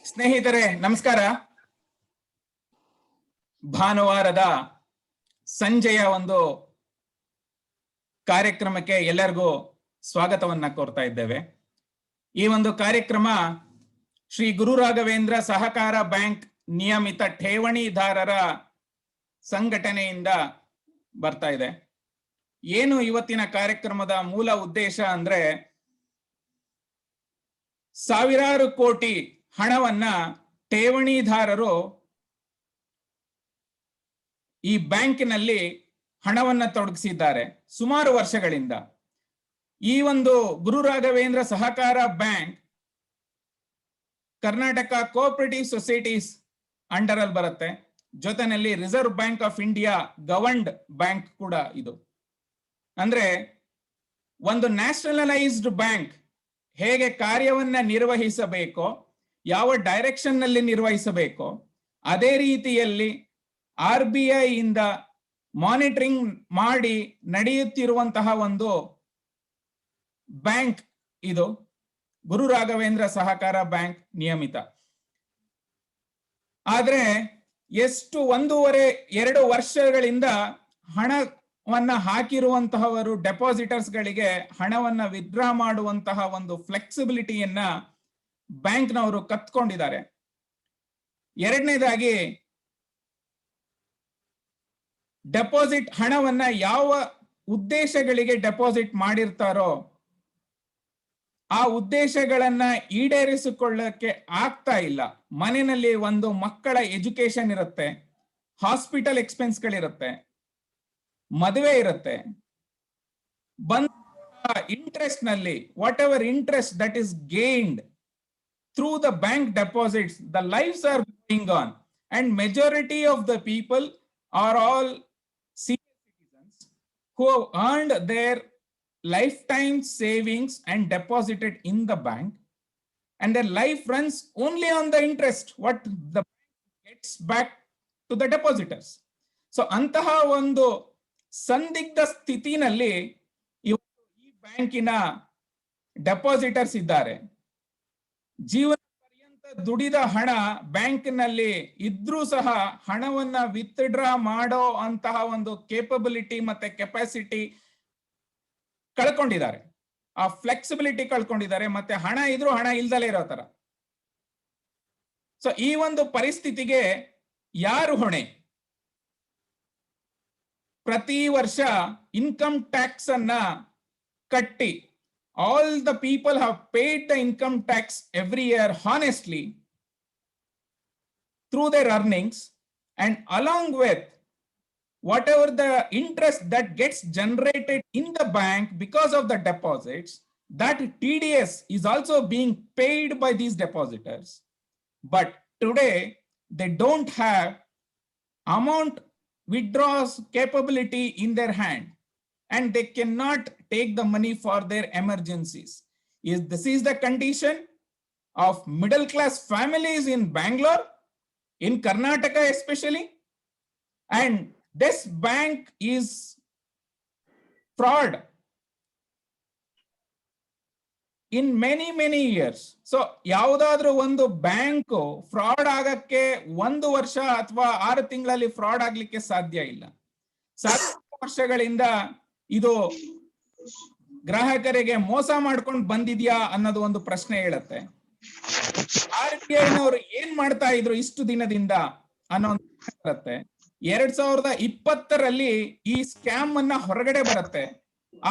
ಸ್ನೇಹಿತರೆ ನಮಸ್ಕಾರ. ಭಾನುವಾರದ ಸಂಜೆಯ ಒಂದು ಕಾರ್ಯಕ್ರಮಕ್ಕೆ ಎಲ್ಲರಿಗೂ ಸ್ವಾಗತವನ್ನ ಕೋರ್ತಾ ಇದ್ದೇವೆ. ಈ ಒಂದು ಕಾರ್ಯಕ್ರಮ ಶ್ರೀ ಗುರು ರಾಘವೇಂದ್ರ ಸಹಕಾರ ಬ್ಯಾಂಕ್ ನಿಯಮಿತ ಠೇವಣಿದಾರರ ಸಂಘಟನೆಯಿಂದ ಬರ್ತಾ ಇದೆ. ಏನು ಇವತ್ತಿನ ಕಾರ್ಯಕ್ರಮದ ಮೂಲ ಉದ್ದೇಶ ಅಂದ್ರೆ, ಸಾವಿರಾರು ಕೋಟಿ ಹಣವನ್ನ ಠೇವಣಿದಾರರು ಈ ಬ್ಯಾಂಕಿನಲ್ಲಿ ಹಣವನ್ನ ತೊಡಗಿಸಿದ್ದಾರೆ ಸುಮಾರು ವರ್ಷಗಳಿಂದ. ಈ ಒಂದು ಗುರು ರಾಘವೇಂದ್ರ ಸಹಕಾರ bank Karnataka cooperative societies under ಅಲ್ಲಿ ಬರುತ್ತೆ. ಜೊತೆನಲ್ಲಿ reserve bank of India governed bank ಕೂಡ ಇದು. ಅಂದ್ರೆ ಒಂದು ನ್ಯಾಷನಲೈಸ್ಡ್ ಬ್ಯಾಂಕ್ ಹೇಗೆ ಕಾರ್ಯವನ್ನ ನಿರ್ವಹಿಸಬೇಕೋ, ಯಾವ ಡೈರೆಕ್ಷನ್ ನಲ್ಲಿ ನಿರ್ವಹಿಸಬೇಕೋ, ಅದೇ ರೀತಿಯಲ್ಲಿ RBI ಇಂದ ಮಾನಿಟರಿಂಗ್ ಮಾಡಿ ನಡೆಯುತ್ತಿರುವಂತಹ ಒಂದು ಬ್ಯಾಂಕ್ ಇದು ಗುರು ರಾಘವೇಂದ್ರ ಸಹಕಾರ ಬ್ಯಾಂಕ್ ನಿಯಮಿತ. ಆದ್ರೆ ಎಷ್ಟು 1.5-2 ವರ್ಷಗಳಿಂದ ಹಣವನ್ನ ಹಾಕಿರುವಂತಹವರು ಡೆಪಾಸಿಟರ್ಸ್ ಗಳಿಗೆ ಹಣವನ್ನ ವಿತ್ಡ್ರಾ ಮಾಡುವಂತಹ ಒಂದು ಫ್ಲೆಕ್ಸಿಬಿಲಿಟಿಯನ್ನ ಬ್ಯಾಂಕ್ನವರು ಕತ್ಕೊಂಡಿದ್ದಾರೆ. ಎರಡನೇದಾಗಿ, ಡೆಪಾಸಿಟ್ ಹಣವನ್ನ ಯಾವ ಉದ್ದೇಶಗಳಿಗೆ ಡೆಪಾಸಿಟ್ ಮಾಡಿರ್ತಾರೋ ಆ ಉದ್ದೇಶಗಳನ್ನ ಈಡೇರಿಸಿಕೊಳ್ಳಕ್ಕೆ ಆಗ್ತಾ ಇಲ್ಲ. ಮನೆಯಲ್ಲಿ ಒಂದು ಮಕ್ಕಳ ಎಜುಕೇಶನ್ ಇರುತ್ತೆ, ಹಾಸ್ಪಿಟಲ್ ಎಕ್ಸ್ಪೆನ್ಸ್ಗಳಿರುತ್ತೆ, ಮದುವೆ ಇರುತ್ತೆ. ಬಂದ ಇಂಟ್ರೆಸ್ಟ್ ನಲ್ಲಿ what ever interest that is gained through the bank deposits, the lives are going on, and majority of the people are all senior citizens who have earned their lifetime savings and deposited in the bank, and their life runs only on the interest what the bank gets back to the depositors. So antaha ಒಂದು ಸಂದಿಗ್ಧ ಸ್ಥಿತಿನಲ್ಲಿ ಈ ಬ್ಯಾಂಕಿನ depositors ಇದ್ದಾರೆ. ಜೀವನ ಪರ್ಯಂತ ದುಡಿದ ಹಣ ಬ್ಯಾಂಕ್ನಲ್ಲಿ ಇದ್ರೂ ಸಹ ಹಣವನ್ನ ವಿತ್ಡ್ರಾ ಮಾಡೋ ಅಂತಹ ಒಂದು ಕೇಪಬಿಲಿಟಿ ಮತ್ತೆ ಕೆಪಾಸಿಟಿ ಕಳ್ಕೊಂಡಿದ್ದಾರೆ, ಆ ಫ್ಲೆಕ್ಸಿಬಿಲಿಟಿ ಕಳ್ಕೊಂಡಿದ್ದಾರೆ. ಮತ್ತೆ ಹಣ ಇದ್ರೂ ಹಣ ಇಲ್ದಲೇ ಇರೋ ತರ. ಸೊ ಈ ಒಂದು ಪರಿಸ್ಥಿತಿಗೆ ಯಾರು ಹೊಣೆ? ಪ್ರತಿ ವರ್ಷ ಇನ್ಕಮ್ ಟ್ಯಾಕ್ಸ್ ಅನ್ನ ಕಟ್ಟಿ, all the people have paid the income tax every year honestly through their earnings, and along with whatever the interest that gets generated in the bank because of the deposits, that TDS is also being paid by these depositors. But today they don't have amount withdrawals capability in their hand, and they cannot take the money for their emergencies. This is the condition of middle class families in Bangalore, in Karnataka especially, and this bank is fraud in many years. So ಯಾವುದಾದ್ರೂ ಒಂದು bank fraud ಆಗಕ್ಕೆ 1 ವರ್ಷ ಅಥವಾ 6 ತಿಂಗಳಲ್ಲಿ fraud ಆಗ್ಲಿಕ್ಕೆ ಸಾಧ್ಯ ಇಲ್ಲ. ವರ್ಷಗಳಿಂದ ಇದು ಗ್ರಾಹಕರಿಗೆ ಮೋಸ ಮಾಡ್ಕೊಂಡು ಬಂದಿದ್ಯಾ ಅನ್ನೋದು ಒಂದು ಪ್ರಶ್ನೆ ಹೇಳುತ್ತೆ. RBI ನವರು ಏನ್ ಮಾಡ್ತಾ ಇದ್ರು ಇಷ್ಟು ದಿನದಿಂದ ಅನ್ನೋ ಬರುತ್ತೆ. 2020ರಲ್ಲಿ ಈ ಸ್ಕ್ಯಾಮ್ ಅನ್ನ ಹೊರಗಡೆ ಬರುತ್ತೆ.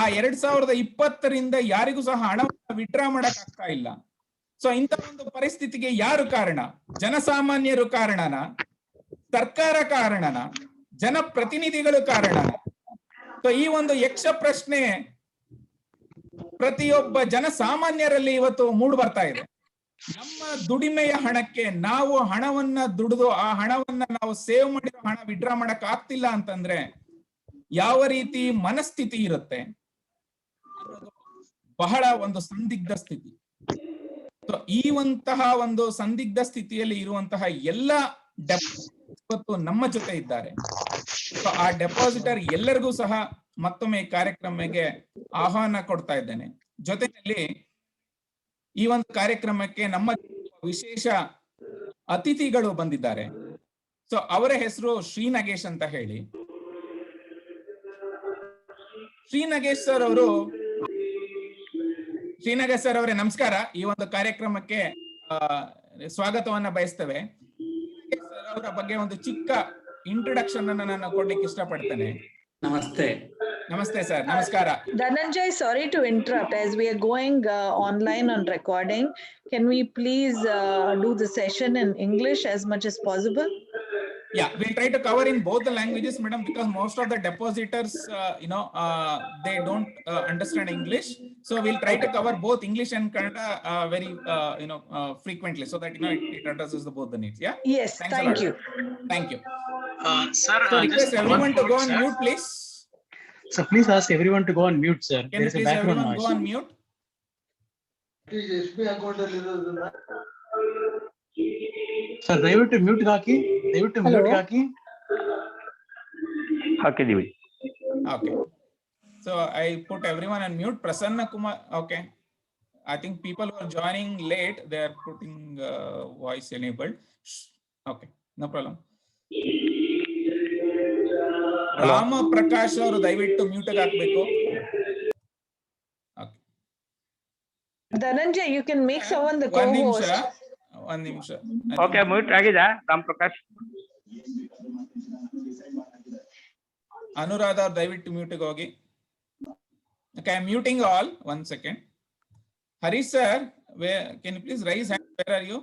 ಆ 2020ರಿಂದ ಯಾರಿಗೂ ಸಹ ಹಣವನ್ನು ವಿತ್ಡ್ರಾ ಮಾಡಕ್ ಆಗ್ತಾ ಇಲ್ಲ. ಸೊ ಇಂಥ ಒಂದು ಪರಿಸ್ಥಿತಿಗೆ ಯಾರು ಕಾರಣ? ಜನಸಾಮಾನ್ಯರು ಕಾರಣನ? ಸರ್ಕಾರ ಕಾರಣನ? ಜನಪ್ರತಿನಿಧಿಗಳು ಕಾರಣನ? ಸೊ ಈ ಒಂದು ಯಕ್ಷ ಪ್ರಶ್ನೆ ಪ್ರತಿಯೊಬ್ಬ ಜನಸಾಮಾನ್ಯರಲ್ಲಿ ಇವತ್ತು ಮೂಡ್ ಬರ್ತಾ ಇದೆ. ನಮ್ಮ ದುಡಿಮೆಯ ಹಣಕ್ಕೆ ನಾವು ಹಣವನ್ನ ದುಡಿದು ಆ ಹಣವನ್ನ ನಾವು ಸೇವ್ ಮಾಡಿರೋ ಹಣ ವಿಡ್ರಾ ಮಾಡಕ್ ಆಗ್ತಿಲ್ಲ ಅಂತಂದ್ರೆ ಯಾವ ರೀತಿ ಮನಸ್ಥಿತಿ ಇರುತ್ತೆ? ಬಹಳ ಒಂದು ಸಂದಿಗ್ಧ ಸ್ಥಿತಿ. ಈ ಒಂದು ಸಂದಿಗ್ಧ ಸ್ಥಿತಿಯಲ್ಲಿ ಇರುವಂತಹ ಎಲ್ಲ ಇವತ್ತು ನಮ್ಮ ಜೊತೆ ಇದ್ದಾರೆ. ಆ ಡೆಪಾಸಿಟರ್ ಎಲ್ಲರಿಗೂ ಸಹ ಮತ್ತೊಮ್ಮೆ ಕಾರ್ಯಕ್ರಮಕ್ಕೆ ಆಹ್ವಾನ ಕೊಡ್ತಾ ಇದ್ದೇನೆ. ಜೊತೆಯಲ್ಲಿ ಈ ಒಂದು ಕಾರ್ಯಕ್ರಮಕ್ಕೆ ನಮ್ಮ ವಿಶೇಷ ಅತಿಥಿಗಳು ಬಂದಿದ್ದಾರೆ. ಸೊ ಅವರ ಹೆಸರು ಶ್ರೀ ನಗೇಶ್ ಅಂತ ಹೇಳಿ. ಶ್ರೀ ನಗೇಶ್ ಸರ್ ಅವರೇ ನಮಸ್ಕಾರ. ಈ ಒಂದು ಕಾರ್ಯಕ್ರಮಕ್ಕೆ ಸ್ವಾಗತವನ್ನ ಬಯಸ್ತೇವೆ. ಸರ್ ಅವರ ಬಗ್ಗೆ ಒಂದು ಚಿಕ್ಕ ಇಂಟ್ರೊಡಕ್ಷನ್ ಅನ್ನು ನಾನು ಕೊಡ್ಲಿಕ್ಕೆ ಇಷ್ಟಪಡ್ತೇನೆ. Namaste, sir. Namaskara. Dhananjaya, sorry to interrupt. As we are going online on recording, can we please do the session in English as much as possible? Yeah, we'll try to cover in both the languages, madam, because most of the depositors, they don't understand English. So we'll try to cover both English and Kannada very, frequently, so that it addresses both the needs. Yeah. Yes. Thanks thank you. Thank you. Sir, so request everyone to go on mute, please. So please ask everyone to go on mute, sir. Can you please everyone go on mute? Sir, ದಯವಿಟ್ಟು mute ಹಾಕಿ. ಹಾಕಿದೀವಿ. Okay. So I put everyone on mute. Prasanna Kumar. Okay. I think people who are joining late, they are putting voice enabled. Okay, no problem. Rama Prakash ಅವರು ದಯವಿಟ್ಟು mute ಹಾಕಬೇಕು. Okay. Dhananjaya, you can make someone the co-host. ಒಂದು ನಿಮಿಷ. Okay, mute ಆಗಿದಾ ರಾಮ್ ಪ್ರಕಾಶ್? ಅನುರಾಧ ಅವರು ದಯವಿಟ್ಟು mute ಗೆ ಹೋಗಿ. Okay, I am muting all. 1 second. Harish sir, can you please raise hand? Where are you?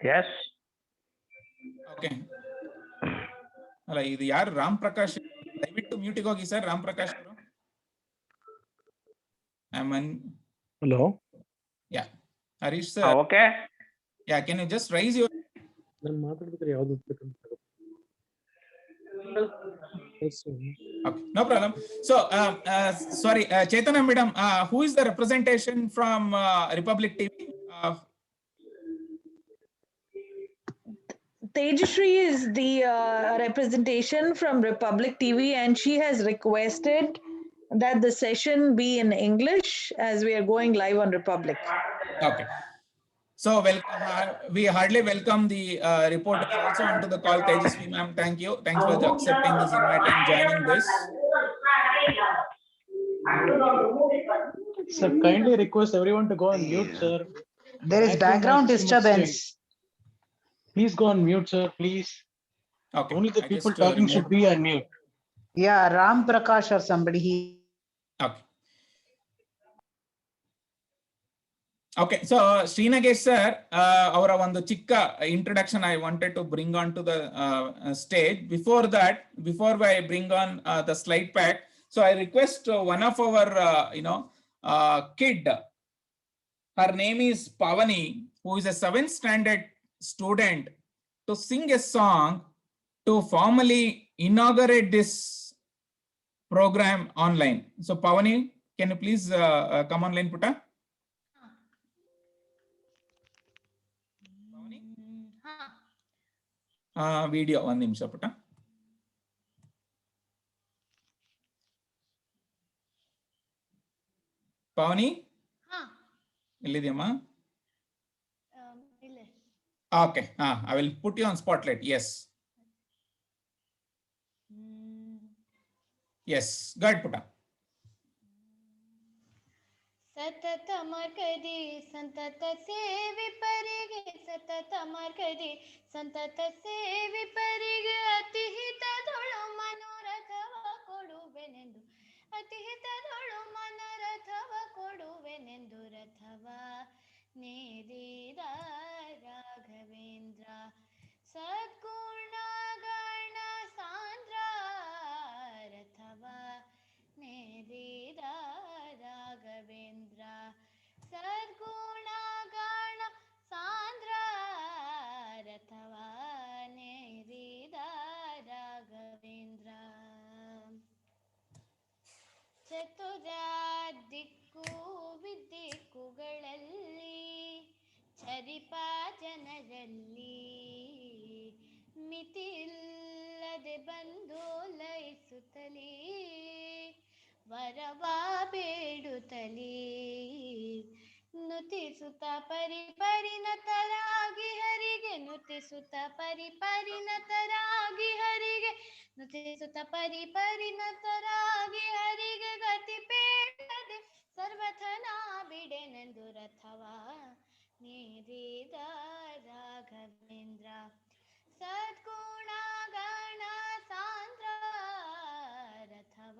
Yes. Okay. ಅಲ್ಲ ಇದು ಯಾರು ರಾಮ್ ಪ್ರಕಾಶ್? ದಯವಿಟ್ಟು ಮ್ಯೂಟ್ ಗೆ ಹೋಗಿ ಸರ್. ರಾಮ್ ಪ್ರಕಾಶ್ ಅವರು. Hello. Yeah. Harish sir. Okay. Yeah, can you just raise your ನಾನು ಮಾತಾಡ್ತಿದ್ರೆ ಯಾವುದು Okay, no problem. So, sorry, Chaitanya madam, who is the representation from Republic TV? Tejashree is the representation from Republic TV, and she has requested that the session be in English as we are going live on Republic. Okay. So, we hardly welcome the reporters also onto the call. Tejasvi ma'am, thank you. Thanks for accepting this invite and joining this. Sir, kindly request everyone to go on mute, sir. There is background disturbance. Please go on mute, sir, please. Okay. Only the people talking should be on mute. Yeah, Ram Prakash or somebody. Okay. Okay, so Srinagesh sir, our ಒಂದು ಚಿಕ್ಕ introduction I wanted to bring on to the stage. Before that, before I bring on the slide pack, so I request one of our kid. Her name is Pavani, who is a 7th standard student, to sing a song to formally inaugurate this program online. So Pavani, can you please come online, Putta? Video ಒಂದು ನಿಮಿಷ ಪುಟ್ಟ. ಪಾವನಿ ಎಲ್ಲಿದೆಯಮ್ಮ? Okay, I will put you on spotlight. Yes yes, guide ಪುಟ್ಟ. ಸತತ ಮಾರ್ಗದಿ ಸಂತತ ಸೇವಿ ಪರಿಗೆ, ಸತತ ಮಾರ್ಗದಿ ಸಂತತ ಸೇವಿ ಪರಿಗೆ, ಅತಿಹಿತದೊಳು ಮನೋರಥವ ಕೊಡುವೆನೆಂದು, ಅತಿಹಿತದೊಳು ಮನೋರಥವ ಕೊಡುವೆನೆಂದು, ರಥವ ನೇರಿದ ರಾಘವೇಂದ್ರ ಸದ್ಗುಣ ಗಣ ಸಾಂದ್ರ, ರಥವ ನೇರಿದ ರಾಘವೇಂದ್ರ ಸದ್ಗುಣ ಗಣ ಸಾಂದ್ರ, ರಥವ ನೇರಿದ ರಾಘವೇಂದ್ರ. ಚತುರ ದಿಕ್ಕು ವಿದಿಕ್ಕುಗಳಲ್ಲಿ ಚರಿಪ ಜನರಲ್ಲಿ, ಮಿತಿಯಿಲ್ಲದೆ ಬಂದು ಲಯಿಸುತ್ತಲೇ ವರವಾ ಬೇಡುತ್ತಲೇ ನುತಿಸುತ್ತ ಪರಿಪರಿಣತರಾಗಿ ಹರಿಗೆ ನುತಿಸುತ್ತ ಪರಿಪರಿಣತರಾಗಿ ಹರಿಗೆ ನುತಿಸುತ್ತ ಪರಿಪರಿಣತರಾಗಿ ಹರಿಗೆ ಗತಿ ಬೇಡದೆ ಸರ್ವಥನ ಬಿಡೆನೆಂದು ರಥವಾ ನೇರಿದ ರಾಘವೇಂದ್ರ ಸದ್ಗುಣ ಗಣ ಸಾಂದ್ರ ರಥವ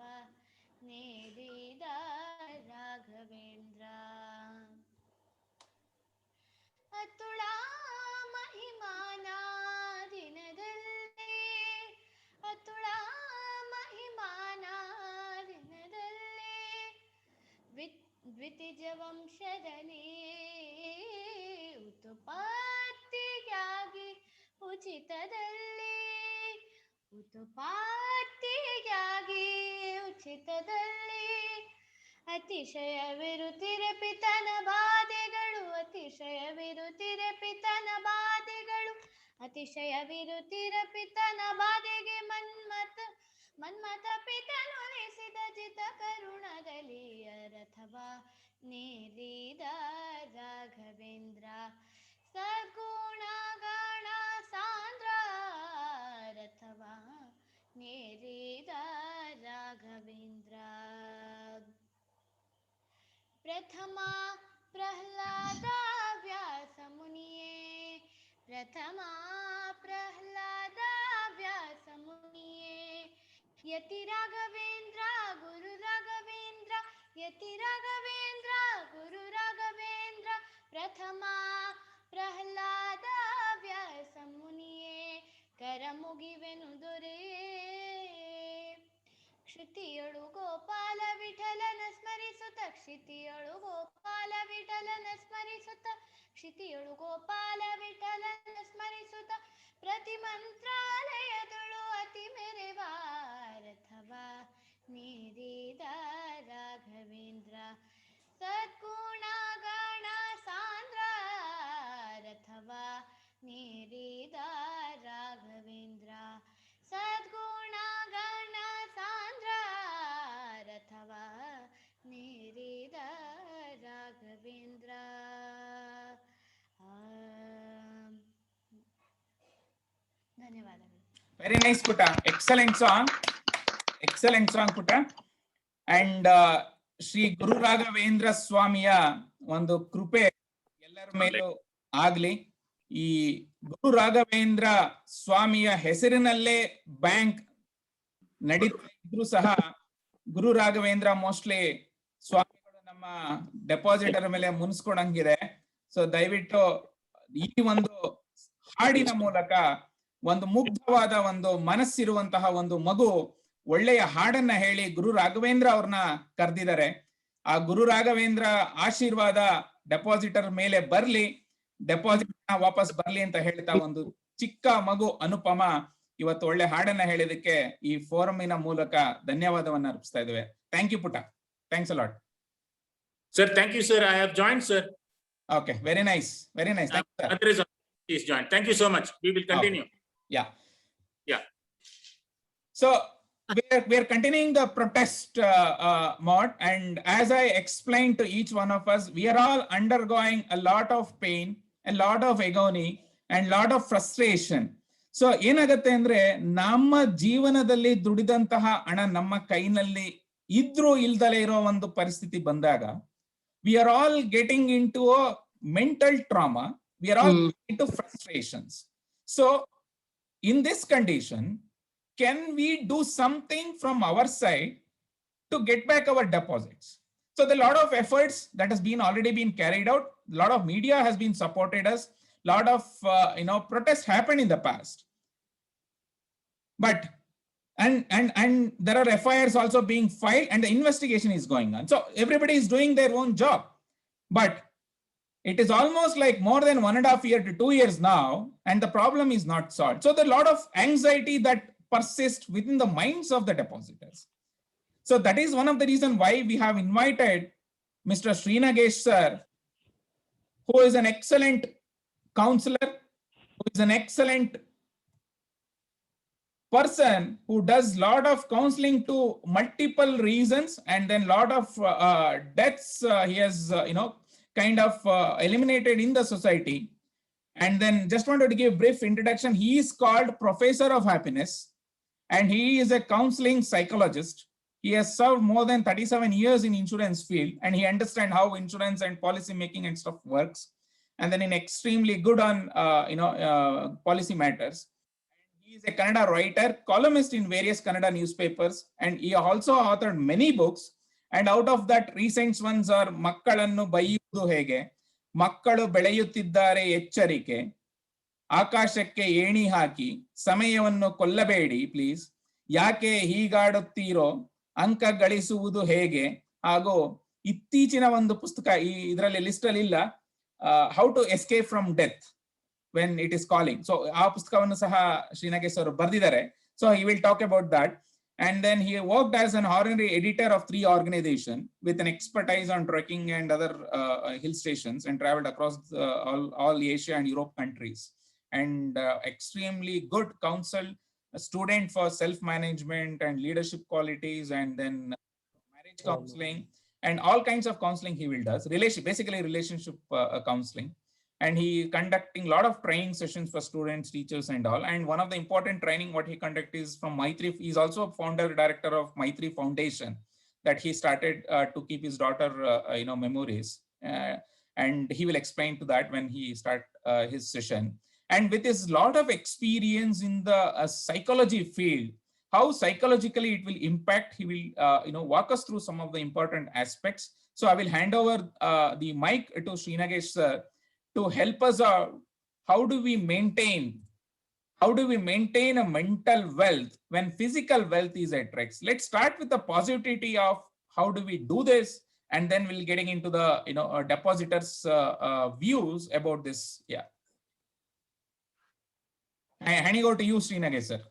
ನೇರಿದ ರಾಘವೇಂದ್ರ ಅತುಳ ಮಹಿಮಾನ ದಿನದಲ್ಲೇ ಅತುಳ ಮಹಿಮಾನ ದಿನದಲ್ಲೇ ದ್ವಿತೀಜ ವಂಶದಲ್ಲಿ ಉತುಪಾತಿಯಾಗಿ ಉಚಿತದಲ್ಲಿ ಉತುಪಾತಿಯಾಗಿ ಉಚಿತದಲ್ಲಿ ಅತಿಶಯವಿರುತ್ತಿರೆ ಪಿತನ ಬಾಧೆಗಳು ಅತಿಶಯವಿರುತ್ತಿರೆ ಪಿತನ ಬಾಧೆಗಳು ಅತಿಶಯವಿರುತ್ತಿರೆ ಪಿತನ ಬಾಧೆಗೆ ಮನ್ಮಥ ಪಿತನುಲಿಸಿದ ಜಿತ ಕರುಣದಲ್ಲಿ ರಥವಾ ನೇರಿದ ರಾಘವೇಂದ್ರ ಸದ್ಗುಣ ಗಣ ಸಾಂದ್ರ ರಥವಾ ನೇರಿದ ರಾಘವೇಂದ್ರ ಪ್ರಥಮ ಪ್ರಹ್ಲಾದ ವ್ಯಾಸ ಮುನಿಯೇ ಪ್ರಥಮ ಪ್ರಹ್ಲಾದ ವ್ಯಾಸ ಮುನಿಯೇ ಯತಿ ರಾಘವೇಂದ್ರ ಗುರು ರಾಘವೇಂದ್ರ ಯತಿ ರಾಘವೇಂದ್ರ ಗುರು ರಾಘವೇಂದ್ರ ಪ್ರಥಮ ಪ್ರಹ್ಲಾದ ವ್ಯಾಸ ಮುನಿಯೇ ಕರ ಮುಗಿವೆನು ದೊರೆ ಕ್ಷಿತಿಯೊಳು ಗೋಪಾಲ ವಿಠಲನ ಸ್ಮರಿಸುತ್ತ ಕ್ಷಿತಿಯೊಳು ಗೋಪಾಲ ವಿಠಲನ ಸ್ಮರಿಸುತ್ತ ಕ್ಷಿತಿಯೊಳು ಗೋಪಾಲ ವಿಠಲನ ಸ್ಮರಿಸುತ್ತ ಪ್ರತಿ ಮಂತ್ರಾಲಯದೊಳು ಅತಿ ಮೆರೆವ ರಥವಾ ನೇರಿದ ರಾಘವೇಂದ್ರ ಸದ್ಗುಣ ಗಣ ಸಾಂದ್ರ ರಥವಾ ನೇರಿದ ರಾಘವೇಂದ್ರ ಸದ್ಗುಣ ಗಣ ಸಾಂದ್ರ ರಥವಾ ನೇರಿದ ರಾಘವೇಂದ್ರ ಧನ್ಯವಾದಗಳು. Very nice, Putta. Excellent song, Putta. And Shri Guru Raghavendra ಸ್ವಾಮಿಯ ಒಂದು ಕೃಪೆ ಎಲ್ಲರ ಮೇಲೂ ಆಗ್ಲಿ. ಈ ಗುರು ರಾಘವೇಂದ್ರ ಸ್ವಾಮಿಯ ಹೆಸರಿನಲ್ಲೇ ಬ್ಯಾಂಕ್ ನಡೀತಾ ಇದ್ರು ಸಹ ಗುರು ರಾಘವೇಂದ್ರ ಮೋಸ್ಟ್ಲಿ ಸ್ವಾಮಿಗಳು ನಮ್ಮ ಡೆಪಾಸಿಟರ್ ಮೇಲೆ ಮುನ್ಸ್ಕೊಳಂಗಿದೆ. ಸೊ ದಯವಿಟ್ಟು ಈ ಒಂದು ಹಾಡಿನ ಮೂಲಕ ಒಂದು ಮುಗ್ಧವಾದ ಒಂದು ಮನಸ್ಸಿರುವಂತಹ ಒಂದು ಮಗು ಒಳ್ಳೆಯ ಹಾಡನ್ನ ಹೇಳಿ ಗುರು ರಾಘವೇಂದ್ರ ಅವ್ರನ್ನ ಕರೆದಿದ್ದಾರೆ. ಆ ಗುರು ರಾಘವೇಂದ್ರ ಆಶೀರ್ವಾದ ಡೆಪಾಸಿಟರ್ ಮೇಲೆ ಬರ್ಲಿ, ಡೆಪಾಸಿಟ್ ವಾಪಸ್ ಬರ್ಲಿ ಅಂತ ಹೇಳ್ತಾ ಒಂದು ಚಿಕ್ಕ ಮಗು ಅನುಪಮ ಇವತ್ತು ಒಳ್ಳೆ ಹಾಡನ್ನ ಹೇಳಿದಕ್ಕೆ ಈ ಫೋರಮಿನ ಮೂಲಕ ಧನ್ಯವಾದವನ್ನ ಅರ್ಪಿಸ್ತಾ ಇದ್ದೇವೆ. ಥ್ಯಾಂಕ್ ಯು ಪುಟ. Thanks a lot. Sir, thank you, sir. I have joined, sir. Okay, very nice. Very nice. Thank you, sir. Please join. Thank you so much. We will continue. Okay. Yeah. Yeah. So we are continuing the protest mode, and as I explained to each one of us, we are all undergoing a lot of pain, a lot of agony, and lot of frustration. So ಏನಾಗುತ್ತೆ ಅಂದ್ರೆ ನಮ್ಮ ಜೀವನದಲ್ಲಿ ದುಡಿದಂತಹ ಹಣ ನಮ್ಮ ಕೈನಲ್ಲಿ ಇದ್ರೂ ಇಲ್ದಲೇ ಇರೋ ಒಂದು ಪರಿಸ್ಥಿತಿ ಬಂದಾಗ we are all getting into a mental trauma, we are all into frustrations. So in this condition, can we do something from our side to get back our deposits? So the lot of efforts that has been already been carried out, a lot of media has been supported us, lot of protests happened in the past, but and there are FIRs also being filed and the investigation is going on. So everybody is doing their own job, but it is almost like more than 1.5 years to 2 years now, and the problem is not solved. So there are a lot of anxiety that persists within the minds of the depositors. So that is one of the reasons why we have invited Mr. Srinagesh sir, who is an excellent counselor, who is an excellent person who does lot of counseling to multiple reasons, and then lot of deaths he has kind of eliminated in the society. And then just wanted to give brief introduction. He is called Professor of Happiness, and he is a counseling psychologist. He has served more than 37 years in insurance field, and he understands how insurance and policy making and stuff works. And then in extremely good on policy matters. He is a Kannada writer, columnist in various Kannada newspapers, and he also authored many books. And out of that, recent ones are Makkalannu Baiyudu Hege, Makkalu Belayuttiddare Echarike, Akashakke Eni Haki, Samayavannu Kollabedi, please, Yake Hೀಗಾಡುತ್ತೀರೋ, ಅಂಕ ಗಳಿಸುವುದು ಹೇಗೆ, ಹಾಗೂ ಇತ್ತೀಚಿನ ಒಂದು ಪುಸ್ತಕ ಇದರಲ್ಲಿ list ಅಲ್ಲಿ ಇಲ್ಲ, how to escape from death when it is calling. So ಆ ಪುಸ್ತಕವನ್ನು ಸಹ ಶ್ರೀನಾಗೇಶ್ ಅವರು ಬರೆದಿದ್ದಾರೆ. So he will talk about that. And then he worked as an honorary editor of 3 organizations with an expertise on trekking and other hill stations, and traveled across all Asia and Europe countries. And extremely good counsel, a student for self-management and leadership qualities, and then marriage counseling and all kinds of counseling he will does. Basically relationship counseling. And he conducting a lot of training sessions for students, teachers, and all. And one of the important training what he conduct is from Maitri. He's also a founder director of Maitri Foundation that he started to keep his daughter memories. And he will explain to that when he start his session. And with his lot of experience in the psychology field, how psychologically it will impact, he will walk us through some of the important aspects. So I will hand over the mic to Srinagesh sir to help us out. How do we maintain a mental wealth when physical wealth is at risk? Let's start with the positivity of how do we do this, and then we'll getting into the depositors views about this. Yeah, handing over to you, Srinagesh sir.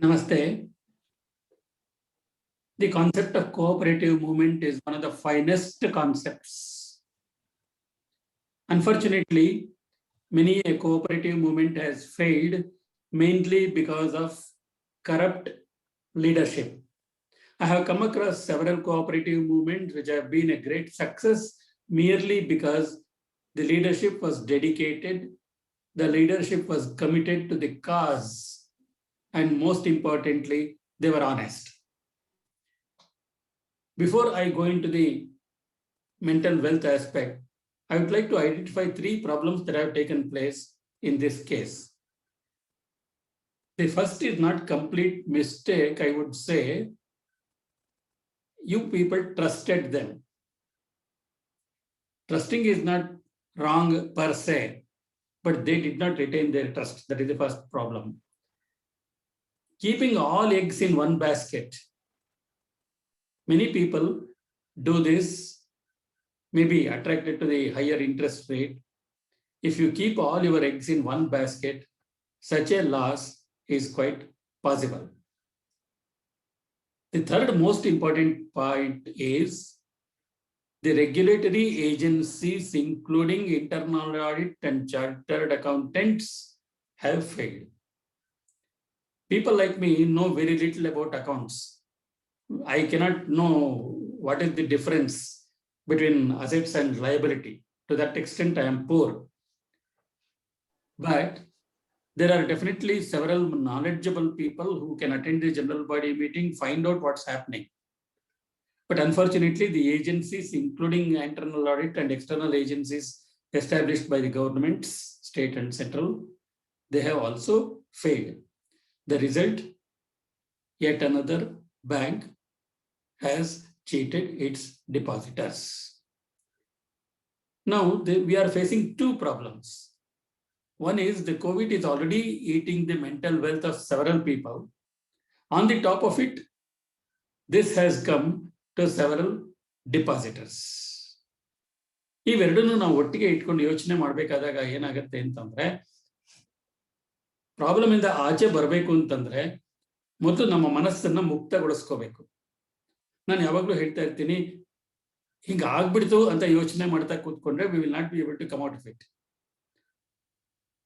Namaste. The concept of cooperative movement is one of the finest concepts. Unfortunately, many a cooperative movement has failed mainly because of corrupt leadership. I have come across several cooperative movements which have been a great success merely because the leadership was dedicated, the leadership was committed to the cause, and most importantly, they were honest. Before I go into the mental wealth aspect, I would like to identify 3 problems that have taken place in this case. The first is not complete mistake, I would say. You people trusted them. Trusting is not wrong per se, but they did not retain their trust. That is the first problem. Keeping all eggs in one basket. Many people do this, maybe attracted to the higher interest rate. If you keep all your eggs in one basket, such a loss is quite possible. The third most important point is the regulatory agencies, including internal audit and chartered accountants, have failed. People like me know very little about accounts. I cannot know what is the difference between assets and liability. To that extent, I am poor. But there are definitely several knowledgeable people who can attend the general body meeting, find out what's happening. But unfortunately, the agencies, including internal audit and external agencies established by the governments, state and central, they have also failed. The result, yet another bank has cheated its depositors. Now, we are facing 2 problems. One is the COVID is already eating the mental wealth of several people. On the top of it, this has come to several depositors. ಇವೆರಡನ್ನು ನಾವು ಒಟ್ಟಿಗೆ ಇಟ್ಕೊಂಡು ಯೋಚನೆ ಮಾಡಬೇಕಾದಾಗ ಏನಾಗುತ್ತೆ ಅಂತಂದ್ರೆ, problem ಇಂದ ಆಚೆ ಬರಬೇಕು ಅಂತಂದ್ರೆ ಮೊದಲು ನಮ್ಮ ಮನಸ್ಸನ್ನ ಮುಕ್ತಗೊಳಿಸ್ಕೋಬೇಕು. ನಾನು ಯಾವಾಗಲೂ ಹೇಳ್ತಾ ಇರ್ತೀನಿ, ಹಿಂಗೆ ಆಗ್ಬಿಡ್ತು ಅಂತ ಯೋಚನೆ ಮಾಡ್ತಾ ಕೂತ್ಕೊಂಡ್ರೆ we will not be able to come out of it.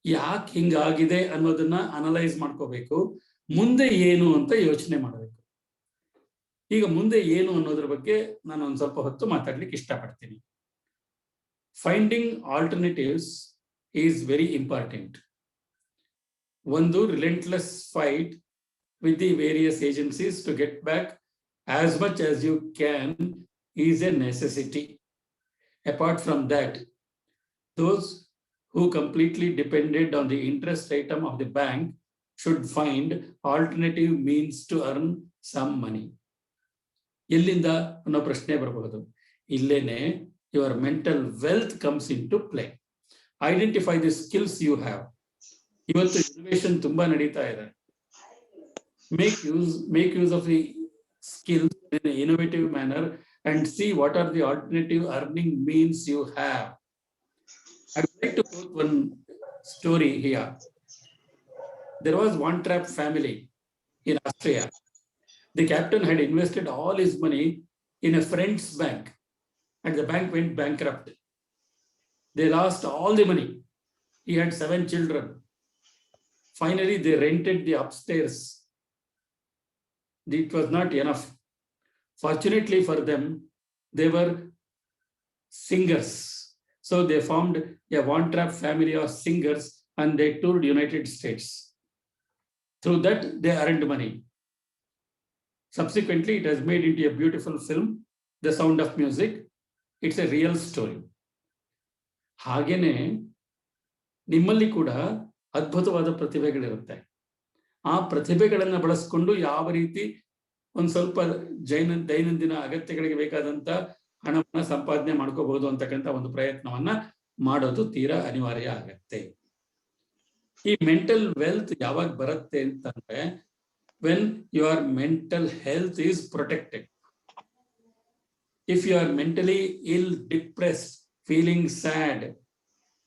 ಯಾಕೆ ಹಿಂಗಾಗಿದೆ ಅನ್ನೋದನ್ನ ಅನಲೈಸ್ ಮಾಡ್ಕೋಬೇಕು. ಮುಂದೆ ಏನು ಅಂತ ಯೋಚನೆ ಮಾಡಬೇಕು. ಈಗ ಮುಂದೆ ಏನು ಅನ್ನೋದ್ರ ಬಗ್ಗೆ ನಾನು ಒಂದು ಸ್ವಲ್ಪ ಹೊತ್ತು ಮಾತಾಡ್ಲಿಕ್ಕೆ ಇಷ್ಟಪಡ್ತೀನಿ. Finding alternatives is very important. ಒಂದು ರಿಲೆಂಟ್ಲೆಸ್ fight with the various agencies to get back as much as you can is a necessity. Apart from that, those who completely depended on the interest item of the bank should find alternative means to earn some money. ಎಲ್ಲಿಂದ ಅನ್ನೋ ಪ್ರಶ್ನೆ ಬರಬಹುದು. ಇಲ್ಲೇನೆ your mental wealth comes into play. Identify the skills you have. ಇವತ್ತು innovation ತುಂಬಾ ನಡೀತಾ ಇದೆ. Make use of the skills in an innovative manner and see what are the alternative earning means you have. I would like to quote one story here. There was one trap family in Austria. The captain had invested all his money in a friend's bank and the bank went bankrupt. They lost all the money. He had 7 children. Finally, they rented the upstairs. It was not enough. Fortunately for them, they were singers. So they formed a one-trap family of singers and they toured United States. Through that, they earned money. Subsequently, it has made into a beautiful film, The Sound of Music. It's a real story. ಹಾಗೇನೆ ನಿಮ್ಮಲ್ಲಿ ಕೂಡ ಅದ್ಭುತವಾದ ಪ್ರತಿಭೆಗಳಿರುತ್ತೆ. ಆ ಪ್ರತಿಭೆಗಳನ್ನು ಬಳಸ್ಕೊಂಡು ಯಾವ ರೀತಿ ಒಂದು ಸ್ವಲ್ಪ ದೈನಂದಿನ ಅಗತ್ಯಗಳಿಗೆ ಬೇಕಾದಂತ ಹಣವನ್ನ ಸಂಪಾದನೆ ಮಾಡ್ಕೋಬಹುದು ಅಂತಕ್ಕಂಥ ಒಂದು ಪ್ರಯತ್ನವನ್ನ ಮಾಡೋದು ತೀರಾ ಅನಿವಾರ್ಯ ಆಗತ್ತೆ. ಈ ಮೆಂಟಲ್ ವೆಲ್ತ್ ಯಾವಾಗ ಬರುತ್ತೆ ಅಂತಂದ್ರೆ when your mental health is protected. If you are mentally ill, depressed, feeling sad,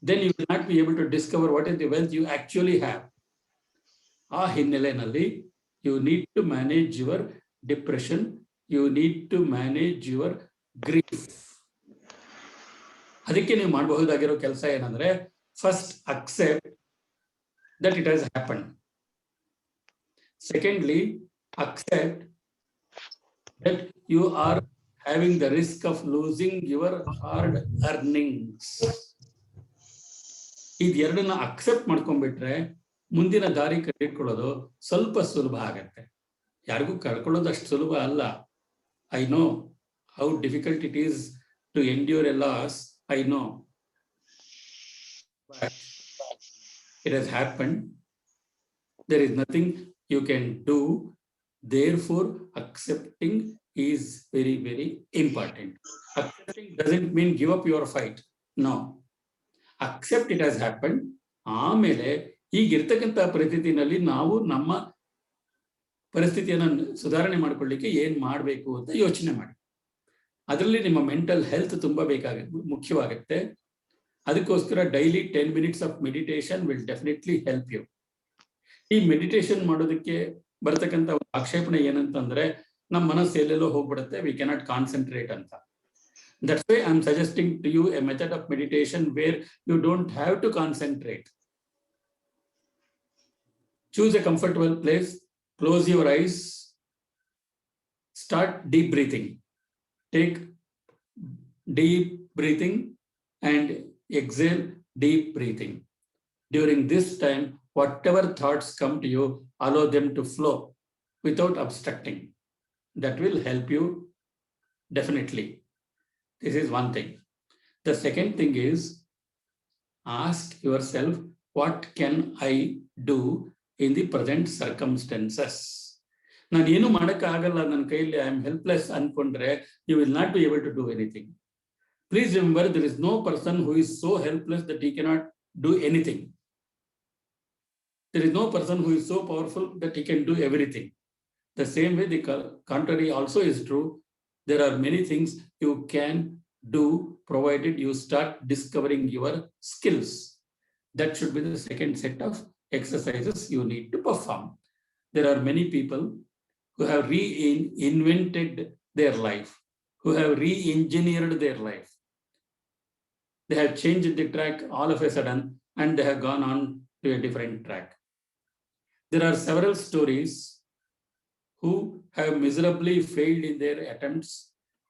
then you will not be able to discover what is the wealth you actually have. ಆ ಹಿನ್ನೆಲೆಯಲ್ಲಿ you need to manage your depression, you need to manage your grief. ಅದಕ್ಕೆ ನೀವು ಮಾಡಬಹುದಾಗಿರೋ ಕೆಲಸ ಏನಂದ್ರೆ first accept that it has happened. Secondly, accept that you are having the risk of losing your hard earnings. ಇದೆರಡನ್ನ accept ಮಾಡ್ಕೊಂಡ್ಬಿಟ್ರೆ ಮುಂದಿನ ದಾರಿ ಕಂಡಿಟ್ಕೊಳ್ಳೋದು ಸ್ವಲ್ಪ ಸುಲಭ ಆಗತ್ತೆ. ಯಾರಿಗೂ ಕಳ್ಕೊಳ್ಳೋದು ಅಷ್ಟು ಸುಲಭ ಅಲ್ಲ. I know how difficult it is to endure a loss. I know, but it has happened. There is nothing you can do. Therefore, accepting is very, very important. Accepting doesn't mean give up your fight. No. Accept it has happened. ಆಮೇಲೆ ಈಗಿರ್ತಕ್ಕಂಥ ಪರಿಸ್ಥಿತಿನಲ್ಲಿ ನಾವು ನಮ್ಮ ಪರಿಸ್ಥಿತಿಯನ್ನು ಸುಧಾರಣೆ ಮಾಡ್ಕೊಳ್ಳಿಕ್ಕೆ ಏನ್ ಮಾಡಬೇಕು ಅಂತ ಯೋಚನೆ ಮಾಡಿ. ಅದರಲ್ಲಿ ನಿಮ್ಮ ಮೆಂಟಲ್ ಹೆಲ್ತ್ ತುಂಬಾ ಮುಖ್ಯವಾಗುತ್ತೆ. ಅದಕ್ಕೋಸ್ಕರ daily 10 minutes of meditation will definitely help you. ಈ ಮೆಡಿಟೇಷನ್ ಮಾಡೋದಕ್ಕೆ ಬರ್ತಕ್ಕಂಥ ಆಕ್ಷೇಪಣೆ ಏನಂತಂದ್ರೆ ನಮ್ಮ ಮನಸ್ಸು ಎಲ್ಲೆಲ್ಲೋ ಹೋಗ್ಬಿಡುತ್ತೆ, ವಿ ಕ್ಯಾನಾಟ್ ಕಾನ್ಸಂಟ್ರೇಟ್ ಅಂತ. That's why I am suggesting to you a method of meditation where you don't have to concentrate. Choose a comfortable place, close your eyes, start deep breathing. Take deep breathing and exhale deep breathing. During this time, whatever thoughts come to you, allow them to flow without obstructing. That will help you definitely. This is one thing. The second thing is, ask yourself, what can I do in the present circumstances? ನಾನು ಏನು ಮಾಡೋಕ್ಕಾಗಲ್ಲ, ನನ್ನ ಕೈಯಲ್ಲಿ I am helpless ಅನ್ಕೊಂಡ್ರೆ you will not be able to do anything. Please remember, there is no person who is so helpless that he cannot do anything. There is no person who is so powerful that he can do everything. The same way, the contrary also is true. There are many things you can do provided you start discovering your skills. That should be the second set of exercises you need to perform. There are many people who have reinvented their life, who have re-engineered their life. They have changed the track all of a sudden and they have gone on to a different track. There are several stories who have miserably failed in their attempts,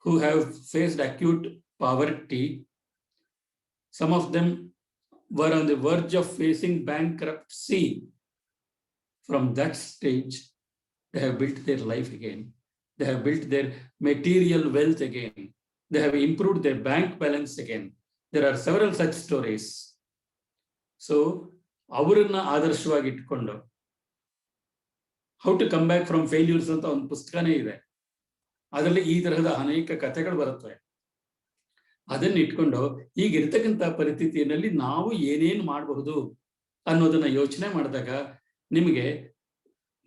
who have faced acute poverty. Some of them were on the verge of facing bankruptcy. From that stage, they have built their life again. They have built their material wealth again. They have improved their bank balance again. There are several such stories. So, ಅವರನ್ನ ಆದರ್ಶವಾಗಿ ಇಟ್ಕೊಂಡು how to come back from failures ಅಂತ ಒಂದು ಪುಸ್ತಕನೇ ಇದೆ. ಅದರಲ್ಲಿ ಈ ತರಹದ ಅನೇಕ ಕಥೆಗಳು ಬರುತ್ತವೆ. ಅದನ್ನ ಇಟ್ಕೊಂಡು ಈಗಿರ್ತಕ್ಕಂಥ ಪರಿಸ್ಥಿತಿಯಲ್ಲಿ ನಾವು ಏನೇನು ಮಾಡಬಹುದು ಅನ್ನೋದನ್ನ ಯೋಚನೆ ಮಾಡಿದಾಗ ನಿಮಗೆ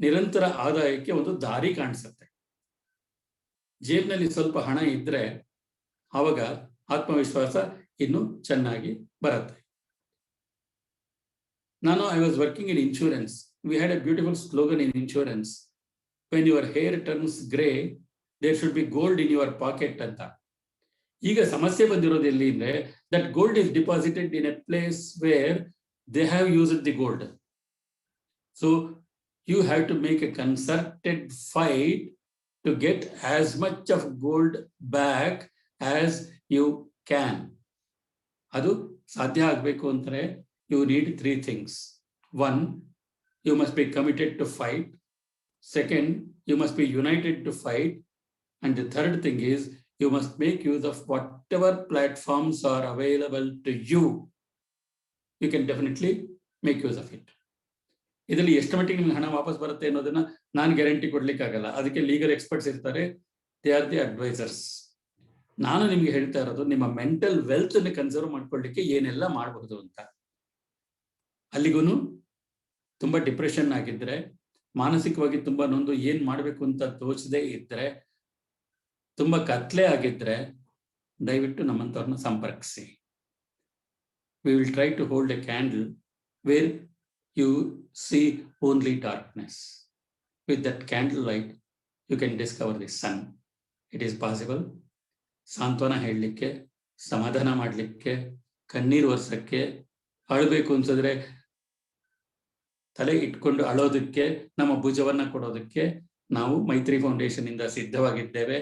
ನಿರಂತರ ಆದಾಯಕ್ಕೆ ಒಂದು ದಾರಿ ಕಾಣಿಸುತ್ತೆ. ಜೇಬ್ನಲ್ಲಿ ಸ್ವಲ್ಪ ಹಣ ಇದ್ರೆ ಆವಾಗ ಆತ್ಮವಿಶ್ವಾಸ ಇನ್ನೂ ಚೆನ್ನಾಗಿ ಬರುತ್ತೆ. I was working in insurance. We had a beautiful slogan in insurance. When your hair turns gray, there should be gold in your pocket ಅಂತ. ಈಗ ಸಮಸ್ಯೆ ಬಂದಿರೋದು ಎಲ್ಲಿ ಅಂದ್ರೆ that gold is deposited in a place where they have used the gold. So you have to make a concerted fight to get as much of gold back as you can. ಅದು ಸಾಧ್ಯ ಆಗಬೇಕು ಅಂದ್ರೆ you need three things. One, you must be committed to fight. Second, you must be united to fight. And the third thing is, you must make use of whatever platforms are available to you. You can definitely make use of it. ಇದರಲ್ಲಿ ಎಷ್ಟು ಮಟ್ಟಿಗೆ ನಿಮ್ಗೆ ಹಣ ವಾಪಸ್ ಬರುತ್ತೆ ಅನ್ನೋದನ್ನ ನಾನು guarantee ಕೊಡ್ಲಿಕ್ಕಾಗಲ್ಲ. ಅದಕ್ಕೆ ಲೀಗಲ್ ಎಕ್ಸ್ಪರ್ಟ್ಸ್ ಇರ್ತಾರೆ. They are the advisers. ನಾನು ನಿಮ್ಗೆ ಹೇಳ್ತಾ ಇರೋದು ನಿಮ್ಮ ಮೆಂಟಲ್ ವೆಲ್ತ್ ಅನ್ನು ಕನ್ಸರ್ವ್ ಮಾಡ್ಕೊಳ್ಳಿಕ್ಕೆ ಏನೆಲ್ಲ ಮಾಡಬಹುದು ಅಂತ. ಅಲ್ಲಿಗೂ ತುಂಬಾ ಡಿಪ್ರೆಷನ್ ಆಗಿದ್ರೆ, ಮಾನಸಿಕವಾಗಿ ತುಂಬಾ ನೊಂದು ಏನ್ ಮಾಡ್ಬೇಕು ಅಂತ ತೋಚದೆ ಇದ್ರೆ, ತುಂಬಾ ಕತ್ಲೆ ಆಗಿದ್ರೆ ದಯವಿಟ್ಟು ನಮ್ಮಂತವ್ರನ್ನ ಸಂಪರ್ಕಿಸಿ. We will try to hold a candle where you see only darkness. With that candlelight, you can discover the sun. It is possible. ಸಾಂತ್ವನ ಹೇಳಲಿಕ್ಕೆ, ಸಮಾಧಾನ ಮಾಡಲಿಕ್ಕೆ, ಕಣ್ಣೀರು ಒರೆಸಕ್ಕೆ, ಅಳಬೇಕು ಅನ್ಸಿದ್ರೆ ತಲೆ ಇಟ್ಕೊಂಡು ಅಳೋದಕ್ಕೆ, ನಮ್ಮ ಭುಜವನ್ನ ಕೊಡೋದಕ್ಕೆ ನಾವು ಮೈತ್ರಿ ಫೌಂಡೇಶನ್ ಇಂದ ಸಿದ್ಧವಾಗಿದ್ದೇವೆ.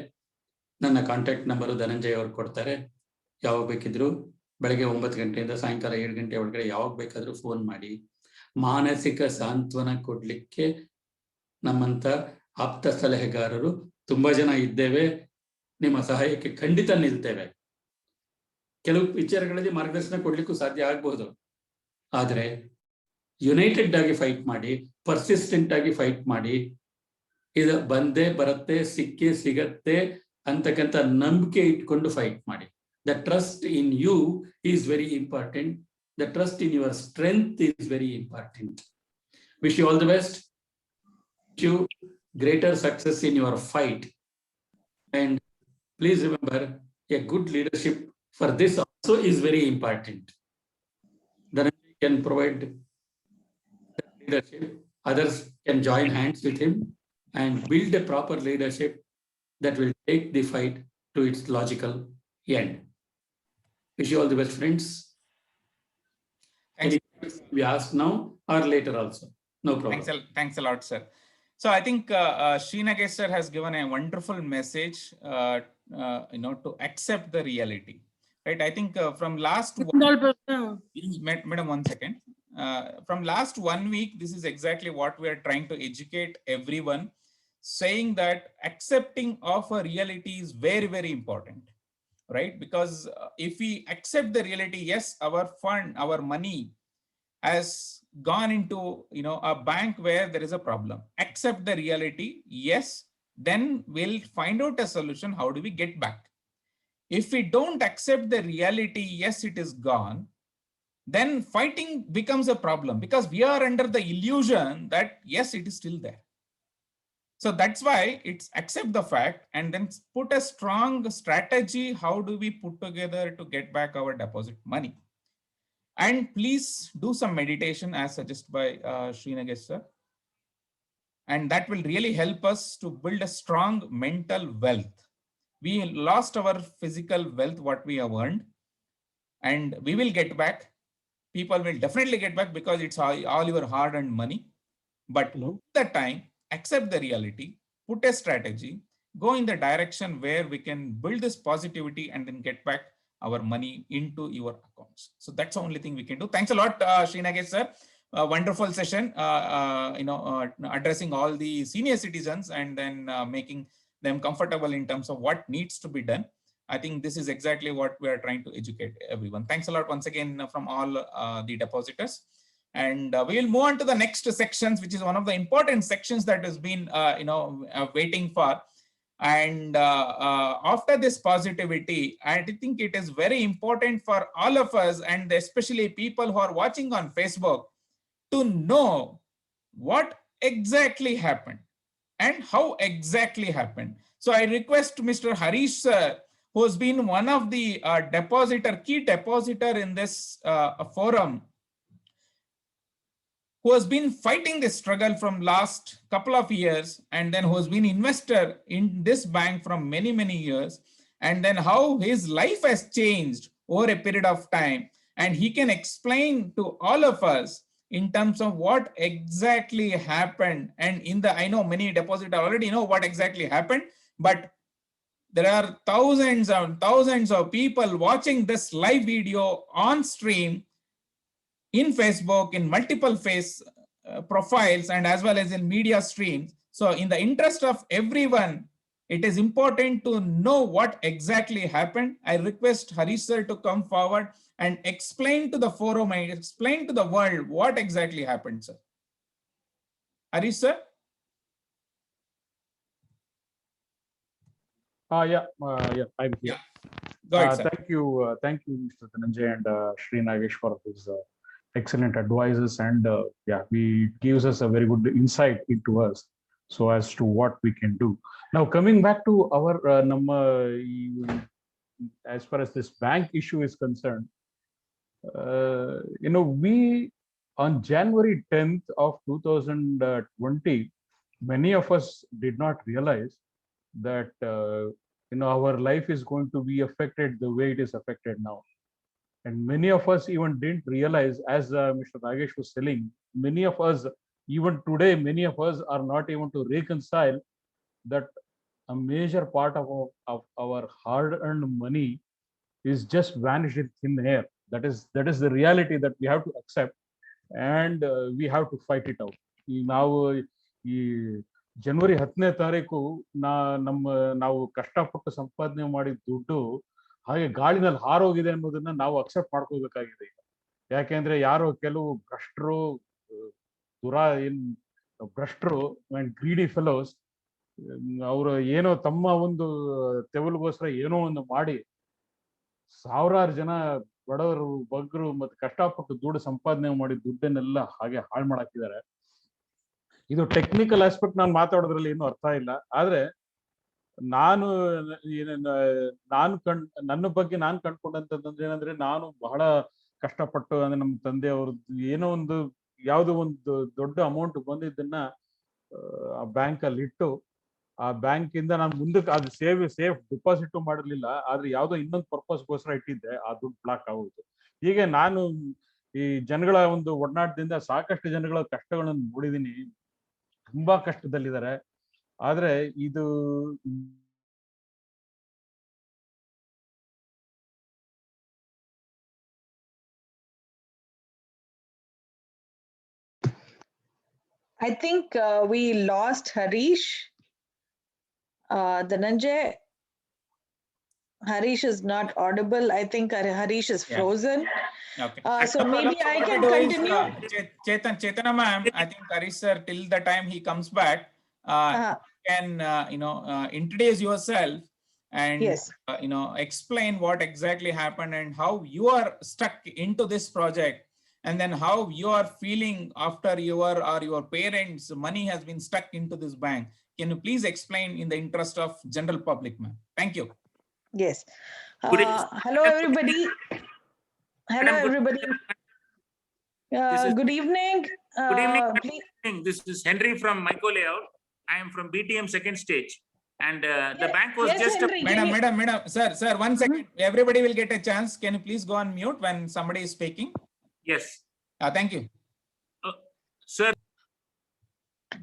ನನ್ನ ಕಾಂಟ್ಯಾಕ್ಟ್ ನಂಬರು ಧನಂಜಯ ಅವರು ಕೊಡ್ತಾರೆ. ಯಾವಾಗ ಬೇಕಿದ್ರು ಬೆಳಗ್ಗೆ 9 ಗಂಟೆಯಿಂದ ಸಾಯಂಕಾಲ 7 ಗಂಟೆ ಒಳಗಡೆ ಯಾವಾಗ ಬೇಕಾದ್ರೂ ಫೋನ್ ಮಾಡಿ. ಮಾನಸಿಕ ಸಾಂತ್ವನ ಕೊಡ್ಲಿಕ್ಕೆ ನಮ್ಮಂತ ಆಪ್ತ ಸಲಹೆಗಾರರು ತುಂಬಾ ಜನ ಇದ್ದೇವೆ. ನಿಮ್ಮ ಸಹಾಯಕ್ಕೆ ಖಂಡಿತ ನಿಲ್ತೇವೆ. ಕೆಲವು ವಿಚಾರಗಳಲ್ಲಿ ಮಾರ್ಗದರ್ಶನ ಕೊಡ್ಲಿಕ್ಕೂ ಸಾಧ್ಯ ಆಗ್ಬಹುದು. ಆದ್ರೆ ಯುನೈಟೆಡ್ ಆಗಿ ಫೈಟ್ ಮಾಡಿ, ಪರ್ಸಿಸ್ಟೆಂಟ್ ಆಗಿ ಫೈಟ್ ಮಾಡಿ. ಇದು ಬಂದೇ ಬರುತ್ತೆ, ಸಿಕ್ಕೇ ಸಿಗತ್ತೆ ಅಂತಕ್ಕಂಥ ನಂಬಿಕೆ ಇಟ್ಕೊಂಡು ಫೈಟ್ ಮಾಡಿ. The trust in you is very important. The trust in your strength is very important. Wish you all the best. Wish you greater success in your fight. And please remember, a good leadership for this also is very important. Dhananjaya can provide leadership. Others can join hands with him and build a proper leadership that will take the fight to its logical end. Wish you all the best, friends. Any questions we ask now or later also? No problem. Thanks a lot, sir. So I think Srinagesh sir has given a wonderful message, to accept the reality, right? I think from last madam, 1 second. From last 1 week, this is exactly what we are trying to educate everyone, saying that accepting of a reality is very, very important, right? Because if we accept the reality, yes, our fund, our money has gone into a bank where there is a problem. Accept the reality, yes, then we'll find out a solution. How do we get back? If we don't accept the reality, yes, it is gone, then fighting becomes a problem because we are under the illusion that yes, it is still there. So that's why it's accept the fact and then put a strong strategy. How do we put together to get back our deposit money? And please do some meditation as suggested by Srinagesh sir. And that will really help us to build a strong mental wealth. We lost our physical wealth, what we have earned, and we will get back. people will definitely get back because it's all your hard-earned money. But at that time, accept the reality, put a strategy, go in the direction where we can build this positivity and then get back our money into your accounts. So that's the only thing we can do. Thanks a lot, Sri Nagesh sir. A wonderful session, addressing all the senior citizens and then making them comfortable in terms of what needs to be done. I think this is exactly what we are trying to educate everyone. Thanks a lot once again from all the depositors. And we will move on to the next sections, which is one of the important sections that has been, waiting for. And after this positivity, I think it is very important for all of us, and especially people who are watching on Facebook, to know what exactly happened and how exactly happened. So I request Mr. Harish sir, who has been one of the key depositor in this forum, who has been fighting this struggle from last couple of years, and then who has been investor in this bank from many, many years, and then how his life has changed over a period of time. And he can explain to all of us in terms of what exactly happened. And I know many depositors already know what exactly happened, but there are thousands and thousands of people watching this live video on stream in Facebook, in multiple profiles, and as well as in media streams. So in the interest of everyone, it is important to know what exactly happened. I request Harish sir to come forward and explain to the forum and explain to the world what exactly happened, sir. Harish sir? I'm here. Yeah. Go ahead, sir. Thank you, Mr. Dhananjaya and Sri Nagesh for this excellent advices, and it gives us a very good insight into us, so as to what we can do. Now, coming back to our as far as this bank issue is concerned, we on January 10th of 2020, many of us did not realize that our life is going to be affected the way it is affected now. And many of us even didn't realize, as Mr. Nagesh was telling, many of us, even today, many of us are not able to reconcile that a major part of our hard-earned money is just vanished in thin air. That is the reality that we have to accept, and we have to fight it out. Now, January 10ನೇ ತಾರೀಕು ನಾವು ಕಷ್ಟಪಟ್ಟು ಸಂಪಾದನೆ ಮಾಡಿದ ದುಡ್ಡು ಹಾಗೆ ಗಾಳಿನಲ್ಲಿ ಹಾರೋಗಿದೆ ಅನ್ನೋದನ್ನ ನಾವು accept ಮಾಡ್ಕೋಬೇಕಾಗಿದೆ ಈಗ. ಯಾಕೆಂದ್ರೆ ಯಾರೋ ಕೆಲವು ಭ್ರಷ್ಟರು ಅಂಡ್ ಗ್ರೀಡಿ ಫೆಲೋಸ್ ಅವರು ಏನೋ ತಮ್ಮ ಒಂದು ತೆವಲಿಗೋಸ್ಕರ ಏನೋ ಒಂದು ಮಾಡಿ ಸಾವಿರಾರು ಜನ ಬಡವರು, ಬಗ್ಗರು ಮತ್ತೆ ಕಷ್ಟಪಟ್ಟು ದುಡ್ಡು ಸಂಪಾದನೆ ಮಾಡಿ ದುಡ್ಡನ್ನೆಲ್ಲ ಹಾಗೆ ಹಾಳು ಮಾಡಾಕಿದ್ದಾರೆ. ಇದು ಟೆಕ್ನಿಕಲ್ ಆಸ್ಪೆಕ್ಟ್ ನಾನು ಮಾತಾಡೋದ್ರಲ್ಲಿ ಏನು ಅರ್ಥ ಇಲ್ಲ. ಆದ್ರೆ ನನ್ನ ಬಗ್ಗೆ ನಾನು ಕಂಡ್ಕೊಂಡಂತಂದ್ರೆ ಏನಂದ್ರೆ, ನಾನು ಬಹಳ ಕಷ್ಟಪಟ್ಟು, ಅಂದ್ರೆ ನಮ್ಮ ತಂದೆ ಅವ್ರದ್ದು ಏನೋ ಒಂದು ಯಾವುದೋ ಒಂದು ದೊಡ್ಡ ಅಮೌಂಟ್ ಬಂದಿದ್ದನ್ನ ಆ ಬ್ಯಾಂಕ್ ಅಲ್ಲಿ ಇಟ್ಟು, ಆ ಬ್ಯಾಂಕ್ ಇಂದ ನಾನು ಮುಂದಕ್ಕೆ ಅದು ಸೇಫ್ ಡಿಪಾಸಿಟ್ ಮಾಡಿರ್ಲಿಲ್ಲ, ಆದ್ರೆ ಯಾವ್ದೋ ಇನ್ನೊಂದು ಪರ್ಪಸ್ಗೋಸ್ಕರ ಇಟ್ಟಿದ್ದೆ, ಆ ದುಡ್ಡು ಬ್ಲಾಕ್ ಆಗೋಯ್ತು. ಹೀಗೆ ನಾನು ಈ ಜನಗಳ ಒಂದು ಒಡನಾಟದಿಂದ ಸಾಕಷ್ಟು ಜನಗಳ ಕಷ್ಟಗಳನ್ನು ನೋಡಿದೀನಿ. ತುಂಬಾ ಕಷ್ಟದಲ್ಲಿದ್ದಾರೆ. ಆದ್ರೆ ಇದು I think we lost Harish. Dhananjay, Harish is not audible. I think Harish is frozen. Okay. So maybe I can continue. Chetana ma'am, I think Harish sir, till the time he comes back, can introduce yourself and explain what exactly happened and how you are stuck into this project, and then how you are feeling after your parents' money has been stuck into this bank. Can you please explain in the interest of general public, ma'am? Thank you. Yes. Hello, everybody. Hello, everybody. Good evening. Good evening. This is Henry from Micro Layout. I am from BTM second stage. And the bank was just... Henry, Madam, sir, 1 second. Everybody will get a chance. Can you please go on mute when somebody is speaking? Yes. Thank you. Sir.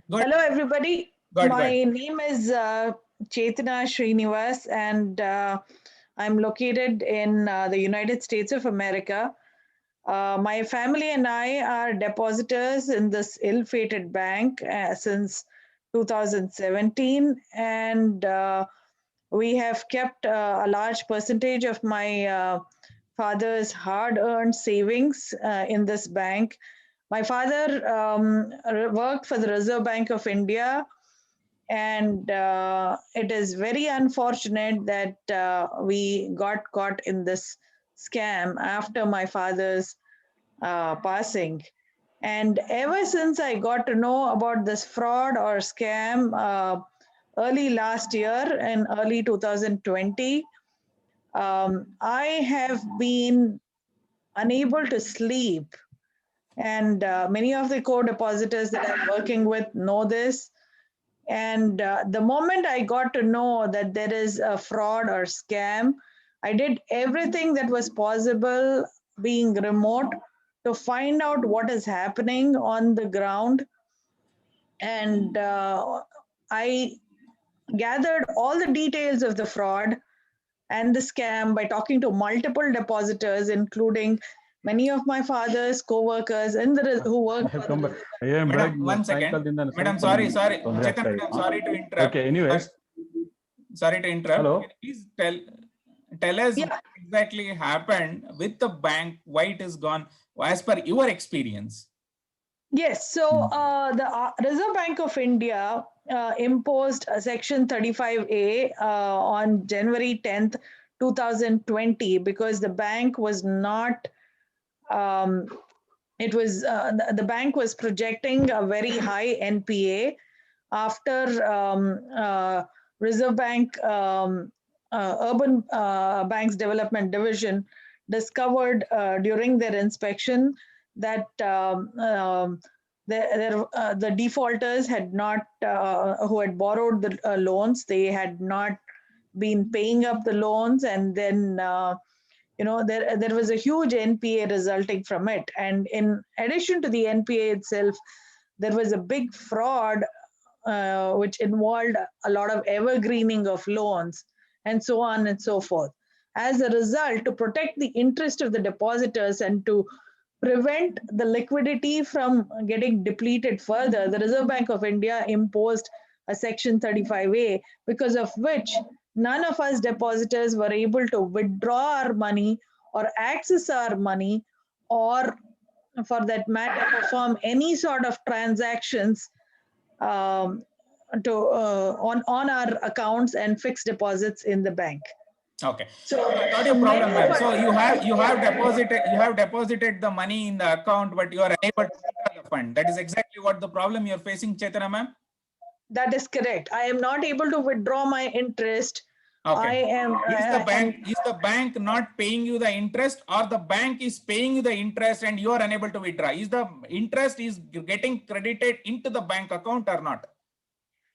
Hello, everybody. Go ahead, My name is Chetana Srinivas, and I'm located in the United States of America. My family and I are depositors in this ill-fated bank since 2017, and we have kept a large percentage of my father's hard-earned savings in this bank. My father worked for the Reserve Bank of India, and it is very unfortunate that we got caught in this scam after my father's passing. And ever since I got to know about this fraud or scam early last year in early 2020, I have been unable to sleep. And many of the co-depositors that I'm working with know this. And the moment I got to know that there is a fraud or scam, I did everything that was possible, being remote, to find out what is happening on the ground. And I gathered all the details of the fraud and the scam by talking to multiple depositors, including many of my father's co-workers who work for the Madam, 1 second. Madam, sorry. Chetan, madam, sorry to interrupt. Okay, anyways. Sorry to interrupt. Hello. Can you please tell us what exactly happened with the bank, why it is gone, as per your experience? Yes, so the Reserve Bank of India imposed Section 35A on January 10th, 2020, because the bank was not, the bank was projecting a very high NPA after Reserve Bank Urban Banks Development Division discovered during their inspection that the defaulters had not, who had borrowed the loans, they had not been paying up the loans, and then there was a huge NPA resulting from it. And in addition to the NPA itself, there was a big fraud which involved a lot of evergreening of loans and so on and so forth. As a result, to protect the interest of the depositors and to prevent the liquidity from getting depleted further, the Reserve Bank of India imposed a Section 35A, because of which none of us depositors were able to withdraw our money or access our money, or for that matter, perform any sort of transactions on our accounts and fixed deposits in the bank. Okay. So Not your problem, ma'am. So you have deposited the money in the account, but you are unable to withdraw the fund. That is exactly what the problem you are facing, Chetana, ma'am. That is correct. I am not able to withdraw my interest. Okay. I am. Is the bank not paying you the interest, or the bank is paying you the interest and you are unable to withdraw? Is the interest is getting credited into the bank account or not?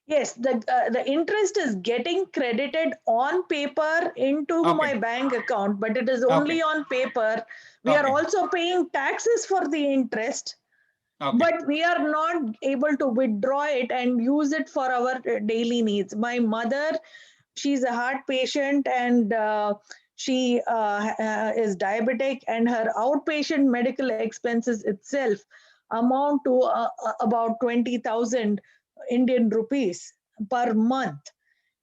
Yes, the interest is getting credited on paper into my bank account, but it is only on paper. We are also paying taxes for the interest, but we are not able to withdraw it and use it for our daily needs. My mother, she's a heart patient, and she is diabetic, and her outpatient medical expenses itself amount to about 20,000 Indian rupees per month.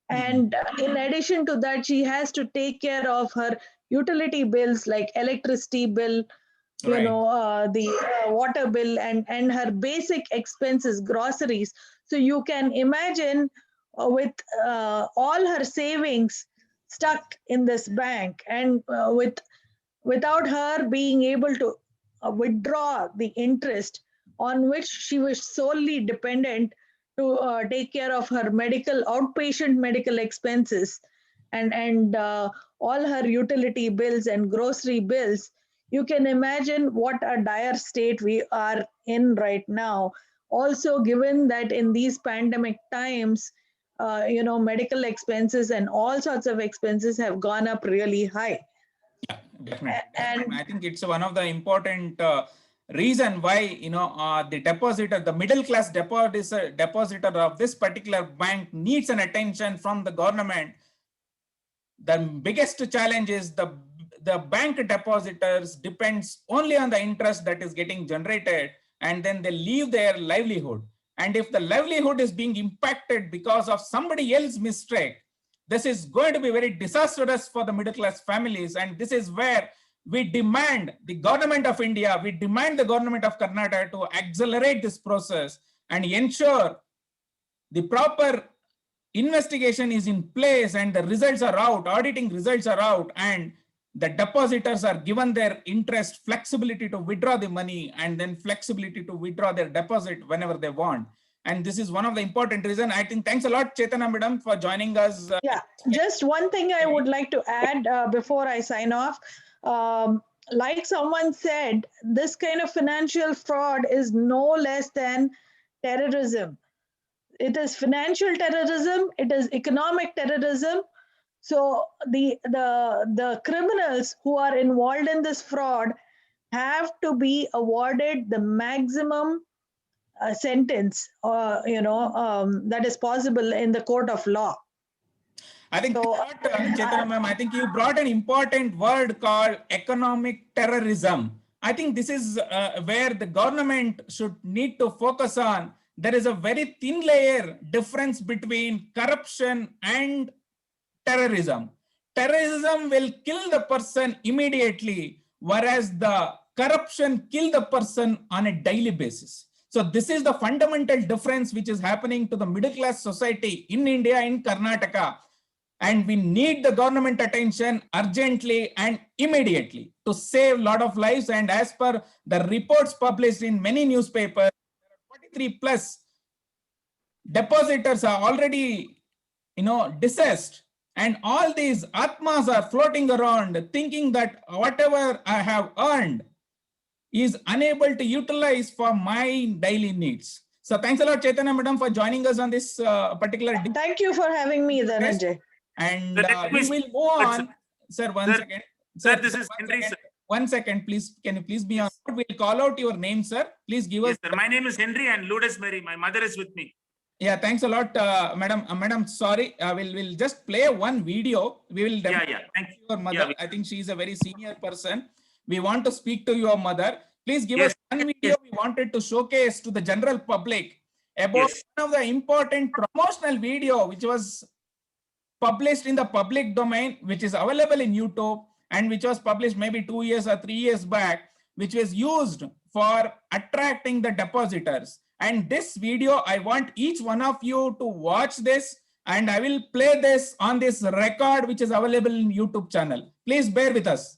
And in addition to that, she has to take care of her utility bills like electricity bill, the water bill, and her basic expenses, groceries. So you can imagine with all her savings stuck in this bank, and without her being able to withdraw the interest on which she was solely dependent to take care of her outpatient medical expenses, and all her utility bills and grocery bills, you can imagine what a dire state we are in right now. Also, given that in these pandemic times, medical expenses and all sorts of expenses have gone up really high. Yeah, definitely. I think it's one of the important reason why the depositor, the middle class depositor of this particular bank needs an attention from the government. The biggest challenge is the bank depositors depends only on the interest that is getting generated, and then they leave their livelihood. And if the livelihood is being impacted because of somebody else's mistake, this is going to be very disastrous for the middle class families. And this is where we demand the government of India, we demand the government of Karnataka to accelerate this process and ensure the proper investigation is in place and the results are out, auditing results are out, and the depositors are given their interest flexibility to withdraw the money and then flexibility to withdraw their deposit whenever they want. And this is one of the important reasons. I think thanks a lot, Chaitanya Madam, for joining us. Yeah, just one thing I would like to add before I sign off. Like someone said, this kind of financial fraud is no less than terrorism. It is financial terrorism, it is economic terrorism. So the criminals who are involved in this fraud have to be awarded the maximum sentence, that is possible in the court of law. I think, Chaitanya ma'am, I think you brought an important word called economic terrorism. I think this is where the government should need to focus on. There is a very thin layer difference between corruption and terrorism. Terrorism will kill the person immediately, whereas the corruption kill the person on a daily basis. So this is the fundamental difference which is happening to the middle class society in India, in Karnataka. And we need the government attention urgently and immediately to save a lot of lives. And as per the reports published in many newspapers, 43 plus depositors are already, deceased. And all these atmas are floating around thinking that whatever I have earned is unable to utilize for my daily needs. So thanks a lot, Chaitanya Madam, for joining us on this particular. Thank you for having me, Dhananjay. And we will move on. Sir, one second. Sir, this is Henry, sir. 1 second, please. Can you please be on? We'll call out your name, sir. Please give us. Yes, sir. My name is Henry and Lourdes Mary. My mother is with me. Yeah, thanks a lot, madam. Madam, sorry, we'll just play one video. We will demonstrate thank you. Your mother. I think she is a very senior person. We want to speak to your mother. Please give us one video we wanted to showcase to the general public about one of the important promotional video which was published in the public domain, which is available in YouTube and which was published maybe 2 years or 3 years back, which was used for attracting the depositors. And this video, I want each one of you to watch this, and I will play this on this record, which is available in YouTube channel. Please bear with us.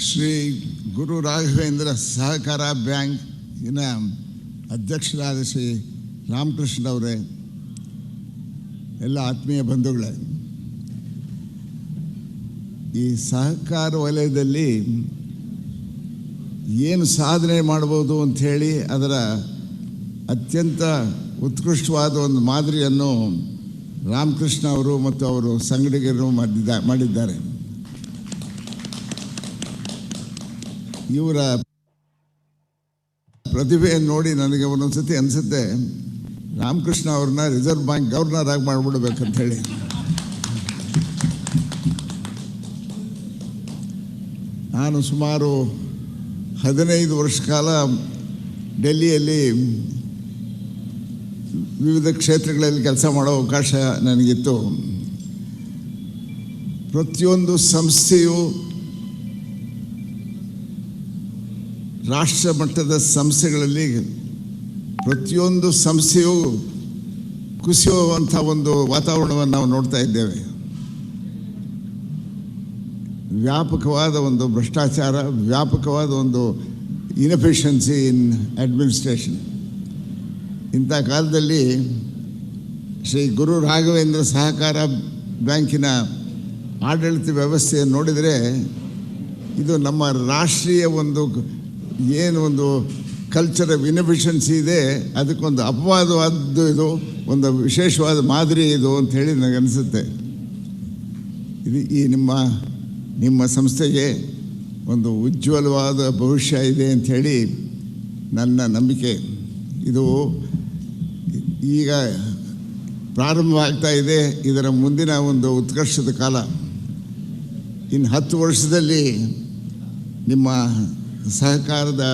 Shri Guru Raghavendra ಸಹಕಾರ ಬ್ಯಾಂಕಿನ ಅಧ್ಯಕ್ಷರಾದ ಶ್ರೀ ರಾಮಕೃಷ್ಣರವರೇ, ಎಲ್ಲ ಆತ್ಮೀಯ ಬಂಧುಗಳೇ, ಈ ಸಹಕಾರ ವಲಯದಲ್ಲಿ ಏನು ಸಾಧನೆ ಮಾಡ್ಬೋದು ಅಂಥೇಳಿ ಅದರ ಅತ್ಯಂತ ಉತ್ಕೃಷ್ಟವಾದ ಒಂದು ಮಾದರಿಯನ್ನು ರಾಮಕೃಷ್ಣ ಅವರು ಮತ್ತು ಅವರು ಸಂಗಡಿಗರು ಮಾಡಿದ್ದಾರೆ. ಇವರ ಪ್ರತಿಭೆಯನ್ನು ನೋಡಿ ನನಗೆ ಒಂದೊಂದ್ಸತಿ ಅನಿಸುತ್ತೆ ರಾಮಕೃಷ್ಣ ಅವ್ರನ್ನ ರಿಸರ್ವ್ ಬ್ಯಾಂಕ್ ಗವರ್ನರ್ ಆಗಿ ಮಾಡಿಬಿಡ್ಬೇಕಂತ ಹೇಳಿ. ನಾನು ಸುಮಾರು 15 ವರ್ಷ ಕಾಲ ಡೆಲ್ಲಿಯಲ್ಲಿ ವಿವಿಧ ಕ್ಷೇತ್ರಗಳಲ್ಲಿ ಕೆಲಸ ಮಾಡೋ ಅವಕಾಶ ನನಗಿತ್ತು. ಪ್ರತಿಯೊಂದು ಸಂಸ್ಥೆಯು ರಾಷ್ಟ್ರ ಮಟ್ಟದ ಸಂಸ್ಥೆಗಳಲ್ಲಿ ಪ್ರತಿಯೊಂದು ಸಂಸ್ಥೆಯು ಕುಸಿಯುವಂಥ ಒಂದು ವಾತಾವರಣವನ್ನು ನಾವು ನೋಡ್ತಾ ಇದ್ದೇವೆ. ವ್ಯಾಪಕವಾದ ಒಂದು ಭ್ರಷ್ಟಾಚಾರ, ವ್ಯಾಪಕವಾದ ಒಂದು ಇನ್ಎಫಿಷಿಯನ್ಸಿ ಇನ್ ಅಡ್ಮಿನಿಸ್ಟ್ರೇಷನ್. ಇಂಥ ಕಾಲದಲ್ಲಿ ಶ್ರೀ ಗುರು ರಾಘವೇಂದ್ರ ಸಹಕಾರ ಬ್ಯಾಂಕಿನ ಆಡಳಿತ ವ್ಯವಸ್ಥೆಯನ್ನು ನೋಡಿದರೆ ಇದು ನಮ್ಮ ರಾಷ್ಟ್ರೀಯ ಒಂದು ಏನು ಒಂದು ಕಲ್ಚರ್ ಆಫ್ ಇನೋವೇಷನ್ಸ್ ಇದೆ, ಅದಕ್ಕೊಂದು ಅಪವಾದವಾದ್ದು ಇದು, ಒಂದು ವಿಶೇಷವಾದ ಮಾದರಿ ಇದು ಅಂತ ಹೇಳಿ ನನಗನ್ನಿಸುತ್ತೆ. ಇದು ಈ ನಿಮ್ಮ ಸಂಸ್ಥೆಗೆ ಒಂದು ಉಜ್ವಲವಾದ ಭವಿಷ್ಯ ಇದೆ ಅಂಥೇಳಿ ನನ್ನ ನಂಬಿಕೆ. ಇದು ಈಗ ಪ್ರಾರಂಭವಾಗ್ತಾ ಇದೆ, ಇದರ ಮುಂದಿನ ಒಂದು ಉತ್ಕರ್ಷದ ಕಾಲ. ಇನ್ನು 10 ವರ್ಷದಲ್ಲಿ ನಿಮ್ಮ ಸಹಕಾರದ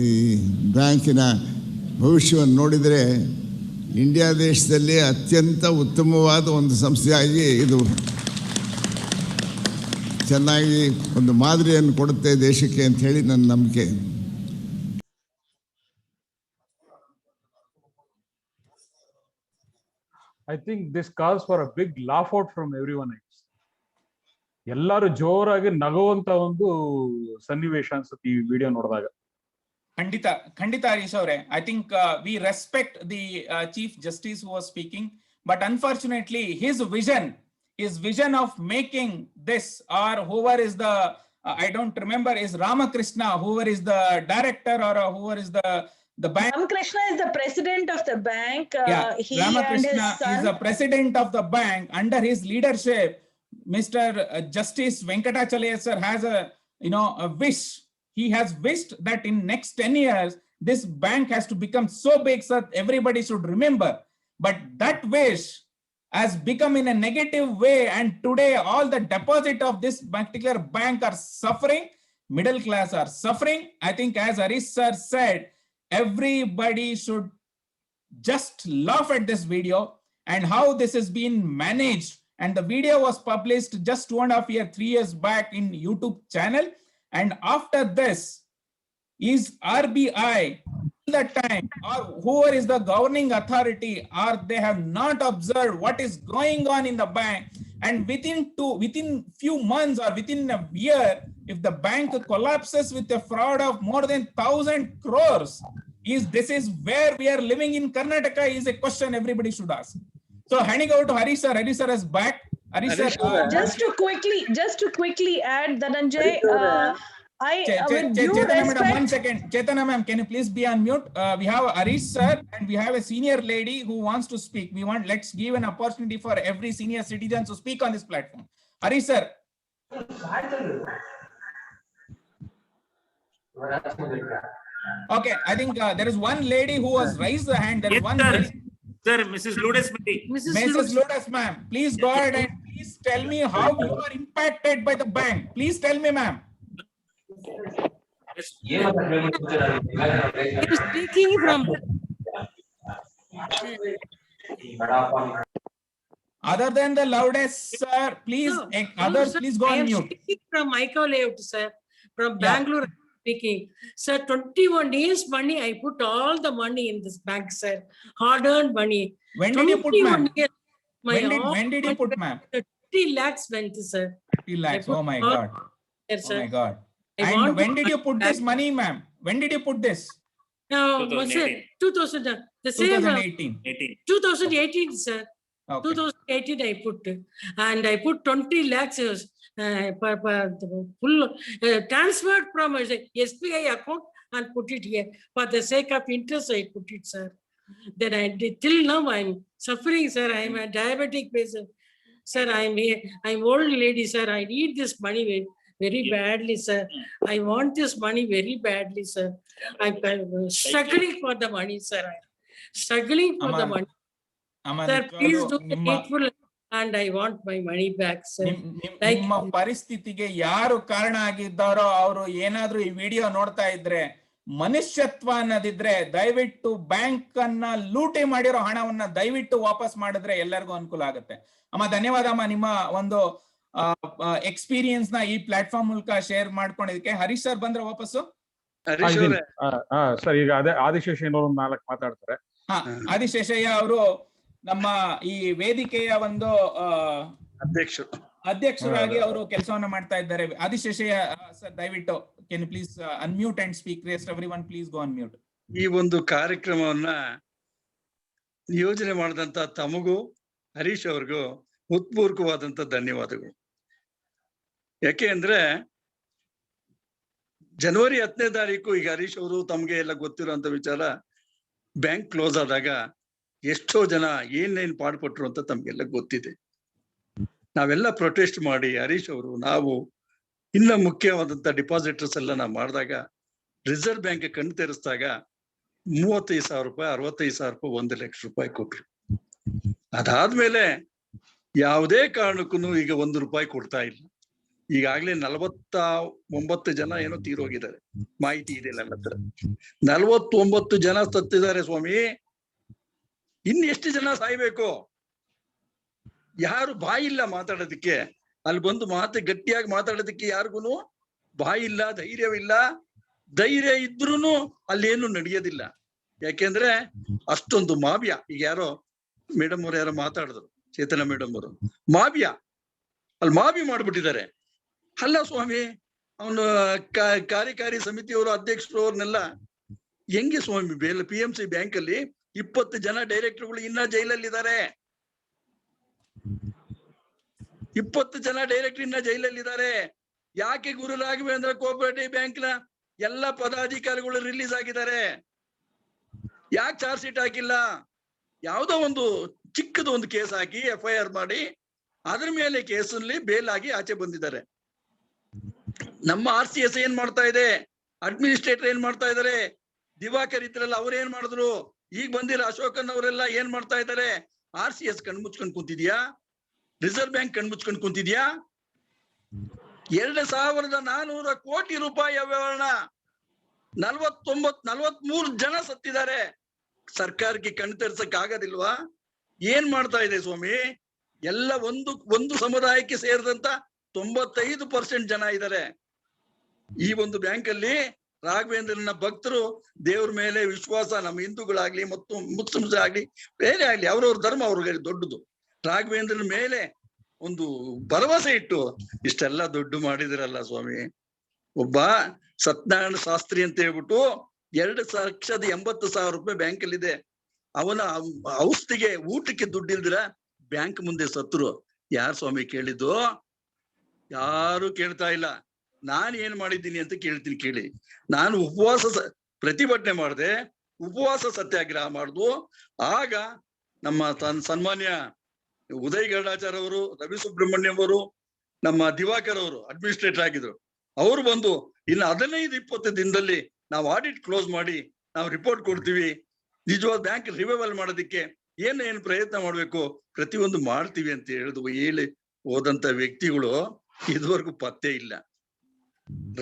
ಈ ಬ್ಯಾಂಕಿನ ಭವಿಷ್ಯವನ್ನು ನೋಡಿದರೆ ಇಂಡಿಯಾ ದೇಶದಲ್ಲಿ ಅತ್ಯಂತ ಉತ್ತಮವಾದ ಒಂದು ಸಂಸ್ಥೆಯಾಗಿ ಇದು ಚೆನ್ನಾಗಿ ಒಂದು ಮಾದರಿಯನ್ನು ಕೊಡುತ್ತೆ ದೇಶಕ್ಕೆ ಅಂತ ಹೇಳಿ ನನ್ನ ನಂಬಿಕೆ. I think this calls for a big laugh out from everyone else. ಎಲ್ಲರೂ ಜೋರಾಗಿ ನಗುವಂತ ಒಂದು ಸನ್ನಿವೇಶ ಅನ್ಸುತ್ತೆ ಈ ವಿಡಿಯೋ ನೋಡಿದಾಗ. ಖಂಡಿತ ಹರೀಶ್ ಅವರೇ. I think we respect the chief justice who was speaking, but unfortunately his vision of making this, or whoever is the I don't remember, is Ramakrishna, whoever is the director or whoever is the bank. Ramakrishna is the president of the bank. He Ramakrishna and his son is the president of the bank. Under his leadership, Mr. Justice Venkatachalaya sir has a wish. He has wished that in next 10 years, this bank has to become so big that everybody should remember. But that wish has become in a negative way, and today all the deposit of this particular bank are suffering. Middle class are suffering. I think, as Harish sir said, everybody should just laugh at this video and how this has been managed. And the video was published just 2.5 years, 3 years back in YouTube channel. And after this, is RBI the time, or whoever is the governing authority, or they have not observed what is going on in the bank, and within few months or within a year, if the bank collapses with a fraud of more than 1,000 crores, this is where we are living in Karnataka, is a question everybody should ask. So handing over to Harish sir. Harish sir is back. Harish sir, just to quickly add, Dhananjay, with due Chaitanya madam, respect, 1 second. Chaitanya ma'am, can you please be on mute? We have Harish sir and we have a senior lady who wants to speak. Let's give an opportunity for every senior citizen to speak on this platform. Harish sir. Okay, I think there is one lady who has raised the hand. There is one. Sir, Mrs. Lourdes, Mrs. Lourdes, ma'am, please go ahead and please tell me how you are impacted by the bank. Please tell me, ma'am. Speaking from other than the loudest, sir, please, others, sir, please go on mute. Speaking from Michael layout, sir, from Bangalore. Speaking, sir, 21 days money, I put all the money in this bank, sir, hard-earned money. When did you put, ma'am? When did you put, ma'am? 30 lakhs went, sir. 30 lakhs, oh my God. Yes, sir. Oh my God. And when did you put this money, ma'am? When did you put this? Now, sir, 2000, the same 2018, sir. Okay. 2018 I put, and I put 20 lakhs full transferred from SBI account and put it here for the sake of interest. I put it, sir. Then I did, till now I'm suffering, sir. I'm a diabetic patient, sir. I'm old lady, sir. I need this money very badly, sir. I want this money very badly, sir. I'm struggling for the money, sir. Struggling for the money. Sir, please do the needful, and I want my money back, sir. ನಿಮ್ಮ ಪರಿಸ್ಥಿತಿಗೆ ಯಾರು ಕಾರಣ ಆಗಿದ್ದಾರೋ ಅವರು ಏನಾದ್ರೂ ಈ video ನೋಡ್ತಾ ಇದ್ರೆ, ಮನುಷ್ಯತ್ವ ಅನ್ನೋದಿದ್ರೆ ದಯವಿಟ್ಟು ಬ್ಯಾಂಕ್ ಅನ್ನ ಲೂಟಿ ಮಾಡಿರೋ ಹಣವನ್ನ ದಯವಿಟ್ಟು ವಾಪಸ್ ಮಾಡಿದ್ರೆ ಎಲ್ಲರಿಗೂ ಅನುಕೂಲ ಆಗುತ್ತೆ. ಅಮ್ಮ ಧನ್ಯವಾದ ಅಮ್ಮ, ನಿಮ್ಮ ಒಂದು ಎಕ್ಸ್ಪೀರಿಯನ್ಸ್ ನ ಈ ಪ್ಲಾಟ್ಫಾರ್ಮ್ ಮೂಲಕ ಶೇರ್ ಮಾಡ್ಕೊಂಡಿದ್ದಕ್ಕೆ. ಹರೀಶ್ ಸರ್ ಬಂದ್ರೆ ವಾಪಸ್ಸು. ಸರ್, ಈಗ ಅದೇ ಆದಿಶೇಷಯ್ಯನವರು 4 ಮಾತಾಡ್ತಾರೆ. ಆದಿಶೇಷಯ್ಯ ಅವರು ನಮ್ಮ ಈ ವೇದಿಕೆಯ ಒಂದು ಅಧ್ಯಕ್ಷರಾಗಿ ಅವರು ಕೆಲಸವನ್ನ ಮಾಡ್ತಾ ಇದ್ದಾರೆ. ಆದಿಶೇಷಯ್ಯ ಸರ್, ದಯವಿಟ್ಟು can you please unmute and speak? Rest everyone, please go on mute. ಈ ಒಂದು ಕಾರ್ಯಕ್ರಮವನ್ನ ನಿಯೋಜನೆ ಮಾಡಿದಂತ ತಮಗೂ ಹರೀಶ್ ಅವ್ರಿಗೂ ಹೃತ್ಪೂರ್ವಕವಾದಂತ ಧನ್ಯವಾದಗಳು. ಯಾಕೆ ಅಂದ್ರೆ ಜನವರಿ 10ನೇ ತಾರೀಕು ಈಗ ಹರೀಶ್ ಅವರು ತಮ್ಗೆ ಎಲ್ಲ ಗೊತ್ತಿರುವಂತ ವಿಚಾರ, ಬ್ಯಾಂಕ್ ಕ್ಲೋಸ್ ಆದಾಗ ಎಷ್ಟೋ ಜನ ಏನೇನ್ ಪಾಡ್ಪಟ್ರು ಅಂತ ತಮ್ಗೆಲ್ಲ ಗೊತ್ತಿದೆ. ನಾವೆಲ್ಲ ಪ್ರೊಟೆಸ್ಟ್ ಮಾಡಿ ಹರೀಶ್ ಅವರು ನಾವು ಇನ್ನ ಮುಖ್ಯವಾದಂತ ಡಿಪಾಸಿಟರ್ಸ್ ಎಲ್ಲ ನಾವು ಮಾಡಿದಾಗ ರಿಸರ್ವ್ ಬ್ಯಾಂಕ್ ಕಣ್ಣು ತೆರೆಸಿದಾಗ 35,000 ರೂಪಾಯಿ, 65,000 ರೂಪಾಯಿ, 1 ಲಕ್ಷ ರೂಪಾಯಿ ಕೊಟ್ರು. ಅದಾದ್ಮೇಲೆ ಯಾವುದೇ ಕಾರಣಕ್ಕೂ ಈಗ 1 ರೂಪಾಯಿ ಕೊಡ್ತಾ ಇಲ್ಲ. ಈಗಾಗ್ಲೇ 49 ಜನ ಏನೋ ತೀರೋಗಿದ್ದಾರೆ, ಮಾಹಿತಿ ಇದೆ ನನ್ನ ಹತ್ರ. 49 ಜನ ಸತ್ತಿದ್ದಾರೆ ಸ್ವಾಮಿ. ಎಷ್ಟು ಜನ ಸಾಯ್ಬೇಕು? ಯಾರು ಬಾಯಿ ಇಲ್ಲ ಮಾತಾಡೋದಕ್ಕೆ. ಅಲ್ಲಿ ಬಂದು ಗಟ್ಟಿಯಾಗಿ ಮಾತಾಡೋದಕ್ಕೆ ಯಾರಿಗೂ ಬಾಯಿ ಇಲ್ಲ, ಧೈರ್ಯವಿಲ್ಲ. ಧೈರ್ಯ ಇದ್ರೂನು ಅಲ್ಲೇನು ನಡೆಯೋದಿಲ್ಲ. ಯಾಕೆಂದ್ರೆ ಅಷ್ಟೊಂದು ಮಾವ್ಯ. ಈಗ ಯಾರೋ ಮೇಡಮ್ ಅವ್ರು ಯಾರೋ ಮಾತಾಡಿದ್ರು, ಚೇತನ ಮೇಡಮ್ ಅವರು, ಮಾವ್ಯ ಅಲ್ಲಿ ಮಾವಿ ಮಾಡ್ಬಿಟ್ಟಿದ್ದಾರೆ. ಅಲ್ಲ ಸ್ವಾಮಿ, ಅವನು ಕಾರ್ಯಕಾರಿ ಸಮಿತಿಯವರು, ಅಧ್ಯಕ್ಷರು ಅವ್ರನ್ನೆಲ್ಲ ಹೆಂಗೆ ಸ್ವಾಮಿ PMC ಬ್ಯಾಂಕ್ ಅಲ್ಲಿ 20 ಜನ ಡೈರೆಕ್ಟರ್ಗಳು ಇನ್ನ ಜೈಲಲ್ಲಿದ್ದಾರೆ. 20 ಜನ ಡೈರೆಕ್ಟರ್ ಇನ್ನ ಜೈಲಲ್ಲಿದ್ದಾರೆ. ಯಾಕೆ? ಗುರು ರಾಘವೇಂದ್ರ ಕೋಆಪರೇಟಿವ್ ಬ್ಯಾಂಕ್ ನ ಎಲ್ಲ ಪದಾಧಿಕಾರಿಗಳು ರಿಲೀಸ್ ಆಗಿದ್ದಾರೆ. ಯಾಕೆ ಚಾರ್ಜ್ ಶೀಟ್ ಹಾಕಿಲ್ಲ? ಯಾವುದೋ ಒಂದು ಚಿಕ್ಕದು ಒಂದು ಕೇಸ್ ಹಾಕಿ FIR ಮಾಡಿ ಅದ್ರ ಮೇಲೆ ಕೇಸಲ್ಲಿ ಬೇಲ್ ಆಗಿ ಆಚೆ ಬಂದಿದ್ದಾರೆ. ನಮ್ಮ RCS ಏನ್ ಮಾಡ್ತಾ ಇದೆ? ಅಡ್ಮಿನಿಸ್ಟ್ರೇಟರ್ ಏನ್ ಮಾಡ್ತಾ ಇದಾರೆ? ದಿವಾಕರ್ ಇದ್ರಲ್ಲ, ಅವ್ರ ಏನ್ ಮಾಡಿದ್ರು? ಈಗ ಬಂದಿರೋ ಅಶೋಕನ್ ಅವರೆಲ್ಲ ಏನ್ ಮಾಡ್ತಾ ಇದ್ದಾರೆ? RCS ಕಣ್ಮುಚ್ಕೊಂಡ್ ಕುಂತಿದ್ಯಾ? ರಿಸರ್ವ್ ಬ್ಯಾಂಕ್ ಕಣ್ಮುಚ್ಕೊಂಡ್ ಕುಂತಿದ್ಯಾ? 2,400 ಕೋಟಿ ರೂಪಾಯಿ ಅವ್ಯವಹಾರ, 43 ಜನ ಸತ್ತಿದ್ದಾರೆ. ಸರ್ಕಾರಕ್ಕೆ ಕಣ್ ತೆರ್ಸಕ್ ಆಗೋದಿಲ್ವಾ? ಏನ್ ಮಾಡ್ತಾ ಇದೆ ಸ್ವಾಮಿ? ಎಲ್ಲ ಒಂದು ಸಮುದಾಯಕ್ಕೆ ಸೇರಿದಂತ 95% ಜನ ಇದ್ದಾರೆ ಈ ಒಂದು ಬ್ಯಾಂಕ್ ಅಲ್ಲಿ. ರಾಘವೇಂದ್ರನ ಭಕ್ತರು, ದೇವ್ರ ಮೇಲೆ ವಿಶ್ವಾಸ, ನಮ್ಮ ಹಿಂದೂಗಳಾಗ್ಲಿ ಮತ್ತು ಮುಸ್ಲಿಮ್ಸ್ ಆಗ್ಲಿ, ಬೇರೆ ಆಗ್ಲಿ, ಅವ್ರವ್ರ ಧರ್ಮ ಅವ್ರಿಗೆ ದೊಡ್ಡದು. ರಾಘವೇಂದ್ರನ ಮೇಲೆ ಒಂದು ಭರವಸೆ ಇಟ್ಟು ಇಷ್ಟೆಲ್ಲ ದುಡ್ಡು ಮಾಡಿದಿರಲ್ಲ ಸ್ವಾಮಿ. ಒಬ್ಬ ಸತ್ಯನಾರಾಯಣ ಶಾಸ್ತ್ರಿ ಅಂತ ಹೇಳ್ಬಿಟ್ಟು 2,80,000 ರೂಪಾಯಿ ಬ್ಯಾಂಕ್ ಅಲ್ಲಿ ಇದೆ. ಅವನ ಔಷಧಿಗೆ ಊಟಕ್ಕೆ ದುಡ್ಡಿಲ್ದಿರ ಬ್ಯಾಂಕ್ ಮುಂದೆ ಸತ್ರು. ಯಾರು ಸ್ವಾಮಿ ಕೇಳಿದ್ದು? ಯಾರು ಕೇಳ್ತಾ ಇಲ್ಲ. ನಾನು ಏನ್ ಮಾಡಿದ್ದೀನಿ ಅಂತ ಕೇಳ್ತೀನಿ ಕೇಳಿ. ನಾನು ಪ್ರತಿಭಟನೆ ಮಾಡಿದೆ, ಉಪವಾಸ ಸತ್ಯಾಗ್ರಹ ಮಾಡುದು. ಆಗ ನಮ್ಮ ಸನ್ಮಾನ್ಯ ಉದಯ್ ಗರುಡಾಚಾರ್ಯ ಅವರು, ರವಿ ಸುಬ್ರಹ್ಮಣ್ಯಂ ಅವರು, ನಮ್ಮ ದಿವಾಕರ್ ಅವರು ಅಡ್ಮಿನಿಸ್ಟ್ರೇಟರ್ ಆಗಿದ್ರು. ಅವರು ಬಂದು ಇನ್ನು 15-20 ದಿನದಲ್ಲಿ ನಾವು ಆಡಿಟ್ ಕ್ಲೋಸ್ ಮಾಡಿ ನಾವು ರಿಪೋರ್ಟ್ ಕೊಡ್ತೀವಿ, ನಿಜವಾದ ಬ್ಯಾಂಕ್ ರಿವೈವಲ್ ಮಾಡೋದಕ್ಕೆ ಏನು ಪ್ರಯತ್ನ ಮಾಡ್ಬೇಕು ಪ್ರತಿಯೊಂದು ಮಾಡ್ತೀವಿ ಅಂತ ಹೇಳಿ ಹೋದಂತ ವ್ಯಕ್ತಿಗಳು ಇದುವರೆಗೂ ಪತ್ತೆ ಇಲ್ಲ.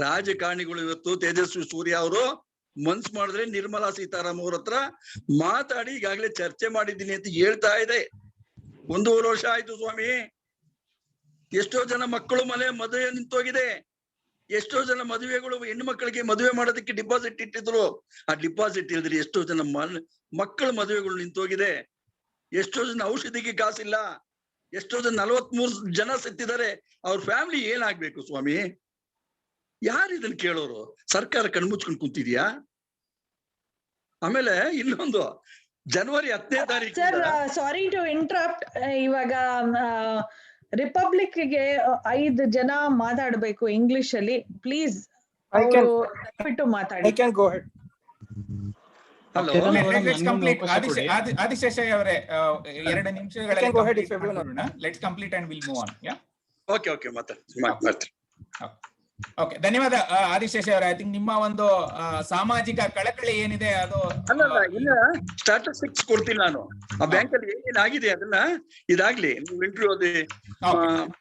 ರಾಜಕಾರಣಿಗಳು ಇವತ್ತು ತೇಜಸ್ವಿ ಸೂರ್ಯ ಅವರು ಮನ್ಸ್ ಮಾಡಿದ್ರೆ ನಿರ್ಮಲಾ ಸೀತಾರಾಮನ್ ಅವ್ರ ಹತ್ರ ಮಾತಾಡಿ ಈಗಾಗಲೇ ಚರ್ಚೆ ಮಾಡಿದ್ದೀನಿ ಅಂತ ಹೇಳ್ತಾ ಇದೆ. 1.5 ವರ್ಷ ಆಯ್ತು ಸ್ವಾಮಿ. ಎಷ್ಟೋ ಜನ ಮಕ್ಕಳು ಮದುವೆ ನಿಂತೋಗಿದೆ. ಎಷ್ಟೋ ಜನ ಮದುವೆಗಳು, ಹೆಣ್ಣು ಮಕ್ಕಳಿಗೆ ಮದುವೆ ಮಾಡೋದಕ್ಕೆ ಡಿಪಾಸಿಟ್ ಇಟ್ಟಿದ್ರು. ಆ ಡಿಪಾಸಿಟ್ ಇಲ್ದ್ರಿ ಎಷ್ಟೋ ಜನ ಮಕ್ಕಳ ಮದುವೆಗಳು ನಿಂತೋಗಿದೆ. ಎಷ್ಟೋ ಜನ ಔಷಧಿಗೆ ಕಾಸಿಲ್ಲ. ಎಷ್ಟೋ ಜನ 43 ಜನ ಸತ್ತಿದ್ದಾರೆ. ಅವ್ರ ಫ್ಯಾಮಿಲಿ ಏನಾಗ್ಬೇಕು ಸ್ವಾಮಿ? ಯಾರು ಇದನ್ನ ಕೇಳೋರು? ಸರ್ಕಾರ ಕಣ್ಮುಚ್ಕೊಂಡು ಕುಂತಿದ್ಯಾ? ಆಮೇಲೆ ಇನ್ನೊಂದು, ಜನವರಿ 10ನೇ ತಾರೀಕು. Sir, sorry to interrupt. ಇವಾಗ ರಿಪಬ್ಲಿಕ್ ಗೆ 5 ಜನ ಮಾತಾಡ್ಬೇಕು ಇಂಗ್ಲಿಷ್ ಅಲ್ಲಿ. ಪ್ಲೀಸ್ ಬಿಟ್ಟು ಮಾತಾಡಿ. I can go ahead. Hello, let's complete. ಆದಿಶೇಷಯ್ಯ ಅವರೇ 2 ನಿಮಿಷಗಳಲ್ಲಿ let's complete and will move on. Okay ಮಾತಾಡ್ತೀನಿ. ಓಕೆ, ಧನ್ಯವಾದ ಆದಿಶೇಷಯ್ಯ ಅವರೇ. ಐ ಥಿಂಕ್ ನಿಮ್ಮ ಒಂದು ಸಾಮಾಜಿಕ ಕಳಕಳಿ ಏನಿದೆ ಅದು ಅಲ್ಲ, ಇನ್ನ ಸ್ಟಾಟಿಸ್ಟಿಕ್ಸ್ ಕೊಡ್ತೀನಿ ನಾನು. ಆ ಬ್ಯಾಂಕ್ ಅಲ್ಲಿ ಏನಾಗಿದೆ ಅದನ್ನ ಇದಾಗ್ಲಿ ಇಂಟರ್ವ್ಯೂ ಓದಿ.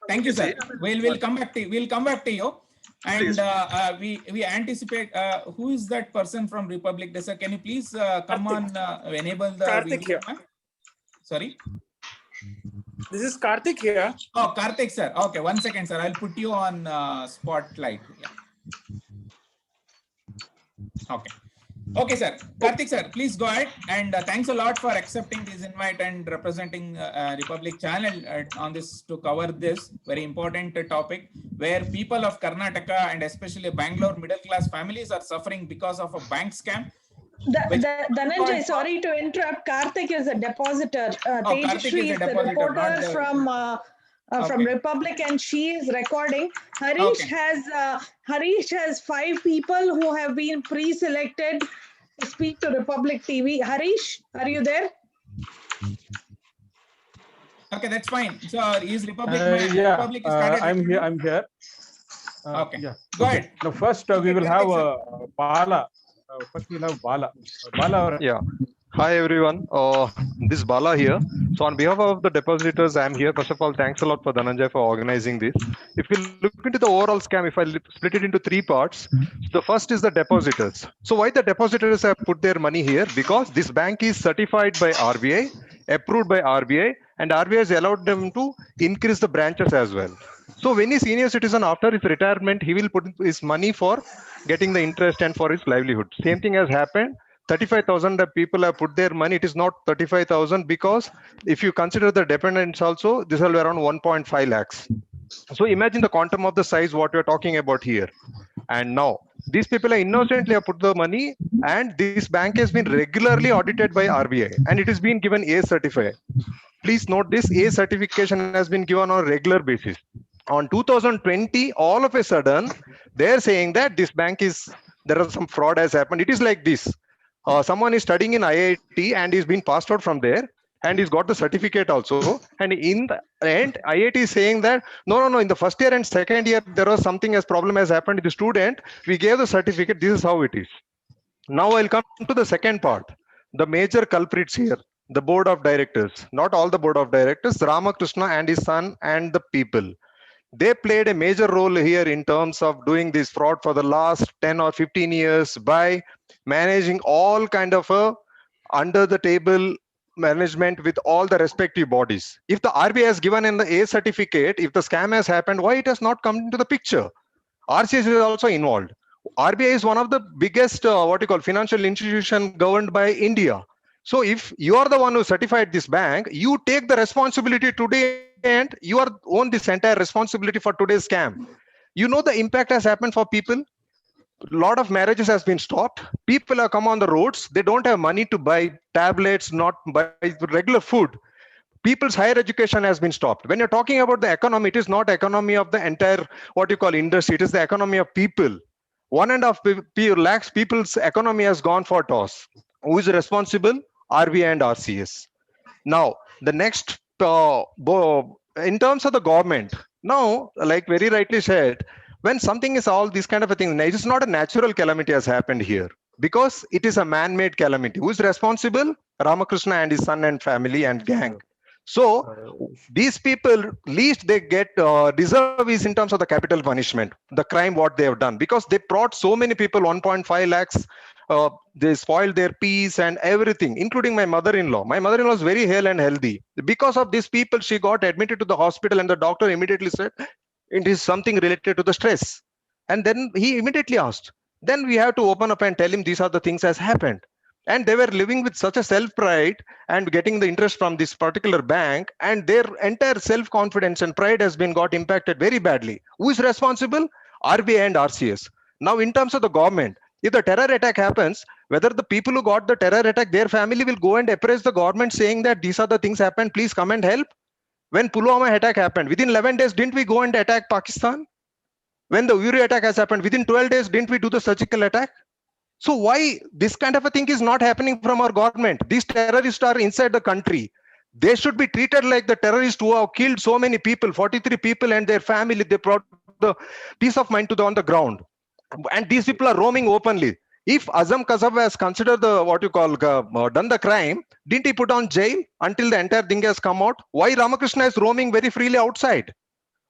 Thank you sir. We'll come back to you. And we anticipate who is that person from Republic Day, sir? Can you please come on, enable the Karthik video? here. Sorry, This is Karthik here. Oh, Karthik sir. Okay, 1 second sir, I'll put you on spotlight. Yeah. Okay sir, Karthik sir, please go ahead. And thanks a lot for accepting this invite and representing Republic channel on this to cover this very important topic where people of Karnataka and especially Bangalore middle class families are suffering because of a bank scam. Dhananjaya, sorry to interrupt. Karthik is a depositor. Karthik is a depositor, reporter from from Okay. Republic, and she is recording. Harish has 5 people who have been pre-selected to speak to Republic TV. Harish, are you there? Okay, that's fine. So is Republic Yeah, Republic is started I'm here. recording? I'm here. Okay. Yeah. Go ahead. Now, first we will have Bala. First we'll have Bala. Bala. Yeah. Hi everyone. This is Bala here. So on behalf of the depositors, I'm here. First of all, thanks a lot for Dhananjaya for organizing this. If we look into the overall scam, if I split it into 3 parts, the first is the depositors. So why the depositors have put their money here? Because this bank is certified by RBI, approved by RBI, and RBI has allowed them to increase the branches as well. So when a senior citizen after his retirement, he will put his money for getting the interest and for his livelihood. Same thing has happened. 35,000 people have put their money. It is not 35,000 because if you consider the dependents also, this will be around 1.5 lakhs. So imagine the quantum of the size what we're talking about here. And now these people are innocently have put the money, and this bank has been regularly audited by RBI and it has been given A certificate. Please note this A certification has been given on a regular basis. On 2020, all of a sudden, they're saying that this bank is, there are some fraud has happened. It is like this. Someone is studying in IIT and he's been passed out from there and he's got the certificate also. And in the end, IIT is saying that, no, in the first year and second year, there was something as problem has happened to the student. We gave the certificate. This is how it is. Now I'll come to the second part. The major culprits here, the board of directors, not all the board of directors, Ramakrishna and his son and the people. They played a major role here in terms of doing this fraud for the last 10 or 15 years by managing all kind of a under the table management with all the respective bodies. If the RBI has given in the A certificate, if the scam has happened, why it has not come into the picture? RCS is also involved. RBI is one of the biggest financial institution governed by India. So if you are the one who certified this bank, you take the responsibility today and you are own this entire responsibility for today's scam. You know the impact has happened for people. A lot of marriages has been stopped. People have come on the roads. They don't have money to buy tablets, not buy regular food. People's higher education has been stopped. When you're talking about the economy, it is not economy of the entire industry. It is the economy of people. 1.5 lakhs people's economy has gone for toss. Who is responsible? RBI and RCS. Now, the next, in terms of the government, now, like very rightly said, when something is all these kind of a thing, it is not a natural calamity has happened here because it is a man-made calamity. Who is responsible? Ramakrishna and his son and family and gang. So these people, least they get deserve is in terms of the capital punishment, the crime what they have done, because they brought so many people, 1.5 lakhs. They spoiled their peace and everything, including my mother-in-law. My mother-in-law is very hale and healthy. Because of these people, she got admitted to the hospital and the doctor immediately said, it is something related to the stress. And then he immediately asked, then we have to open up and tell him these are the things has happened. And they were living with such a self-pride and getting the interest from this particular bank, and their entire self-confidence and pride has been got impacted very badly. Who is responsible? RBI and RCS. Now, in terms of the government, if the terror attack happens, whether the people who got the terror attack, their family will go and appraise the government saying that these are the things happened, please come and help. When Pulwama attack happened, within 11 days, didn't we go and attack Pakistan? When the Uri attack has happened, within 12 days, didn't we do the surgical attack? So why this kind of a thing is not happening from our government? These terrorists are inside the country. They should be treated like the terrorists who have killed so many people, 43 people and their family. They brought the peace of mind to the on the ground. And these people are roaming openly. If Azam Kasab has considered the done the crime, didn't he put on jail until the entire thing has come out? Why Ramakrishna is roaming very freely outside?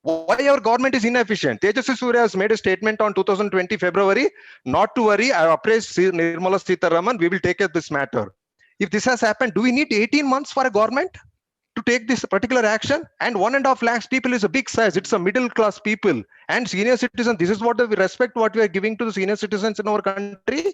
Why our government is inefficient? Tejasvi Surya has made a statement on 2020 February, not to worry, I appraise Nirmala Sitharaman, we will take up this matter. If this has happened, do we need 18 months for a government to take this particular action? And 1.5 lakhs people is a big size. It's a middle class people and senior citizens. This is what the respect what we are giving to the senior citizens in our country.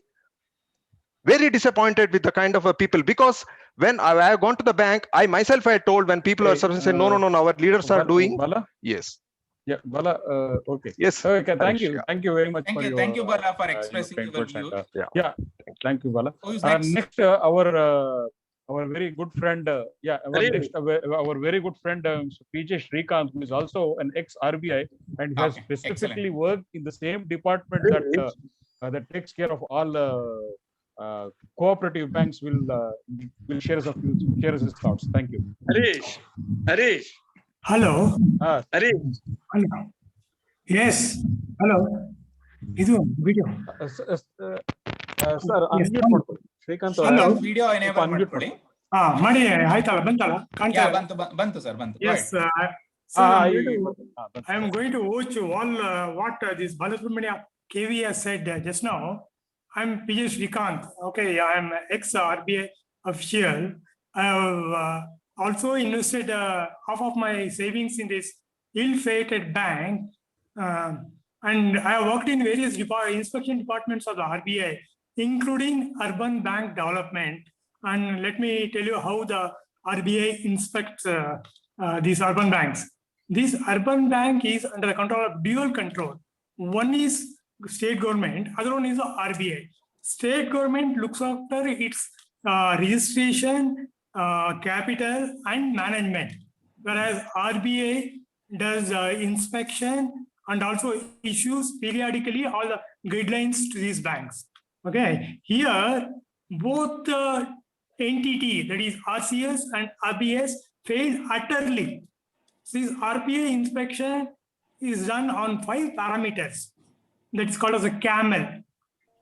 Very disappointed with the kind of people, because when I have gone to the bank, I myself had told when people are saying, no, our leaders are doing. Bala? Yes. Yeah, Bala, okay. Yes. Okay, thank you. Thank you very much Thank for you. your, Thank you, Bala, for expressing your inputs views. and, yeah, thank you, Bala. Who is next? Next, our our very good friend, our very good friend PJ Srikanth, who is also an ex-RBI and has specifically worked in the same department that takes care of all cooperative banks, will share his thoughts. Thank you. Harish. Hello. Harish. Hello. Yes. Hello. Idu video. Sir, unmute ಮಾಡ್ಕೊಳ್ಳಿ. Srikanth Hello. Video enable ಮಾಡ್ಕೊಳ್ಳಿ. ಮಾಡಿ ಆಯ್ತಲ್ಲ ಬಂತಲ್ಲ ಕಾಣ್ತಾ ಬಂತು sir ಬಂತು. Yes. So I am going to watch all what this Balasubramania KV has said just now. I am PJ Srikanth. Okay, I am ex-RBI official. I have also invested half of my savings in this ill-fated bank. And I have worked in various inspection departments of the RBI, including urban bank development. And let me tell you how the RBI inspects these urban banks. This urban bank is under the control of dual control. One is state government, other one is the RBI. State government looks after its registration, capital, and management, whereas RBI does inspection and also issues periodically all the guidelines to these banks. Okay, here both the entity, that is RCS and RBS, failed utterly. This RBI inspection is done on 5 parameters. That's called as a CAMEL.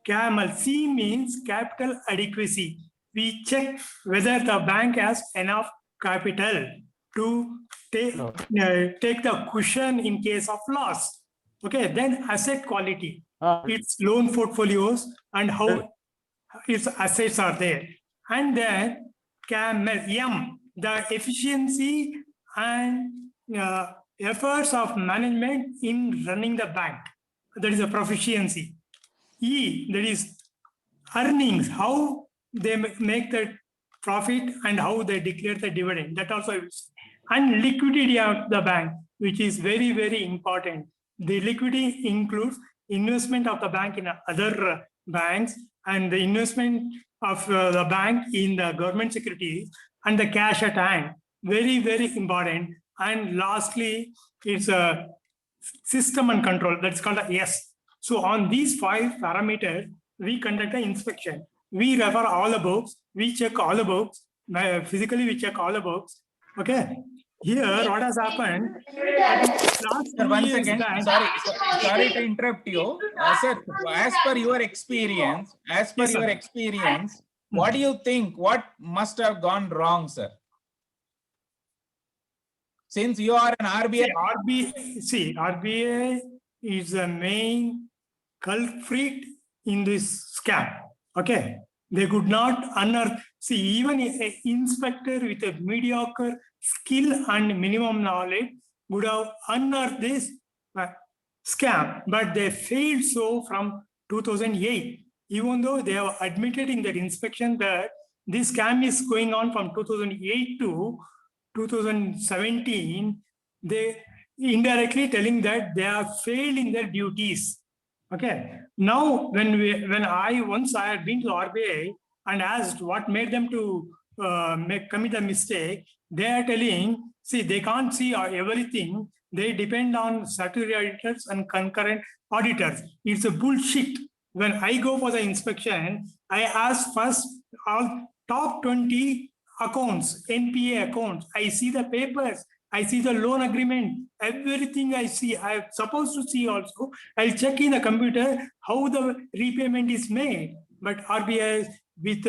CAMEL, C means capital adequacy. We check whether the bank has enough capital to take the cushion in case of loss. Okay, then asset quality, its loan portfolios and how its assets are there. And then CAMEL, M, the efficiency and efforts of management in running the bank. That is a proficiency. E, that is earnings, how they make the profit and how they declare the dividend. That also is. And liquidity of the bank, which is very, very important. The liquidity includes investment of the bank in other banks and the investment of the bank in the government securities and the cash at hand. Very, very important. And lastly, it's a system and control. That's called a S. So on these 5 parameters, we conduct an inspection. We refer all the books. We check all the books. Physically, we check all the books. Okay. Here, what has happened? Sir, 1 second. Sorry to interrupt you, sir. As per your experience, what do you think? What must have gone wrong, sir? Since you are an RBI, RBI is the main culprit in this scam. Okay, they could not unearth. See, even an inspector with a mediocre skill and minimum knowledge would have unearthed this scam, but they failed so from 2008. Even though they have admitted in their inspection that this scam is going on from 2008 to 2017, they indirectly telling that they have failed in their duties. Okay. Now, when I had been to RBI and asked what made them to commit a mistake, they are telling, see, they can't see everything. They depend on statutory auditors and concurrent auditors. It's a bullshit. When I go for the inspection, I ask first all top 20 accounts, NPA accounts. I see the papers. I see the loan agreement. Everything I see, I'm supposed to see also. I'll check in the computer how the repayment is made. But RBI, with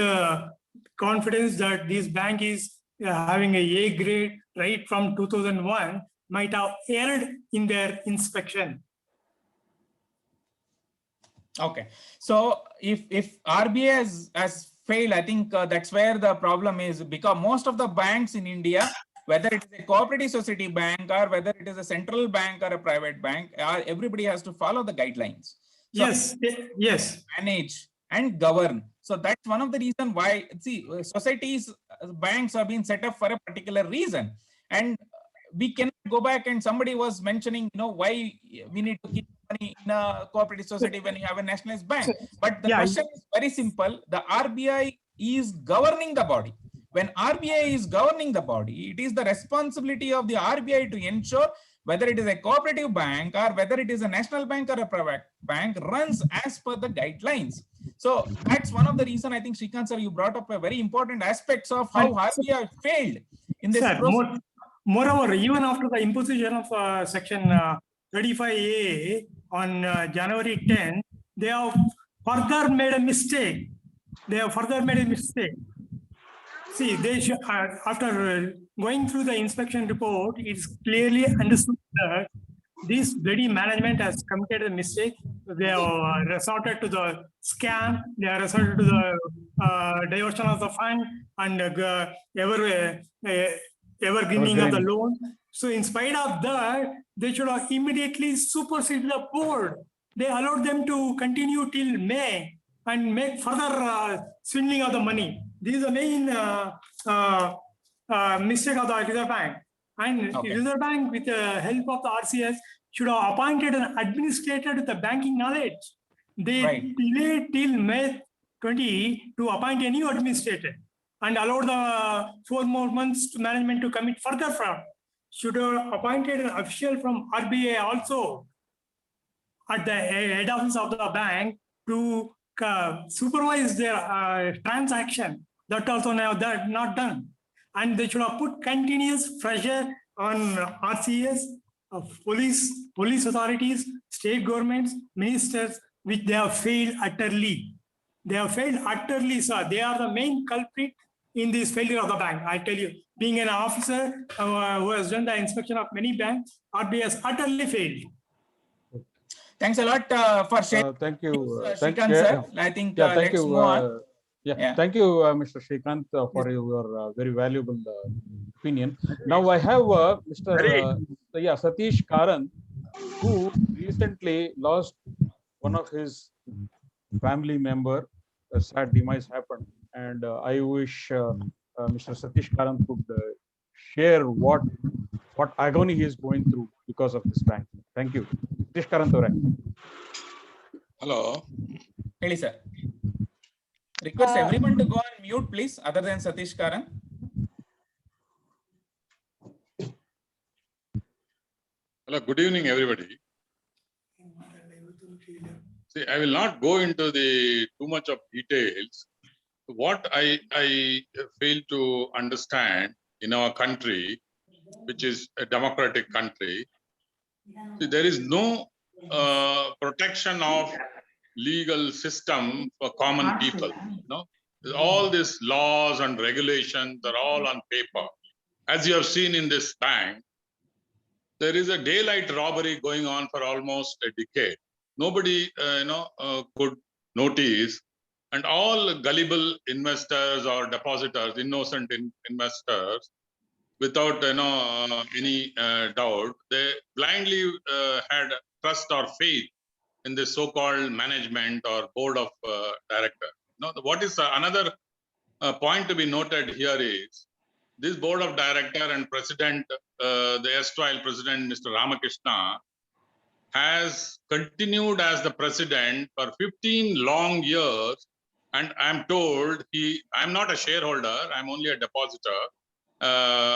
confidence that this bank is having a A grade right from 2001, might have erred in their inspection. Okay, so if RBI has failed, I think that's where the problem is, because most of the banks in India, whether it is a cooperative society bank or whether it is a central bank or a private bank, everybody has to follow the guidelines. So Yes. Manage and govern. So that's one of the reasons why, see, societies, banks have been set up for a particular reason. And we cannot go back, and somebody was mentioning, why we need to keep money in a cooperative society when you have a nationalized bank. But the question is very simple. The RBI is governing the body. when RBI is governing the body, it is the responsibility of the RBI to ensure whether it is a cooperative bank or whether it is a national bank or a private bank runs as per the guidelines. So that's one of the reason I think, Shrikant sir, you brought up a very important aspects of how RBI failed in this process. Moreover, even after the imposition of section 35A on January 10, they have further made a mistake. See, they should, after going through the inspection report, it's clearly understood that this bloody management has committed a mistake. They have resorted to the scam, they have resorted to the diversion of the fund and evergreening of the loan. So in spite of that, they should have immediately superseded the board. They allowed them to continue till May and make further swindling of the money. This is the main mistake of the Reserve Bank. And Reserve Bank, with the help of the RCS, should have appointed an administrator with the banking knowledge. They delayed till May 20 to appoint a new administrator and allowed the 4 more months to management to commit further fraud. Should have appointed an official from RBI also at the head office of the bank to supervise their transaction. That also now that not done. And they should have put continuous pressure on RCS, police authorities, state governments, ministers, which they have failed utterly. They have failed utterly, sir. They are the main culprit in this failure of the bank. I tell you, being an officer who has done the inspection of many banks, RBI has utterly failed. Thanks a lot for sharing. Thank you. Shrikant sir. I think thank let's you. move on. Thank you, Mr. Shrikant, for your very valuable opinion. Now I have Mr. Satish Karan, who recently lost one of his family member. A sad demise happened, and I wish Mr. Satish Karan could share what agony he is going through because of this bank. Thank you. Satish Karan. Hello. Hey, sir. Request everyone to go on mute, please, other than Satish Karan. Hello, good evening, everybody. See, I will not go into the too much of details. What I fail to understand in our country, which is a democratic country, see, there is no protection of legal system for common people. No, all these laws and regulations are all on paper. As you have seen in this bank, there is a daylight robbery going on for almost a decade. Nobody, could notice, and all gullible investors or depositors, innocent investors, without any doubt, they blindly had trust or faith in the so-called management or board of directors. What is another point to be noted here is this board of director and president, the erstwhile president, Mr. Ramakrishna, has continued as the president for 15 long years. And I'm told I'm not a shareholder, I'm only a depositor.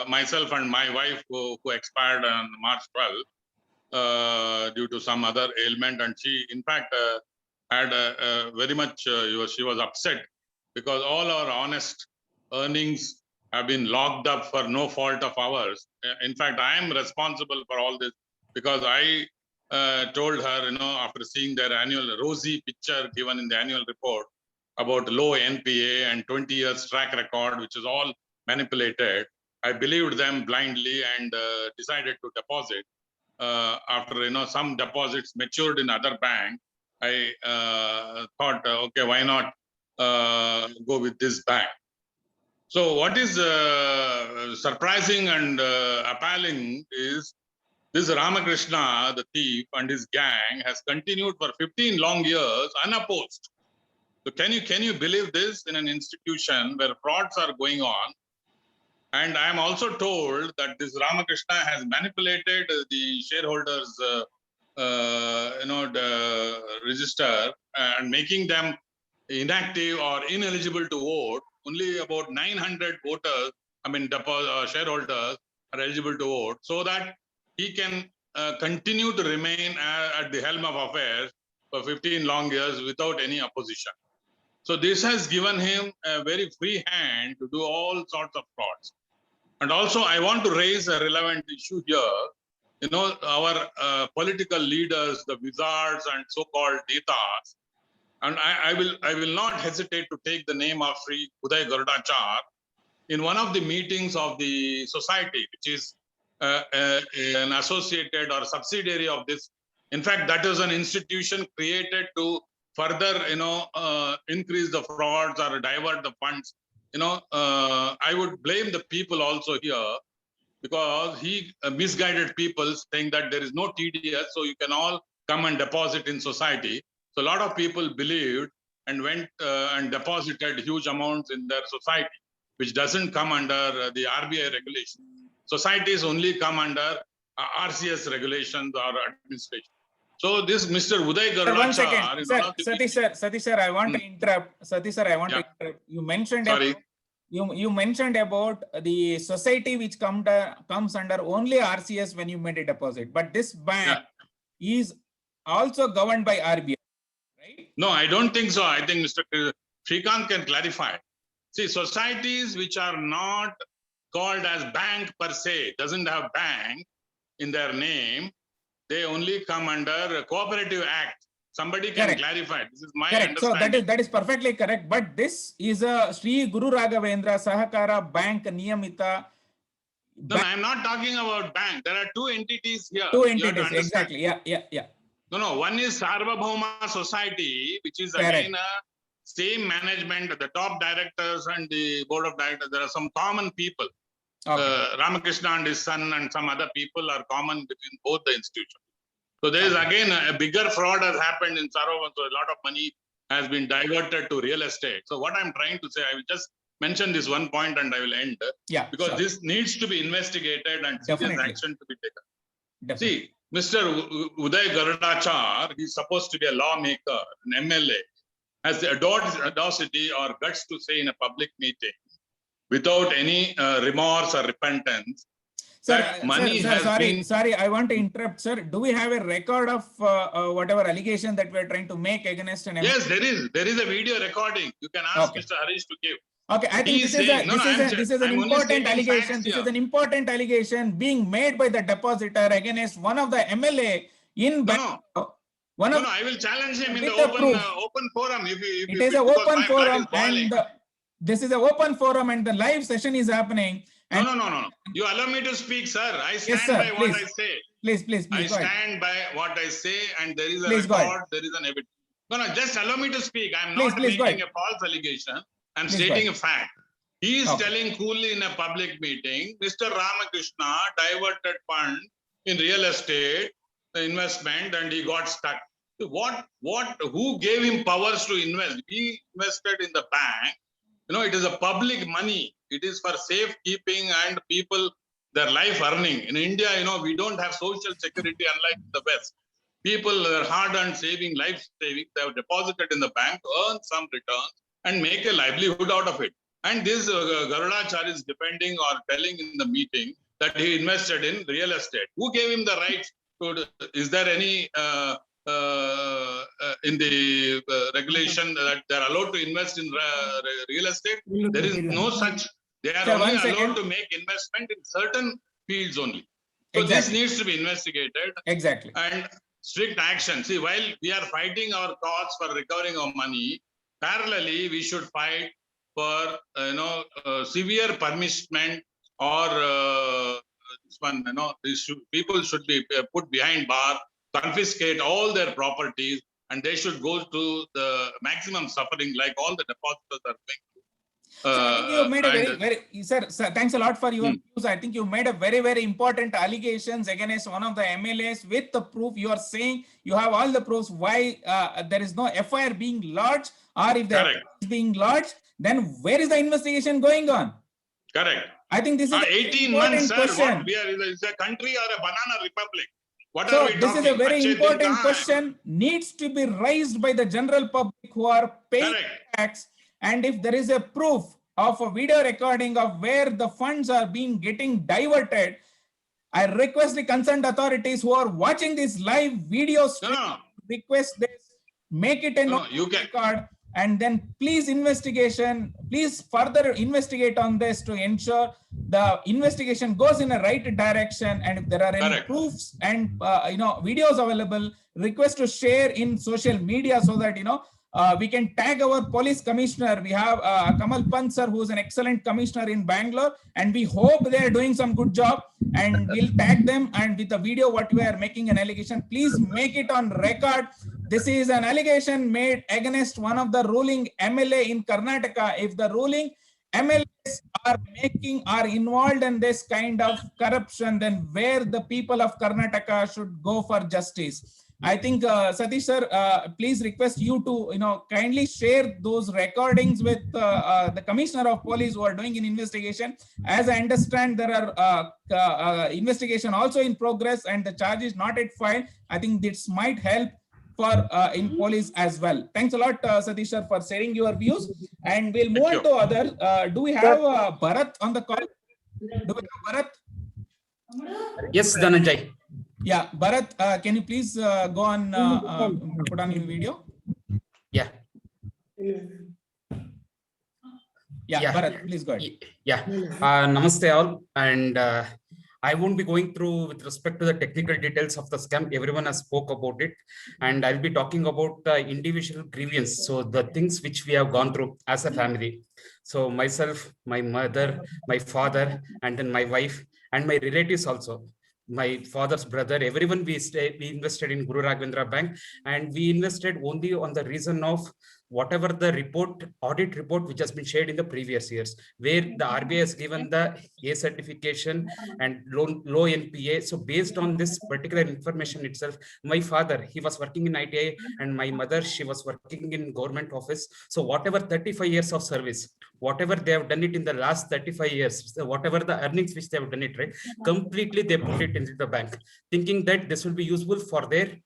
Myself and my wife who expired on March 12th due to some other ailment, and she in fact had very much, she was upset because all our honest earnings have been locked up for no fault of ours. In fact, I am responsible for all this because I told her, after seeing their annual rosy picture given in the annual report about low NPA and 20 years track record, which is all manipulated, I believed them blindly and decided to deposit. After some deposits matured in other bank, I thought, okay, why not go with this bank? So what is surprising and appalling is this Ramakrishna, the thief, and his gang has continued for 15 long years unopposed. So can you believe this in an institution where frauds are going on? And I am also told that this Ramakrishna has manipulated the shareholders, the register and making them inactive or ineligible to vote only about 900 voters, shareholders are eligible to vote, so that he can continue to remain at the helm of affairs for 15 long years without any opposition. So this has given him a very free hand to do all sorts of frauds. And also, I want to raise a relevant issue here. You know, our political leaders, the wizards and so-called datas, and I will not hesitate to take the name of Sri Uday Garudachar in one of the meetings of the society, which is an associated or subsidiary of this. In fact, that is an institution created to further, increase the frauds or divert the funds. I would blame the people also here, because he misguided people saying that there is no TDS, so you can all come and deposit in society. So a lot of people believed and went and deposited huge amounts in their society, which doesn't come under the RBI regulation. Societies only come under RCS regulations or administration. So this Mr. Uday Garudachar, one second, sir, Satish sir, I want to interrupt. Satish sir, I want to interrupt. You mentioned you mentioned about the society which comes under only RCS when you made a deposit, but this bank is also governed by RBI, right? No, I don't think so. I think Mr. Srikanth can clarify. See, societies which are not called as bank per se, doesn't have bank in their name, they only come under a Cooperative Act. Somebody can clarify. This is my understanding. So that is perfectly correct. But this is a Sri Guru Raghavendra Sahakara Bank Niyamita. No, I am not talking about bank. There are two entities here. Two entities, exactly. Yeah. No. One is Sarvabhauma Society, which is again a same management, the top directors and the board of directors. There are some common people. Ramakrishna and his son and some other people are common between both the institutions. So there is again a bigger fraud has happened in Sarvabhauma. So a lot of money has been diverted to real estate. So what I'm trying to say, I will just mention this one point and I will end. Because this needs to be investigated and serious action to be taken. See, Mr. Uday Garudachar, he's supposed to be a lawmaker, an MLA, has the audacity or guts to say in a public meeting, without any remorse or repentance, Sorry, I want to interrupt, sir. Do we have a record of whatever allegation that we are trying to make against an MLA? Yes, there is a video recording. You can ask Mr. Harish to give. Okay, I think this is an important allegation. This is an important allegation being made by the depositor against one of the MLA in No, I will challenge him in the open forum. It is an open forum, and this is an open forum, and the live session is happening. No. You allow me to speak, sir. I stand by what I say. Please. I stand by what I say, and there is a record, there is an evidence. No, just allow me to speak. I'm not making a false allegation. I'm stating a fact. He is telling coolly in a public meeting, Mr. Ramakrishna diverted fund in real estate investment and he got stuck. Who gave him powers to invest? He invested in the bank. It is a public money. It is for safekeeping and people, their life earning. In India, we don't have social security unlike the West. People are hard-earned saving, life saving, they have deposited in the bank to earn some returns and make a livelihood out of it. And this Garudachar is defending or telling in the meeting that he invested in real estate. Who gave him the right to? Is there any in the regulation that they are allowed to invest in real estate? There is no such. They are only allowed to make investment in certain fields only. So this needs to be investigated. Exactly. And strict action. See, while we are fighting our cause for recovering our money, parallelly we should fight for severe punishment or people should be put behind bar, confiscate all their properties, and they should go to the maximum suffering like all the depositors are going through. You made a sir, thanks a lot for your views. I think you made a very important allegations against one of the MLAs with the proof. You are saying you have all the proofs why there is no FIR being lodged, or if the FIR is being lodged, then where is the investigation going on? Correct. I think this is 18 months, sir. Is a country or a banana republic? What so are we this talking? Is a very important question, needs to be raised by the general public who are paying tax. And if there is a proof of a video recording of where the funds are being getting diverted, I request the concerned authorities who are watching this live video stream, request this, make it a record, and then please further investigate on this to ensure the investigation goes in a right direction. And if there are any proofs and videos available, request to share in social media so that we can tag our police commissioner. We have Kamal Pant sir, who is an excellent commissioner in Bangalore, and we hope they are doing some good job, and we'll tag them. And with the video what we are making an allegation, please make it on record. This is an allegation made against one of the ruling MLA in Karnataka. If the ruling MLAs are involved in this kind of corruption, then where the people of Karnataka should go for justice. I think Satish sir, please request you to kindly share those recordings with the Commissioner of Police who are doing an investigation. As I understand, there are investigation also in progress and the charge is not yet filed. I think this might help for in police as well. Thanks a lot, Satish sir, for sharing your views. And we'll move on to others. Do we have Bharat on the call? Do we have Bharat? Yes, Dhananjay. Yeah, Bharat, can you please go on, put on your video? Yeah. Yeah, Bharat, please go ahead. Yeah, namaste all. And I won't be going through with respect to the technical details of the scam. Everyone has spoke about it. And I'll be talking about individual grievance. So the things which we have gone through as a family. So myself, my mother, my father, and then my wife, and my relatives also. My father's brother, everyone, we invested in Guru Raghavendra Bank, and we invested only on the reason of whatever the audit report which has been shared in the previous years, where the RBI has given the A certification and low NPA. So based on this particular information itself, my father, he was working in ITI, and my mother, she was working in government office. So whatever 35 years of service, whatever they have done it in the last 35 years, whatever the earnings which they have done it, right, completely they put it into the bank, thinking that this will be useful for their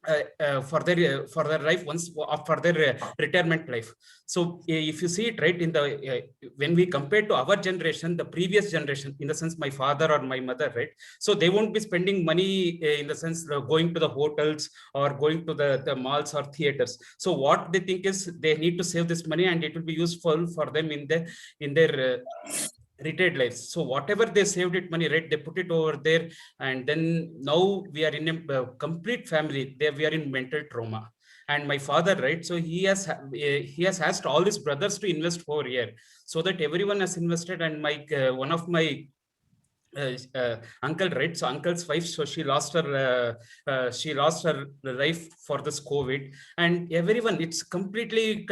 life once for their retirement life. So if you see it, right, in the when we compare to our generation, the previous generation, in the sense my father or my mother, right, so they won't be spending money in the sense going to the hotels or going to the malls or theaters. So what they think is they need to save this money and it will be useful for them in their retired lives. So whatever they saved it money, right, they put it over there. And then now we are in a complete family. We are in mental trauma. And my father, right, so he has asked all his brothers to invest for a year, so that everyone has invested. And my one of my uncle, right, so uncle's wife, so she lost her life for this COVID. And everyone, it's completely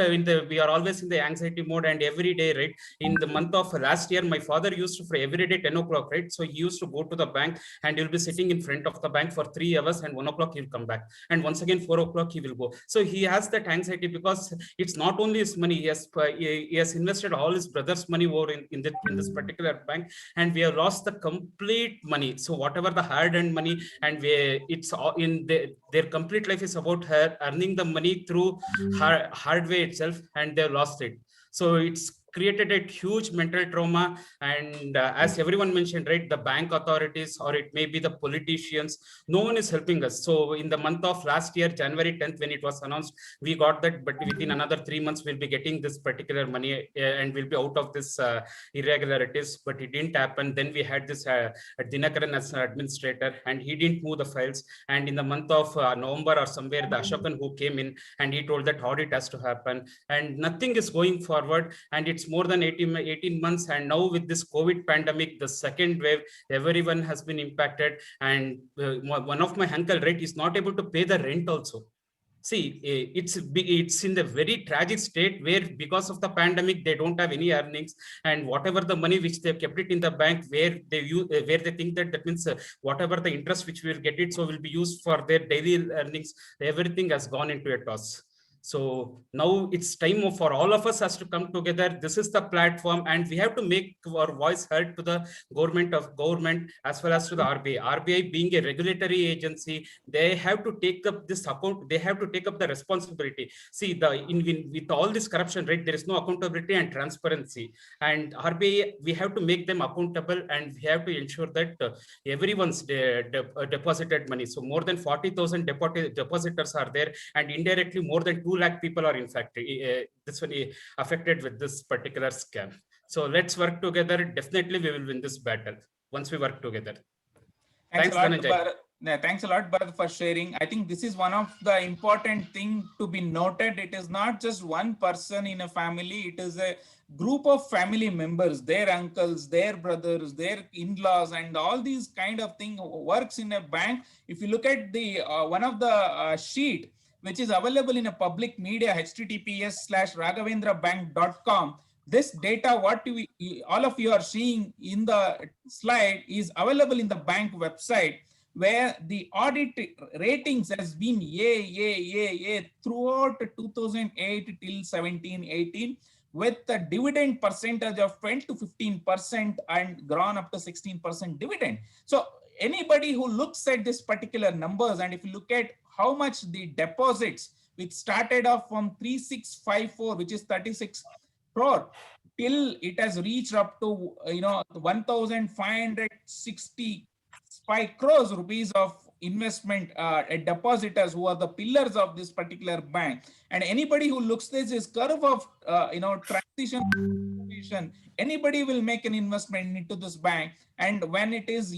we are always in the anxiety mode. And every day, right, in the month of last year, my father used to, for every day 10 o'clock, right, so he used to go to the bank and he'll be sitting in front of the bank for 3 hours, and 1 o'clock he'll come back, and once again 4 o'clock he will go. So he has that anxiety because it's not only his money, he has invested all his brother's money over in this particular bank, and we have lost the complete money. So whatever the hard-earned money, and it's all in their complete life is about her earning the money through hard way itself, and they've lost it. So it's created a huge mental trauma. And as everyone mentioned, right, the bank authorities, or it may be the politicians, no one is helping us. So in the month of last year, January 10th, when it was announced, we got that, but within another 3 months, we'll be getting this particular money and we'll be out of this irregularities, but it didn't happen. Then we had this Dinakaran as an administrator, and he didn't move the files. And in the month of November or somewhere, the Ashokan who came in, and he told that audit has to happen, and nothing is going forward. And it's more than 18 months. And now with this COVID pandemic, the second wave, everyone has been impacted. And one of my uncle, right, is not able to pay the rent also. See, it's in the very tragic state where because of the pandemic, they don't have any earnings, and whatever the money which they've kept it in the bank, where they think that means whatever the interest which we'll get it, so will be used for their daily earnings, everything has gone into a toss. So now it's time for all of us has to come together. This is the platform, and we have to make our voice heard to the government as well as to the RBI. RBI being a regulatory agency, they have to take up this account. They have to take up the responsibility. See, with all this corruption, right, there is no accountability and transparency. And RBI, we have to make them accountable, and we have to ensure that everyone's deposited money. So more than 40,000 depositors are there, and indirectly more than 2 lakh people are in fact this one affected with this particular scam. So let's work together. Definitely we will win this battle once we work together. Thanks, Dhananjay. Thanks a lot, Bharat, for sharing. I think this is one of the important thing to be noted. It is not just one person in a family. It is a group of family members, their uncles, their brothers, their in-laws, and all these kind of thing works in a bank. If you look at the one of the sheet, which is available in a public media, https:/raghavendrabank.com. This data, what all of you are seeing in the slide, is available in the bank website, where the audit ratings has been A throughout 2008 till 17-18, with the dividend percentage of 12 to 15% and grown up to 16% dividend. So anybody who looks at this particular numbers, and if you look at how much the deposits, which started off from 3654, which is 36 crore, till it has reached up to 1,565 crores rupees of investment depositors, who are the pillars of this particular bank. And anybody who looks this curve of transition, anybody will make an investment into this bank. And when it is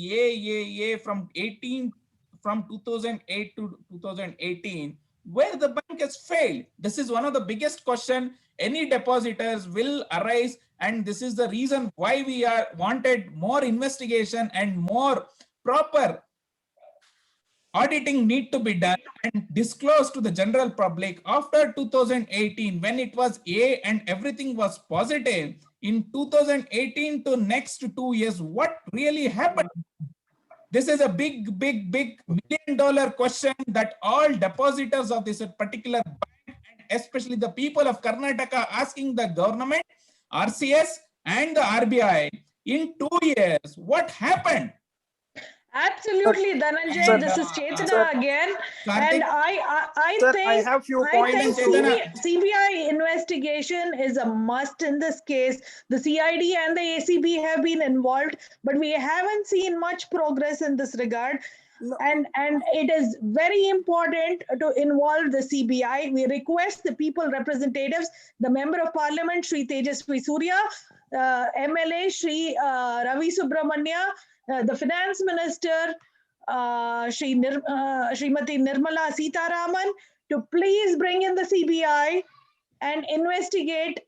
from 2008 to 2018, where the bank has failed, this is one of the biggest question any depositors will arise. And this is the reason why we wanted more investigation and more proper auditing need to be done and disclosed to the general public. After 2018, when it was and everything was positive, in 2018 to next 2 years, what really happened? This is a big $1 million question that all depositors of this particular bank, and especially the people of Karnataka, asking the government, RCS and the RBI, in 2 years, what happened? Absolutely, Dhananjay. This is Chetana again. Karthik, And I Sir, think, I have few points. CBI investigation is a must in this case. The CID and the ACB have been involved, but we haven't seen much progress in this regard. And it is very important to involve the CBI. We request the people representatives, the Member of Parliament, Shri Tejasvi Surya, MLA, Shri Ravi Subramanya, the Finance Minister, Srimati Nirmala Sitaraman, to please bring in the CBI and investigate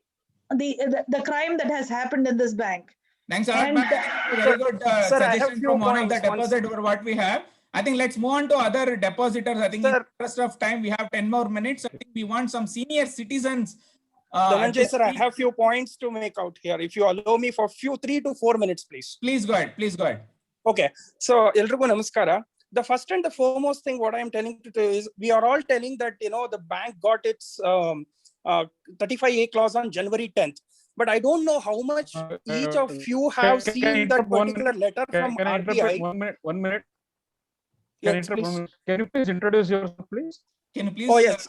the crime that has happened in this bank. Thanks a lot, ma'am. Very good suggestion from one of the depositor what we have. I think let's move on to other depositors. I think in the rest of time, we have 10 more minutes. I think we want some senior citizens. Dhananjay, sir, I have few points to make out here. If you allow me for 3 to 4 minutes, please. Please go ahead. Please go ahead. Okay. So, Elrigu Namaskara. The first and the foremost thing what I am telling you is, we are all telling that, the bank got its 35A clause on January 10th. But I don't know how much each of you have seen that particular letter from RBI. 1 minute. Yes, please. Can you please introduce yourself, please? Can you please? Oh, yes.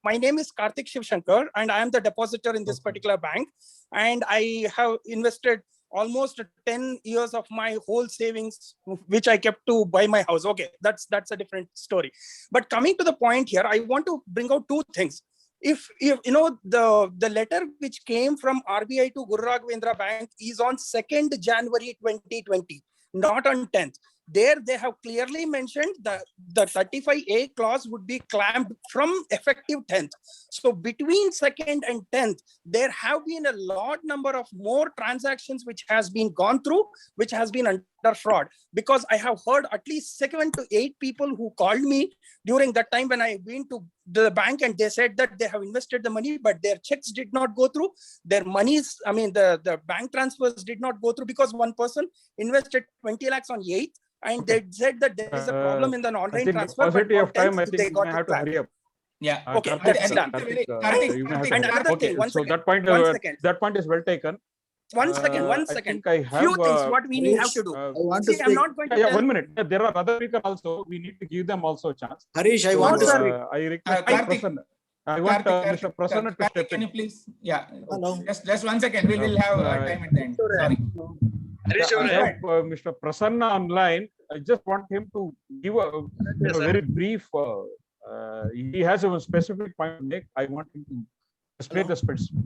My name is Karthik Shivshankar, and I am the depositor in this particular bank. And I have invested almost 10 years of my whole savings, which I kept to buy my house. Okay, that's a different story. But coming to the point here, I want to bring out two things. If the letter which came from RBI to Guru Raghavendra Bank is on 2nd January 2020, not on 10th. There they have clearly mentioned that the 35A clause would be clamped from effective 10th. So between 2nd and 10th, there have been a lot number of more transactions which has been gone through, which has been under fraud. Because I have heard at least 7 to 8 people who called me during that time when I went to the bank, and they said that they have invested the money, but their checks did not go through. Their monies, the bank transfers did not go through because one person invested 20 lakhs on 8th. And they said that there is a problem in the online transfer. Paucity of time, I think we have to hurry up. Yeah. Okay, I that's think done. it's a very- You may have And to- another okay, thing, one so second, that point, one second. that point is well taken. One second. I think I have. Few things what we have to do. I want to See, I'm speak. not going to Yeah, tell. 1 minute. There are other people also. We need to give them also a chance. Harish, I So, want to sir. speak. I request Karthik. Prasanna. I want Mr. Prasanna to step Can in. you please? Yeah. Hello. Just 1 second. We will have time at the end. Sorry. Harish I ಅವರೇ, have Mr. Prasanna online. I just want him to give a very brief. He has a specific point to make. I want him to explain the specific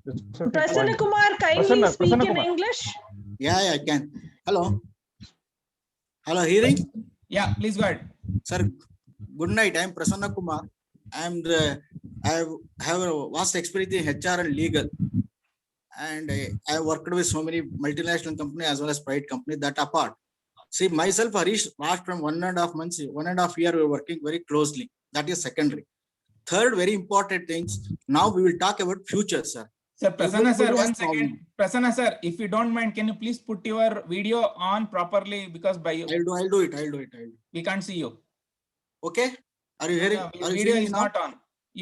Prasanna point. Kumar, kindly Prasanna speak in Kumar. English. Yeah, I can. Hello. Hello, hearing? Yeah, please go ahead. Sir, good night. I am Prasanna Kumar. I have a vast experience in HR and legal. And I worked with so many multinational companies as well as private companies. That apart. See, myself, Harish, last from 1.5 months, 1.5 year, we were working very closely. That is secondary. Third, very important things. Now we will talk about future, sir. Sir, Prasanna sir, Everybody has 1 second. Prasanna sir, if you don't mind, can you please put your video on properly, because by you I'll do it. we can't see you. Okay. Are you hearing? No, Are you video seeing is me now? not on.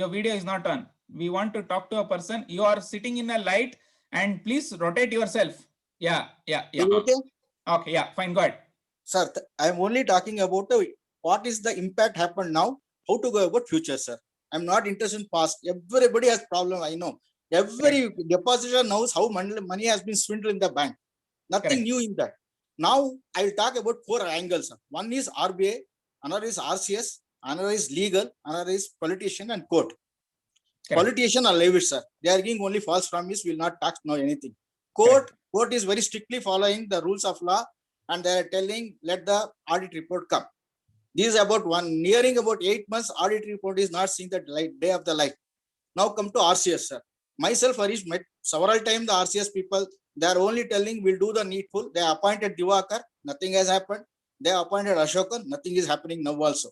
Your video is not on. We want to talk to a person. You are sitting in a light, and please rotate yourself. Yeah. Okay. Okay, yeah, fine, go ahead. Sir, I'm only talking about what is the impact happened now, how to go about future, sir. I'm not interested in past. Everybody has problem, I know. Every depositor knows how money has been swindled in the bank. Nothing new in that. Now I'll talk about 4 angles. Sir. One is RBI, another is RCS, another is legal, another is politician and court. Politician are leave it, sir. They are giving only false promise, will not tax no anything. Court is very strictly following the rules of law, and they are telling let the audit report come. This is about nearing about 8 months. Audit report is not seeing the light, day of the light. Now come to RCS, sir. Myself, Harish, met several times the RCS people. They are only telling we'll do the needful. They appointed Diwakar, nothing has happened. They appointed Ashokan, nothing is happening now also.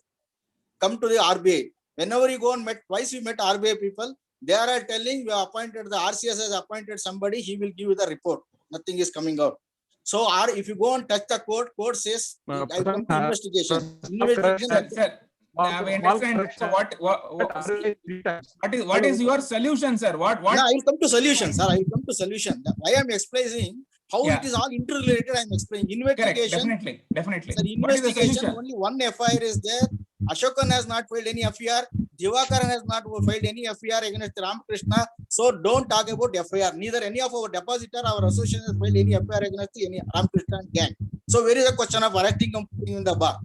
Come to the RBI. Whenever you go and met, twice we met RBI people, they are telling we appointed, the RCS has appointed somebody, he will give you the report. Nothing is coming out. So if you go and touch the court says, I come to investigation. Sir, we understand. So what is your solution, sir? What? No, I will come to solution, sir. I will come to solution. Why I am explaining how it is all interrelated. I am explaining investigation. Correct, definitely. Sir, investigation, only one FIR is there. Ashokan has not filed any FIR. Diwakar has not filed any FIR against Ramakrishna. So don't talk about FIR. Neither any of our depositor or association has filed any FIR against any Ramakrishna gang. So where is the question of arresting company in the bar?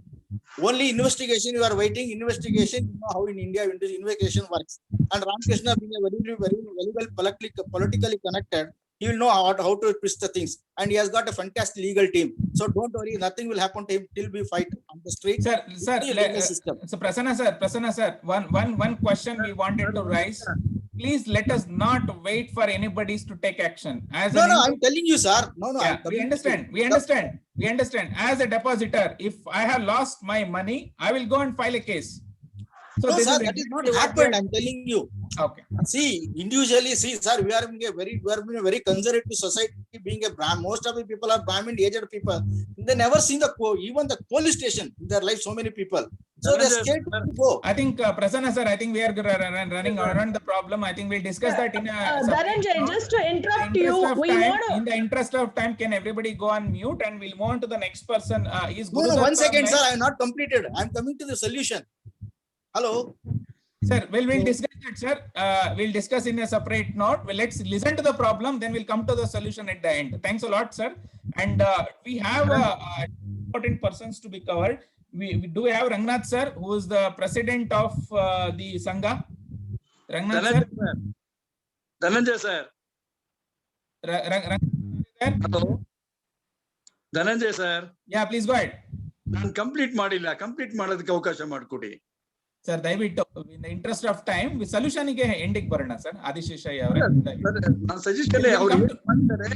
Only investigation you are waiting. Investigation, you know how in India investigation works. And Ramakrishna being a very well politically connected, he will know how to twist the things. And he has got a fantastic legal team. So don't worry, nothing will happen to him till we fight on the street. Sir, so Prasanna sir, one question we wanted to raise. Please let us not wait for anybody to take action. I'm telling you, sir. No. Yeah, we understand. As a depositor, if I have lost my money, I will go and file a case. So no, sir, that is not happened. I'm telling you. Okay. See, individually, sir, we are in a very conservative society. Being a Brahmin, most of the people are Brahmin, aged people. They never seen even the police station in their life. So many people. So they're scared to go. I think Prasanna sir, I think we are running around the problem. I think we'll discuss that in a. Dhananjaya, just to interrupt you, in the interest of time, can everybody go on mute and we'll move on to the next person? No, 1 second, sir. I have not completed. I'm coming to the solution. Hello. Sir, we'll discuss that, sir. We'll discuss in a separate note. Well, let's listen to the problem, then we'll come to the solution at the end. Thanks a lot, sir. And we have important persons to be covered. We do have Rangnath, sir, who is the president of the Sangha. Rangnath, sir. Dhananjaya, sir. Hello. Dhananjaya, sir. Yeah, please go ahead. ನಾನು complete ಮಾಡಿಲ್ಲ, complete ಮಾಡೋದಕ್ಕೆ ಅವಕಾಶ ಮಾಡಿಕೊಡಿ. Sir, ದಯವಿಟ್ಟು in the interest of time, solution ಗೆ ಎಂಡಿಗೆ ಬರೋಣ sir. ಆದಿಶೇಷಯ್ಯ ಅವರೇ. ನಾನು ಸಜೆಷನ್ ಅವರು ಮಾಡ್ತಾರೆ.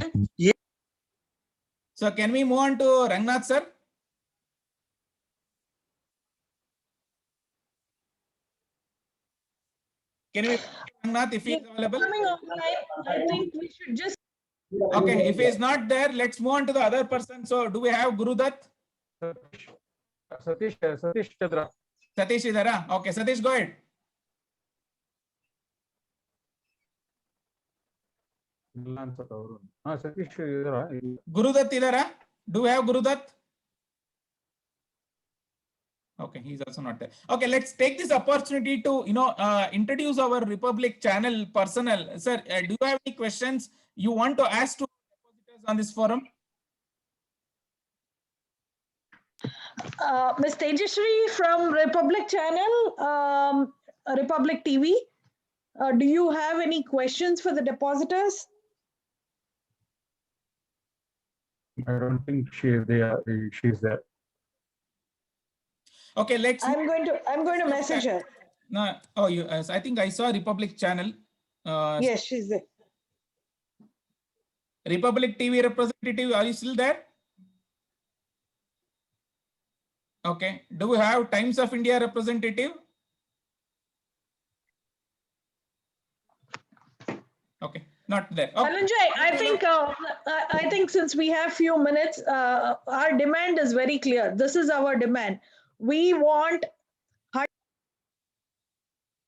So can we move on to Rangnath, sir? Can we Rangnath if he is available? I think we should just. Okay, if he is not there, let's move on to the other person. So do we have Gurudat? Satish Chandra. Satish Idara. Okay, Satish, go ahead. Gurudat idara? Do we have Gurudat? Okay, he's also not there. Okay, let's take this opportunity to introduce our Republic channel personnel. Sir, do you have any questions you want to ask to depositors on this forum? Ms. Tejashree from Republic channel, Republic TV. Do you have any questions for the depositors? I don't think she's there. Okay, let's. I'm going to message her. No, oh, you. I think I saw Republic channel. Yes, she's there. Republic TV representative, are you still there? Okay. Do we have Times of India representative? Okay, not there. Okay. Dhananjay, I think since we have few minutes, our demand is very clear. This is our demand. We want.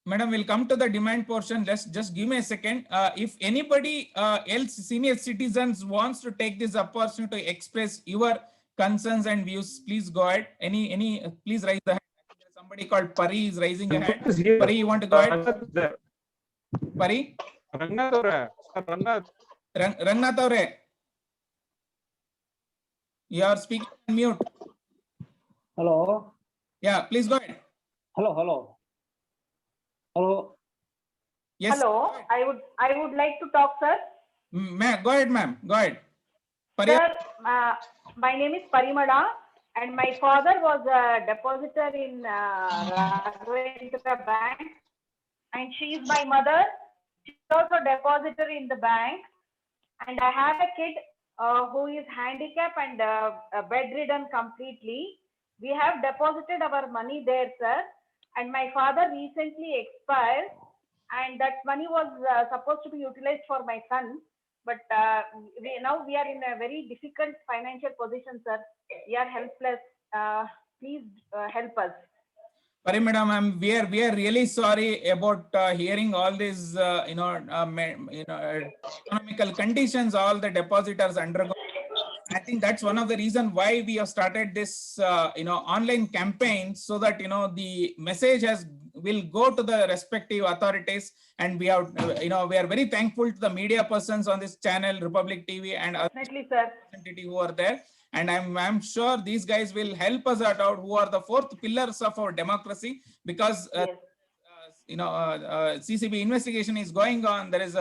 Madam, we'll come to the demand portion. Just give me a second. If anybody else, senior citizens, wants to take this opportunity to express your concerns and views, please go ahead. Please raise the hand. Somebody called Pari is raising a hand. Pari, you want to go ahead? Pari? Rangnath Aure. You are speaking on mute. Hello. Yeah, please go ahead. Hello. Yes. Hello. I would like to talk, sir. Go ahead, ma'am. Go ahead. Sir, my name is Parimada, and my father was a depositor in Raghavendra Bank, and she is my mother. She is also a depositor in the bank, and I have a kid who is handicapped and bedridden completely. We have deposited our money there, sir, and my father recently expired, and that money was supposed to be utilized for my son. But now we are in a very difficult financial position, sir. We are helpless. Please help us. Pari madam, we are really sorry about hearing all these economical conditions all the depositors undergo. I think that's one of the reasons why we have started this online campaign, so that the message will go to the respective authorities, and we have we are very thankful to the media persons on this channel, Republic TV, and definitely, sir, who are there. And I'm sure these guys will help us out, who are the fourth pillars of our democracy, because CCB investigation is going on. There is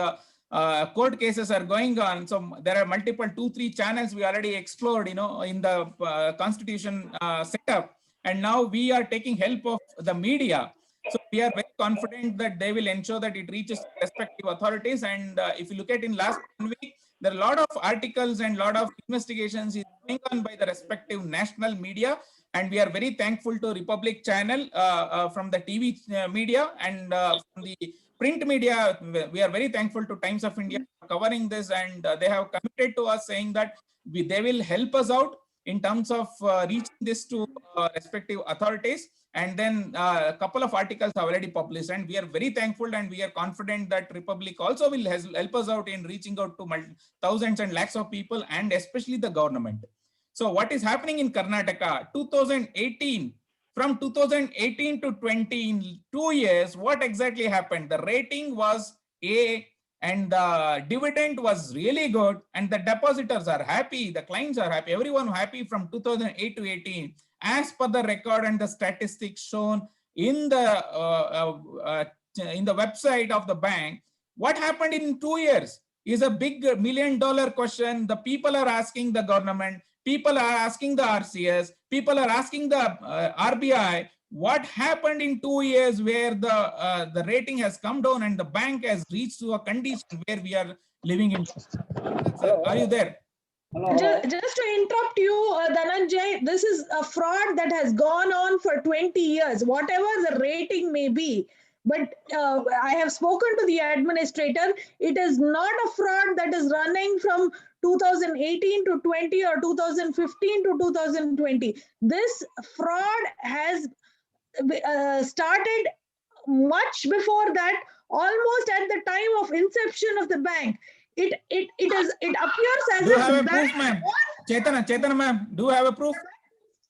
court cases are going on. So there are multiple 2-3 channels we already explored, in the constitution setup. And now we are taking help of the media. So we are very confident that they will ensure that it reaches respective authorities. And if you look at in last 1 week, there are a lot of articles and a lot of investigations is going on by the respective national media. And we are very thankful to Republic channel from the TV media, and from the print media. We are very thankful to Times of India for covering this, and they have committed to us, saying that they will help us out in terms of reaching this to respective authorities. And then a couple of articles are already published, and we are very thankful, and we are confident that Republic also will help us out in reaching out to thousands and lakhs of people, and especially the government. So what is happening in Karnataka? 2018, from 2018 to 20, in 2 years, what exactly happened? The rating was A, and the dividend was really good, and the depositors are happy, the clients are happy, everyone happy from 2008 to 18. As per the record and the statistics shown in the website of the bank, what happened in 2 years is a big $1 million question. The people are asking the government, people are asking the RCS, people are asking the RBI, what happened in 2 years where the rating has come down and the bank has reached to a condition where we are living in. Are you there? Just to interrupt you, Dhananjay, this is a fraud that has gone on for 20 years, whatever the rating may be. But I have spoken to the administrator. It is not a fraud that is running from 2018 to 20 or 2015 to 2020. This fraud has started much before that, almost at the time of inception of the bank. it appears as Do you if have the a proof, bank ma'am? Chaitana ma'am, do you have a proof?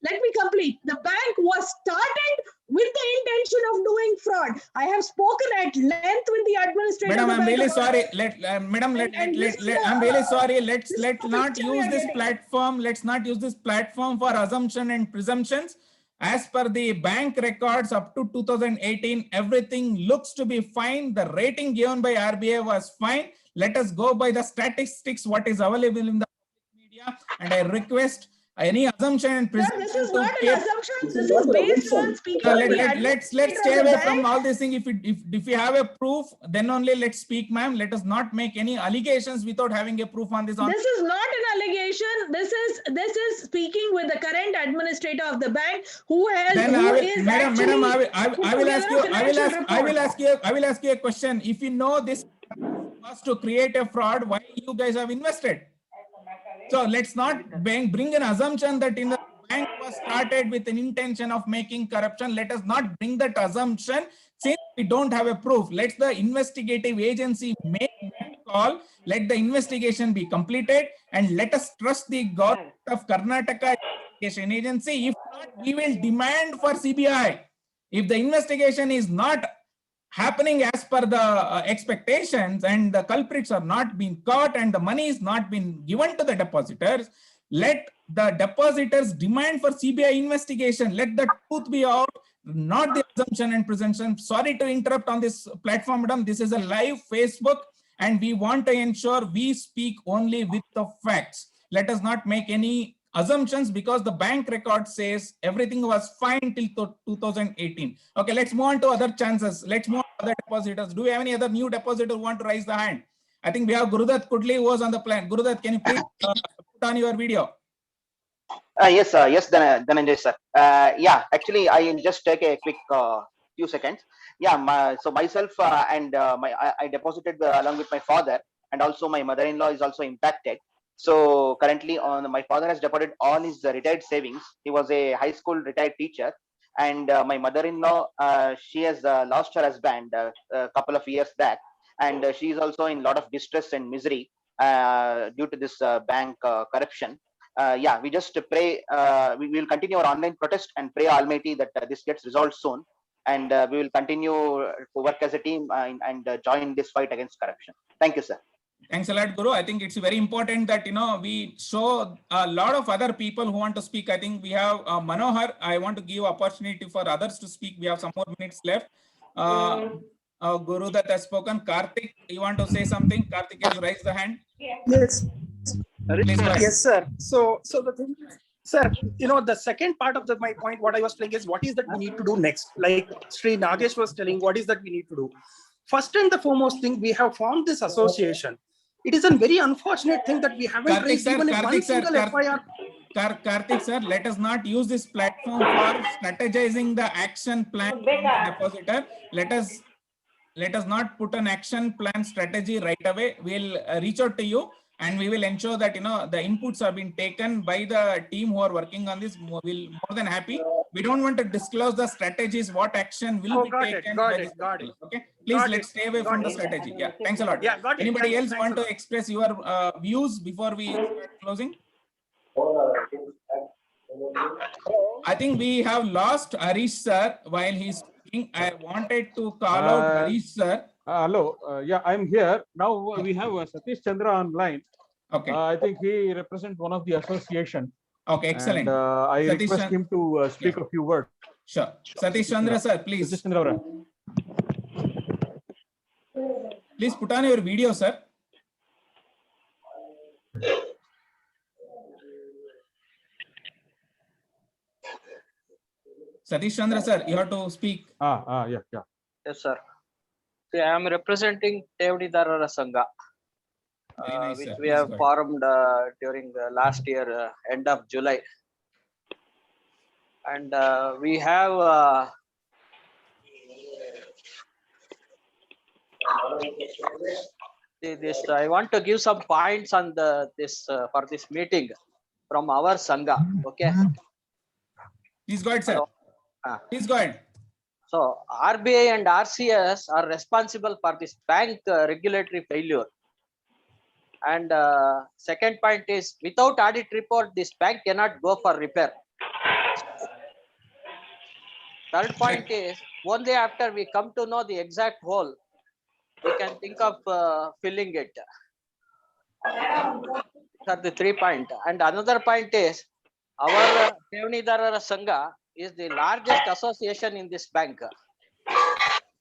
Let me complete. The bank was started with the intention of doing fraud. I have spoken at length with the administrator Madam, of the I'm bank. really about sorry. it. Madam, I'm really sorry. Let's not use this platform. Let's not use this platform for assumption and presumptions. As per the bank records up to 2018, everything looks to be fine. The rating given by RBI was fine. Let us go by the statistics, what is available in the media. And I request any assumption and presumption. This is to not keep- an assumption. This is based on speaking with the let's administrator stay of the away bank. from all these things. If you have a proof, then only let's speak, ma'am. Let us not make any allegations without having a proof on this. This is not an allegation. This is speaking with the current administrator of the bank, who has Then who I will, is madam, actually I will ask you. I will ask you a question. If you know this was to create a fraud, why you guys have invested? So let's not bring an assumption that in the bank was started with an intention of making corruption. Let us not bring that assumption since we don't have a proof. Let the investigative agency make that call. Let the investigation be completed and let us trust the government of Karnataka investigation agency. If not, we will demand for CBI. If the investigation is not happening as per the expectations and the culprits are not being caught and the money is not being given to the depositors, let the depositors demand for CBI investigation. Let the truth be out, not the assumption and presumption. Sorry to interrupt on this platform, madam. This is a live Facebook and we want to ensure we speak only with the facts. Let us not make any assumptions because the bank record says everything was fine till 2018. Okay, let's move on to other chances. Let's move on to other depositors. Do we have any other new depositor who want to raise the hand? I think we have Gurudat Kudli who was on the plan. Gurudat, can you please put on your video? Yes, Dhananjay sir. Yeah, actually, I will just take a quick few seconds. Yeah, so myself and I deposited along with my father, and also my mother-in-law is also impacted. So currently, my father has deposited all his retired savings. He was a high school retired teacher, and my mother-in-law, she has lost her husband a couple of years back, and she is also in a lot of distress and misery due to this bank corruption. Yeah, we just pray, we will continue our online protest and pray Almighty that this gets resolved soon. And we will continue to work as a team and join this fight against corruption. Thank you, sir. Thanks a lot, Guru. I think it's very important that, we show a lot of other people who want to speak. I think we have Manohar. I want to give opportunity for others to speak. We have some more minutes left. Guru that has spoken. Karthik, you want to say something? Karthik has raised the hand. Yes. Please go ahead. Yes, sir. So the thing is, sir, the second part of my point, what I was telling is what is that we need to do next? Like Sri Nagesh was telling, what is that we need to do? First and the foremost thing, we have formed this association. It is a very unfortunate thing that we haven't raised even one single FIR. Karthik sir, let us not use this platform for strategizing the action plan of the depositor. Let us not put an action plan strategy right away. We'll reach out to you and we will ensure that the inputs have been taken by the team who are working on this. We'll more than happy. We don't want to disclose the strategies, what action will be taken by this. Okay, please let's stay away from the strategy. Yeah, thanks a lot. Yeah, got it. Anybody else want to express your views before we start closing? I think we have lost Harish sir while he's speaking. I wanted to call out Harish sir. Hello. Yeah, I'm here. Now we have Satish Chandra online. Okay. I think he represents one of the association. Okay, excellent. And, I Satish request him to speak a few words. Sure. Satish Chandra sir, please. Satish Chandra. Please put on your video, sir. Satish Chandra sir, you have to speak. Yeah. Yes, sir. See, I am representing Tevdidarara Sangha, which we have formed during the last year, end of July. And we have this. I want to give some points on this for this meeting from our Sangha. Okay. Please go ahead, sir. Please go ahead. So RBI and RCS are responsible for this bank regulatory failure. And second point is, without audit report, this bank cannot go for repair. Third point is, only after we come to know the exact hole, we can think of filling it. These are the 3 points. And another point is, our ಠೇವಣಿದಾರರ Sangha is the largest association in this bank.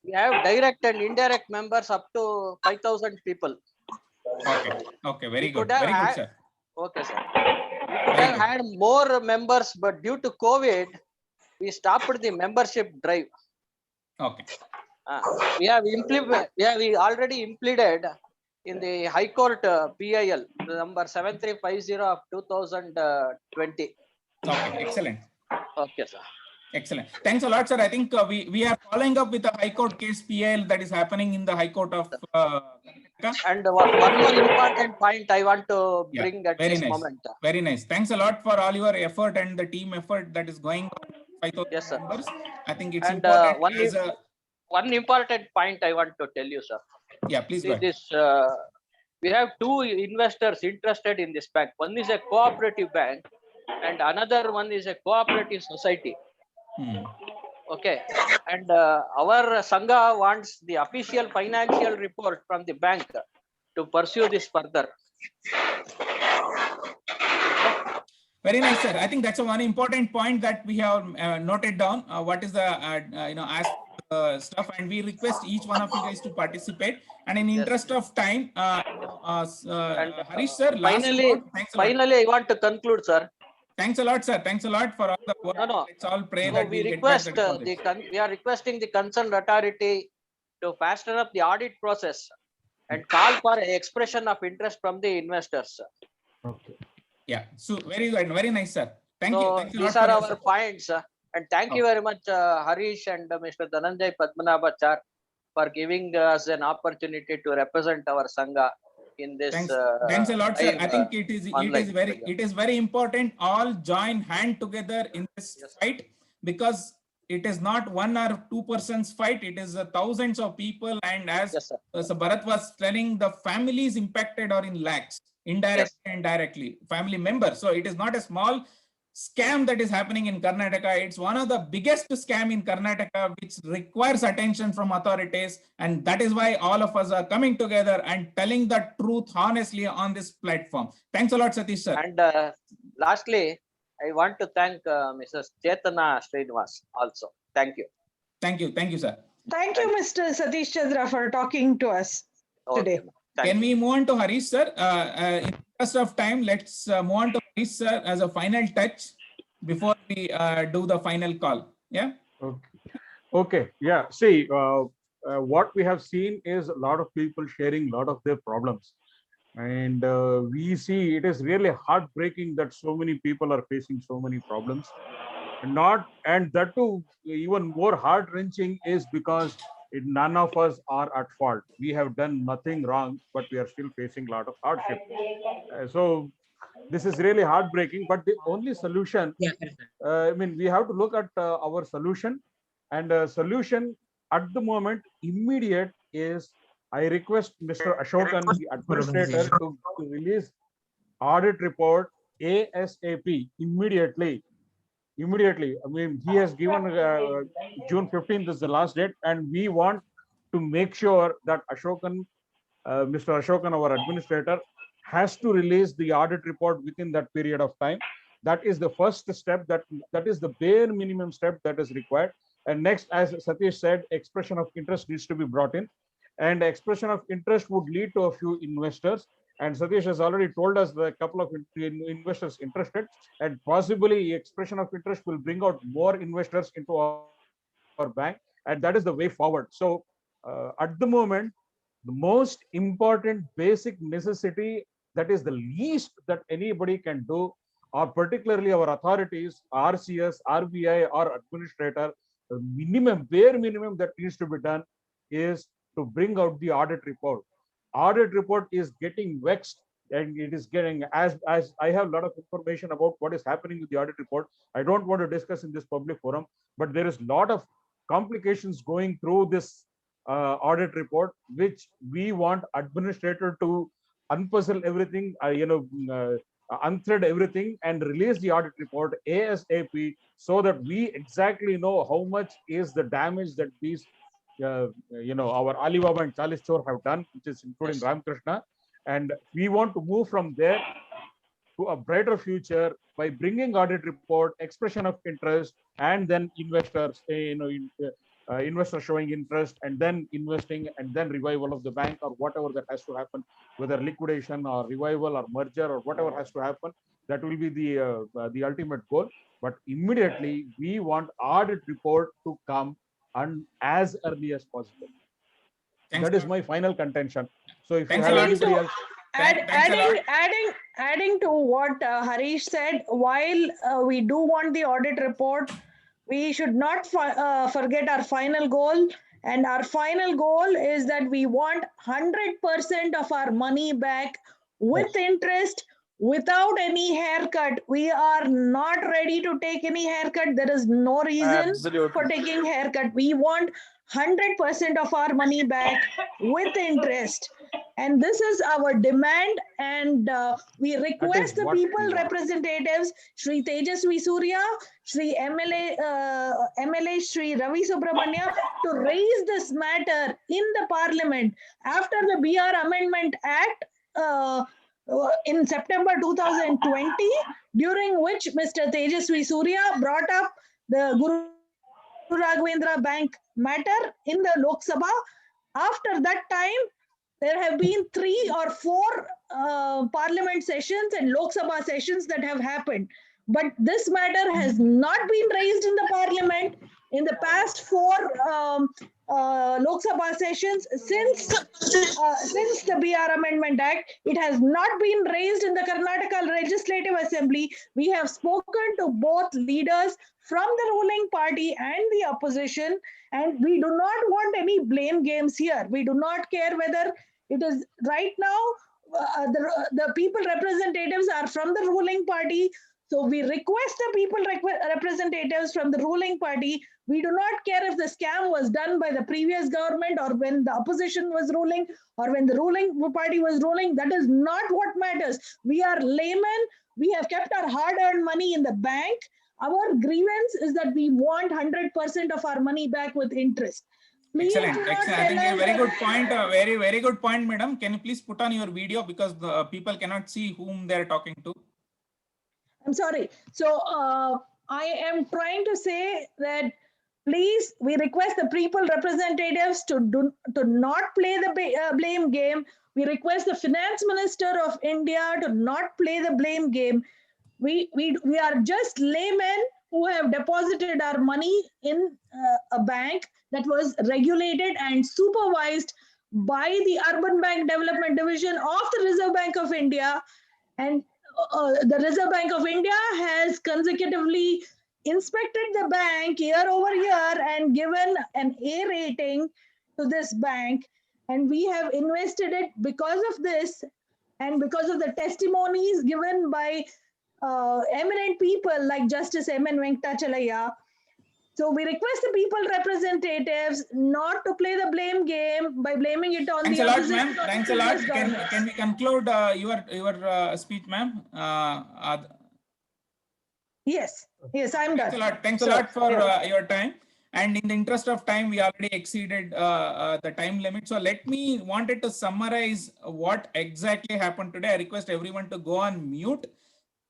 We have direct and indirect members up to 5,000 people. Okay, very We good. could have Very good, had, sir. okay, sir. We could have had more members, but due to COVID, we stopped the membership drive. Okay. We already implemented in the High Court PIL number 7350 of 2020. Okay, excellent. Okay, sir. Excellent. Thanks a lot, sir. I think we are following up with a High Court case PIL that is happening in the High Court of And one more important point I want to bring at very this nice. moment. Very nice. Thanks a lot for all your effort and the team effort that is going on. 5,000 yes, sir. members. I think it's And important. one important point I want to tell you, sir. Yeah, please See, go ahead. this we have two investors interested in this bank. One is a cooperative bank, and another one is a cooperative society. Okay, and our Sangha wants the official financial report from the bank to pursue this further. Very nice, sir. I think that's a one important point that we have noted down. What is the stuff, and we request each one of you guys to participate. And in interest of time, Harish sir, finally, I want to conclude, sir. Thanks a lot, sir. Thanks a lot for all the work. Let's all pray that we we'll request get back the deposits. we are requesting the concerned authority to fasten up the audit process and call for an expression of interest from the investors. Okay. Yeah. So very good. Very nice, sir. Thank you. Thanks a lot These are our points. And thank you very much, Harish and Mr. Dhananjaya Padmanabhachar, for giving us an opportunity to represent our Sangha in this. Thanks a lot, sir. I think it is very important. All join hand together in this fight, because it is not 1 or 2 persons fight. It is thousands of people, and as Bharat was telling, the families impacted are in lakhs, indirectly and directly, family members. So it is not a small scam that is happening in Karnataka. It's one of the biggest scam in Karnataka, which requires attention from authorities. And that is why all of us are coming together and telling the truth honestly on this platform. Thanks a lot, Satish sir. And lastly, I want to thank Mrs. Chetana Srinivas also. Thank you. Thank you. Thank you, sir. Thank you, Mr. Satish Chandra, for talking to us today. Can we move on to Harish sir? In the interest of time, let's move on to Harish sir as a final touch before we do the final call. Yeah. Okay. Yeah. See, what we have seen is a lot of people sharing a lot of their problems. And we see it is really heartbreaking that so many people are facing so many problems. And that too, even more heart-wrenching is because none of us are at fault. We have done nothing wrong, but we are still facing a lot of hardship. So this is really heartbreaking. But the only solution, I mean, we have to look at our solution, and solution at the moment immediate is, I request Mr. Ashokan, the administrator, to release audit report ASAP immediately. I mean, he has given June 15th is the last date, and we want to make sure that Ashokan, Mr. Ashokan, our administrator, has to release the audit report within that period of time. That is the first step. That is the bare minimum step that is required. And next, as Satish said, expression of interest needs to be brought in. And expression of interest would lead to a few investors. And Satish has already told us that a couple of investors interested, and possibly expression of interest will bring out more investors into our bank. And that is the way forward. So at the moment, the most important basic necessity, that is the least that anybody can do, or particularly our authorities, RCS, RBI, or administrator, the minimum, bare minimum that needs to be done is to bring out the audit report. Audit report is getting vexed, and it is getting, as I have a lot of information about what is happening with the audit report. I don't want to discuss in this public forum, but there is a lot of complications going through this audit report, which we want administrator to unpuzzle everything, unthread everything and release the audit report ASAP, so that we exactly know how much is the damage that these, our Alibaba and Charlie Store have done, which is including Ramkrishna. And we want to move from there to a brighter future by bringing audit report, expression of interest, and then investors, investors showing interest, and then investing, and then revival of the bank or whatever that has to happen, whether liquidation or revival or merger or whatever has to happen. That will be the ultimate goal. But immediately we want audit report to come and as early as possible. That is my final contention. So if you have anybody else. Adding to what Harish said, while we do want the audit report, we should not forget our final goal. And our final goal is that we want 100% of our money back with interest, without any haircut. We are not ready to take any haircut. There is no reason for taking haircut. We want 100% of our money back with interest. And this is our demand, and we request the people representatives, Shri Tejasvi Surya, Shri MLA Shri Ravi Subramanya, to raise this matter in the Parliament after the BR Amendment Act in September 2020, during which Mr. Tejasvi Surya brought up the Guru Raghavendra Bank matter in the Lok Sabha. After that time, there have been 3 or 4 Parliament sessions and Lok Sabha sessions that have happened. But this matter has not been raised in the Parliament in the past 4 Lok Sabha sessions since the BR Amendment Act. It has not been raised in the Karnataka Legislative Assembly. We have spoken to both leaders from the ruling party and the opposition, and we do not want any blame games here. We do not care whether it is right now, the people representatives are from the ruling party. So we request the people representatives from the ruling party. We do not care if the scam was done by the previous government or when the opposition was ruling or when the ruling party was ruling. That is not what matters. We are laymen. We have kept our hard-earned money in the bank. Our grievance is that we want 100% of our money back with interest. Please excellent. I think a very good point. Very good point, madam. Can you please put on your video, because the people cannot see whom they are talking to? I'm sorry. So I am trying to say that please, we request the people representatives to not play the blame game. We request the Finance Minister of India to not play the blame game. We are just laymen who have deposited our money in a bank that was regulated and supervised by the Urban Bank Development Division of the Reserve Bank of India. And the Reserve Bank of India has consecutively inspected the bank year over year and given an A rating to this bank. And we have invested it because of this and because of the testimonies given by eminent people like Justice M.N. Venkatachalaya. So we request the people representatives not to play the blame game by blaming it on Thanks the opposition. Thanks a lot, ma'am. Thanks a lot. Can we conclude your speech, ma'am? Yes, I'm done. Thanks a lot for your time. And in the interest of time, we already exceeded the time limit. So wanted to summarize what exactly happened today. I request everyone to go on mute.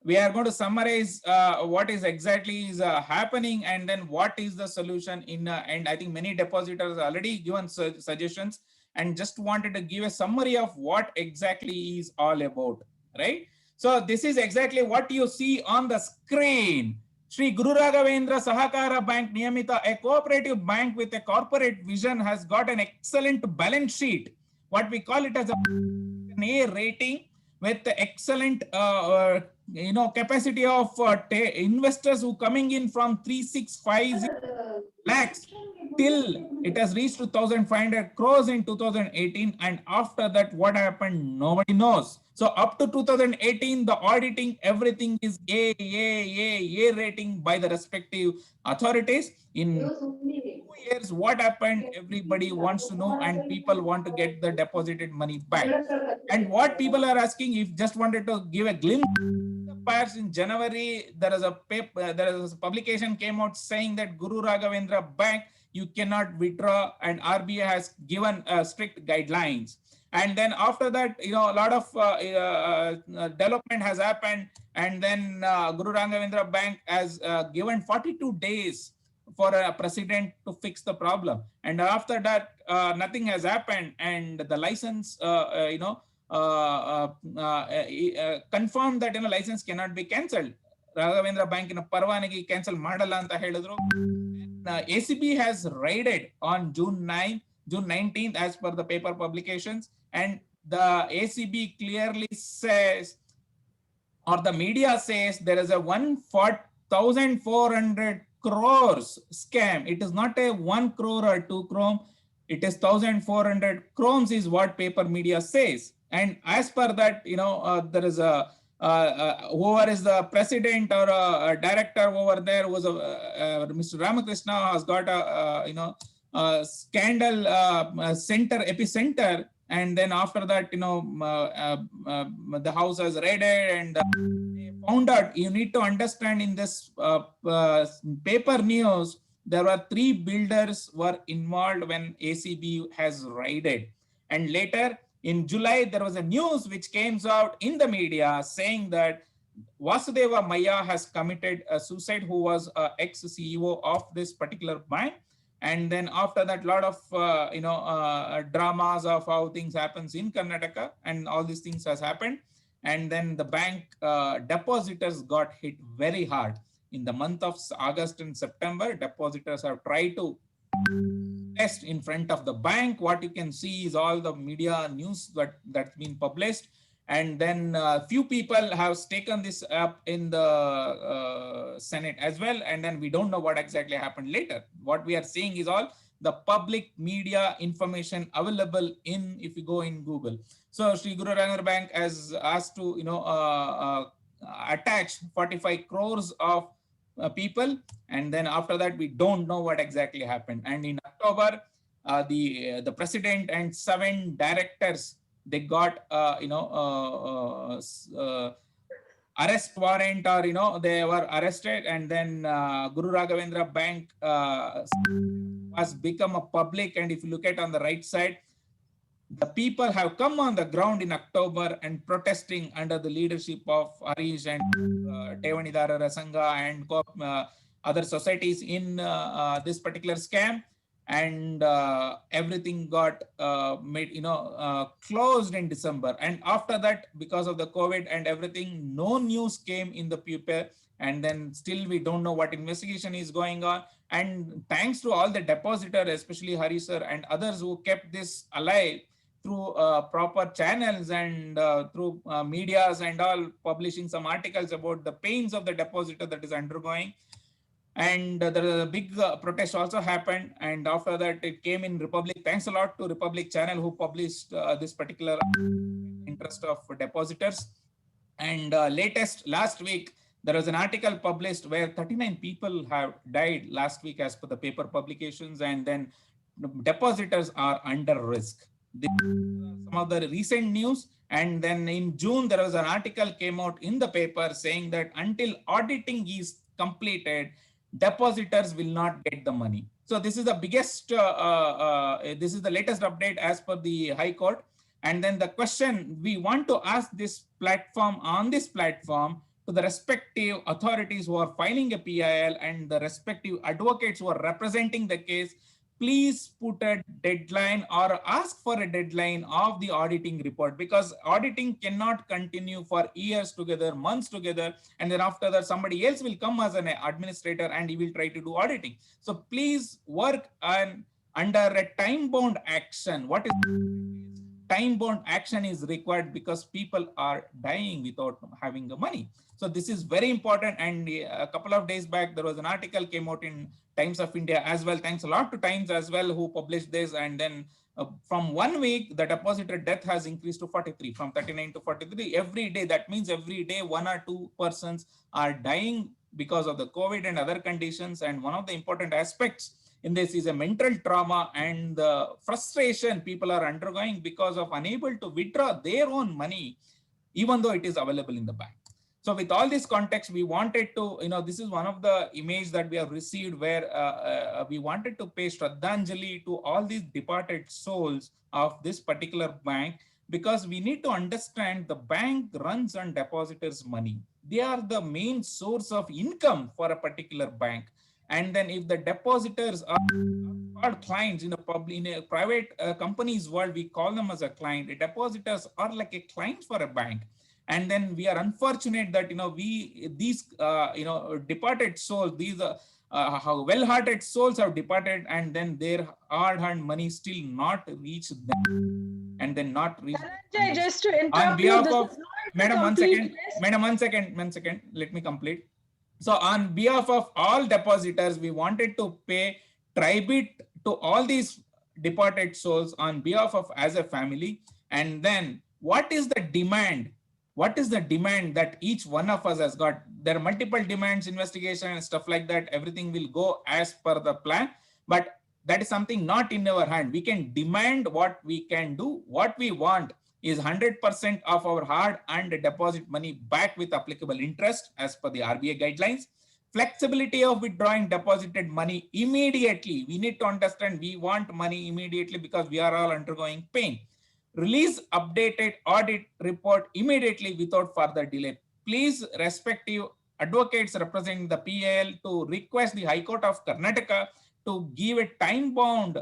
We are going to summarize what is exactly happening and then what is the solution and I think many depositors already given suggestions and just wanted to give a summary of what exactly is all about, right? So this is exactly what you see on the screen. Shri Guru Raghavendra Sahakara Bank Niyamita, a cooperative bank with a corporate vision, has got an excellent balance sheet. What we call it as an A rating with the excellent capacity of investors who coming in from 365 lakhs till it has reached 2,500 crores in 2018, and after that what happened nobody knows. So up to 2018 the auditing everything is A rating by the respective authorities. In 2 years, what happened? Everybody wants to know, and people want to get the deposited money back. And what people are asking, if just wanted to give a glimpse, the in January, there is a paper, there is a publication came out saying that Guru Raghavendra Bank, you cannot withdraw, and RBI has given strict guidelines. And then after that, a lot of development has happened, and then Guru Raghavendra Bank has given 42 days for a president to fix the problem. And after that, nothing has happened, and the license, confirmed that license cannot be cancelled. Raghavendra Bank Parvanagi cancel madala anta helidru. ACB has raided on June 19th as per the paper publications, and the ACB clearly says, or the media says, there is a 1,400 crores scam. It is not a 1 crore or 2 crore. It is 1,400 crores is what paper media says. And as per that, there is a whoever is the president or a director over there was Mr. Ramakrishna has got a scandal center, epicenter, and then after that, the house has raided and they found out. You need to understand in this paper news, there were 3 builders were involved when ACB has raided, and later in July, there was a news which came out in the media saying that Vasudeva Maya has committed a suicide, who was ex-CEO of this particular bank. And then after that, lot of dramas of how things happens in Karnataka, and all these things has happened. And then the bank depositors got hit very hard. In the month of August and September, depositors have tried to test in front of the bank. What you can see is all the media news that's been published. And then few people have taken this up in the Senate as well. And then we don't know what exactly happened later. What we are seeing is all the public media information available if you go in Google. So Sri Guru Raghavendra Bank has asked to, attach 45 crores of people. And then after that, we don't know what exactly happened. And in October, the president and 7 directors, they got arrest warrant, or they were arrested. And then Guru Raghavendra Bank has become a public. And if you look at on the right side, the people have come on the ground in October and protesting under the leadership of Harish and Tevanidara Rasanga and other societies in this particular scam. And everything got made, closed in December. And after that, because of the COVID and everything, no news came in the paper. And then still we don't know what investigation is going on. And thanks to all the depositor, especially Harish sir and others who kept this alive through proper channels and through medias and all, publishing some articles about the pains of the depositor that is undergoing. And there was a big protest also happened. And after that, it came in Republic. Thanks a lot to Republic channel who published this particular interest of depositors. And last week, there was an article published where 39 people have died last week as per the paper publications. And then depositors are under risk. Some of the recent news. And then in June, there was an article came out in the paper saying that until auditing is completed, depositors will not get the money. So this is the biggest, this is the latest update as per the High Court. And then the question we want to ask this platform, on this platform, to the respective authorities who are filing a PIL and the respective advocates who are representing the case, please put a deadline or ask for a deadline of the auditing report, because auditing cannot continue for years together, months together, and then after that somebody else will come as an administrator and he will try to do auditing. So please work on under a time-bound action. What is time-bound action is required because people are dying without having the money. So this is very important. And a couple of days back, there was an article came out in Times of India as well. Thanks a lot to Times as well who published this. And then from 1 week, the depositor death has increased to 43, from 39 to 43 every day. That means every day 1 or 2 persons are dying because of the COVID and other conditions. And one of the important aspects in this is a mental trauma and the frustration people are undergoing because of unable to withdraw their own money, even though it is available in the bank. So with all this context, we wanted to, this is one of the images that we have received where we wanted to pay Shraddhanjali to all these departed souls of this particular bank, because we need to understand the bank runs on depositors' money. They are the main source of income for a particular bank. And then if the depositors are clients in a private companies world, we call them as a client. The depositors are like a client for a bank. And then we are unfortunate that, these departed souls, these well-hearted souls have departed, and then their hard-earned money still not reached them, and then not reached. Just to interrupt on behalf you, of, Madam, one second, let me complete. So on behalf of all depositors, we wanted to pay tribute to all these departed souls on behalf of as a family. And then what is the demand? What is the demand that each one of us has got? There are multiple demands, investigation and stuff like that. Everything will go as per the plan, but that is something not in our hand. We can demand what we can do. What we want is 100% of our hard-earned deposit money back with applicable interest as per the RBI guidelines. Flexibility of withdrawing deposited money immediately. We need to understand we want money immediately because we are all undergoing pain. Release updated audit report immediately without further delay. Please, respective advocates representing the PAL, to request the High Court of Karnataka to give a time-bound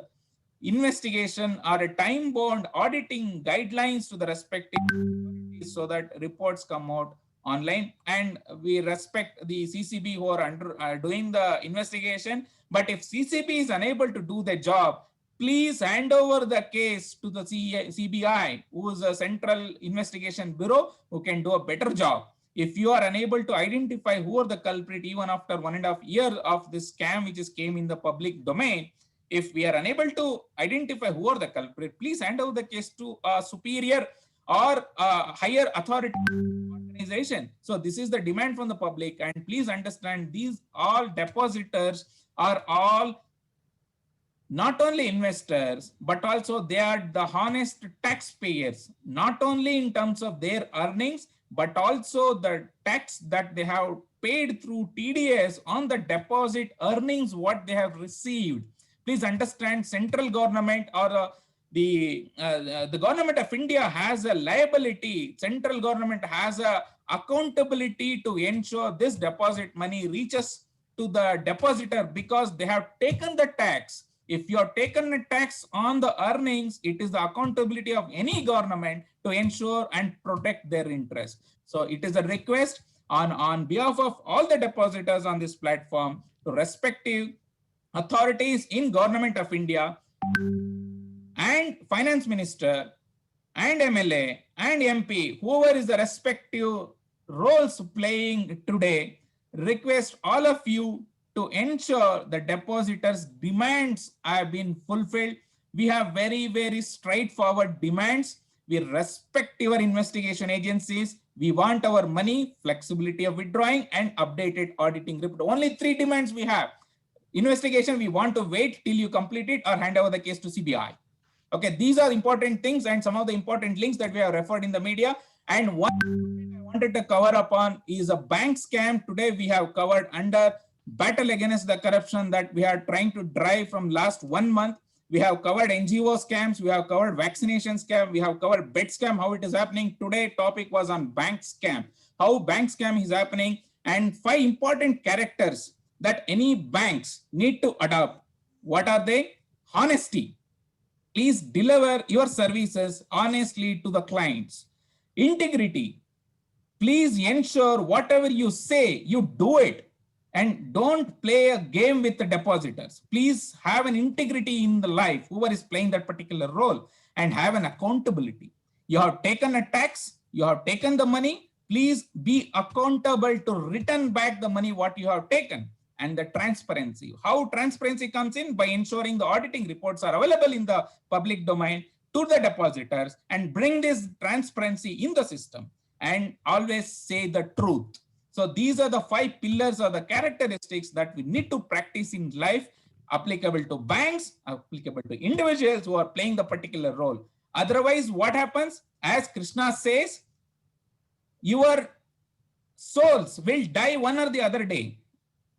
investigation or a time-bound auditing guidelines to the respective authorities so that reports come out online. And we respect the CCB who are doing the investigation. But if CCB is unable to do the job, please hand over the case to the CBI, who is a Central Investigation Bureau, who can do a better job. If you are unable to identify who are the culprit, even after 1.5 years of this scam, which is came in the public domain, if we are unable to identify who are the culprit, please hand over the case to a superior or a higher authority organization. So this is the demand from the public, and please understand these all depositors are all not only investors, but also they are the honest taxpayers, not only in terms of their earnings, but also the tax that they have paid through TDS on the deposit earnings, what they have received. Please understand, central government or the government of India has a liability. Central government has a accountability to ensure this deposit money reaches to the depositor because they have taken the tax. If you have taken a tax on the earnings, it is the accountability of any government to ensure and protect their interest. So it is a request on behalf of all the depositors on this platform to respective authorities in Government of India and Finance Minister and MLA and MP, whoever is the respective roles playing today, request all of you to ensure the depositors' demands have been fulfilled. We have very, very straightforward demands. We respect your investigation agencies. We want our money, flexibility of withdrawing, and updated auditing report. Only 3 demands we have. Investigation, we want to wait till you complete it or hand over the case to CBI. Okay, these are important things and some of the important links that we have referred in the media. And one I wanted to cover upon is a bank scam. Today we have covered under battle against the corruption that we are trying to drive from last 1 month. We have covered NGO scams, we have covered vaccination scam, we have covered bet scam, how it is happening. Today topic was on bank scam, how bank scam is happening, and 5 important characters that any banks need to adopt. What are they? Honesty. Please deliver your services honestly to the clients. Integrity. Please ensure whatever you say, you do it. And don't play a game with the depositors. Please have an integrity in the life, whoever is playing that particular role, and have an accountability. You have taken a tax, you have taken the money, please be accountable to return back the money what you have taken. And the transparency. How transparency comes in? By ensuring the auditing reports are available in the public domain to the depositors, and bring this transparency in the system, and always say the truth. So these are the 5 pillars or the characteristics that we need to practice in life applicable to banks, applicable to individuals who are playing the particular role. Otherwise, what happens? As Krishna says, your souls will die one or the other day.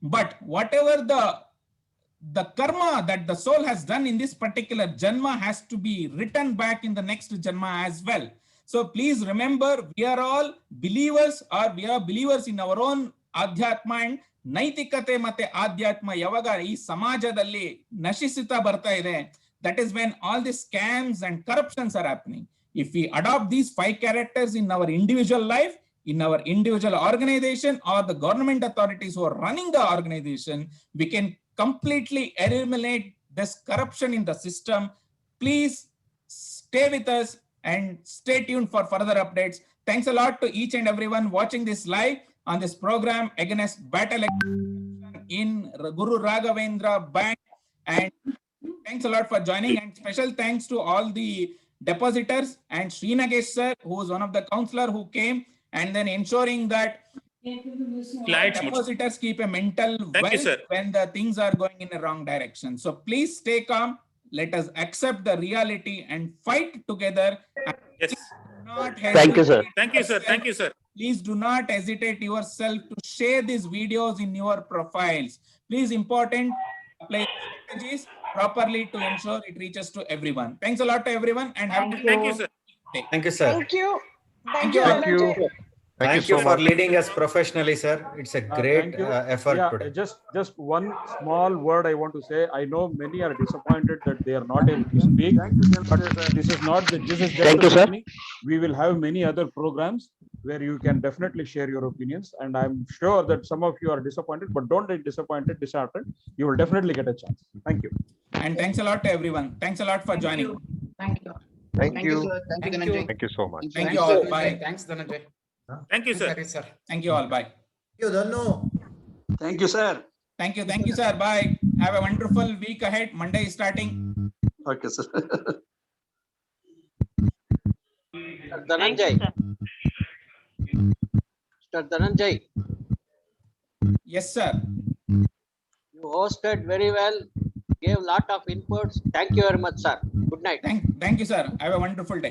But whatever the karma that the soul has done in this particular janma has to be written back in the next janma as well. So please remember, we are all believers, or we are believers in our own adhyatma, and naitikate mate adhyatma yavaga ee samajadalli nashisita barta ide, that is when all these scams and corruptions are happening. If we adopt these 5 characters in our individual life, in our individual organization, or the government authorities who are running the organization, we can completely eliminate this corruption in the system. Please stay with us and stay tuned for further updates. Thanks a lot to each and everyone watching this live on this program against battle in Guru Raghavendra Bank. And thanks a lot for joining, and special thanks to all the depositors and Srinagesh sir, who is one of the counselor who came and then ensuring that depositors keep a mental wealth when the things are going in a wrong direction. So please stay calm. Let us accept the reality and fight together. Yes. Thank you, sir. Thank you, sir. Thank you, sir. Please do not hesitate yourself to share these videos in your profiles. Please important apply strategies properly to ensure it reaches to everyone. Thanks a lot to everyone, and have a good Thank you, sir. day. Thank you, sir. Thank you. Thank you. Thank you. Thank you for leading us professionally, sir. It's a great effort today. Just one small word I want to say. I know many are disappointed that they are not able to speak, but this is not the, this is just Thank you, sir. We will have many other programs where you can definitely share your opinions, and I'm sure that some of you are disappointed, but don't get disappointed, disheartened. You will definitely get a chance. Thank you. And thanks a lot to everyone. Thanks a lot for joining. Thank you. Thank you. Sir. Thank you, Thank you. Dhananjay. Thank you so much. Thank you all. Bye. Thanks, Dhananjay. Thank you, sir. Sir. Thank you all. Bye. Thank you, sir. Thank you. Thank you, sir. Bye. Have a wonderful week ahead. Monday is starting. Okay, sir. Dhananjay. Mr. Dhananjay, Yes, sir. you hosted very well, gave lot of inputs. Thank you very much, sir. Good night. Thank you, sir. Have a wonderful day.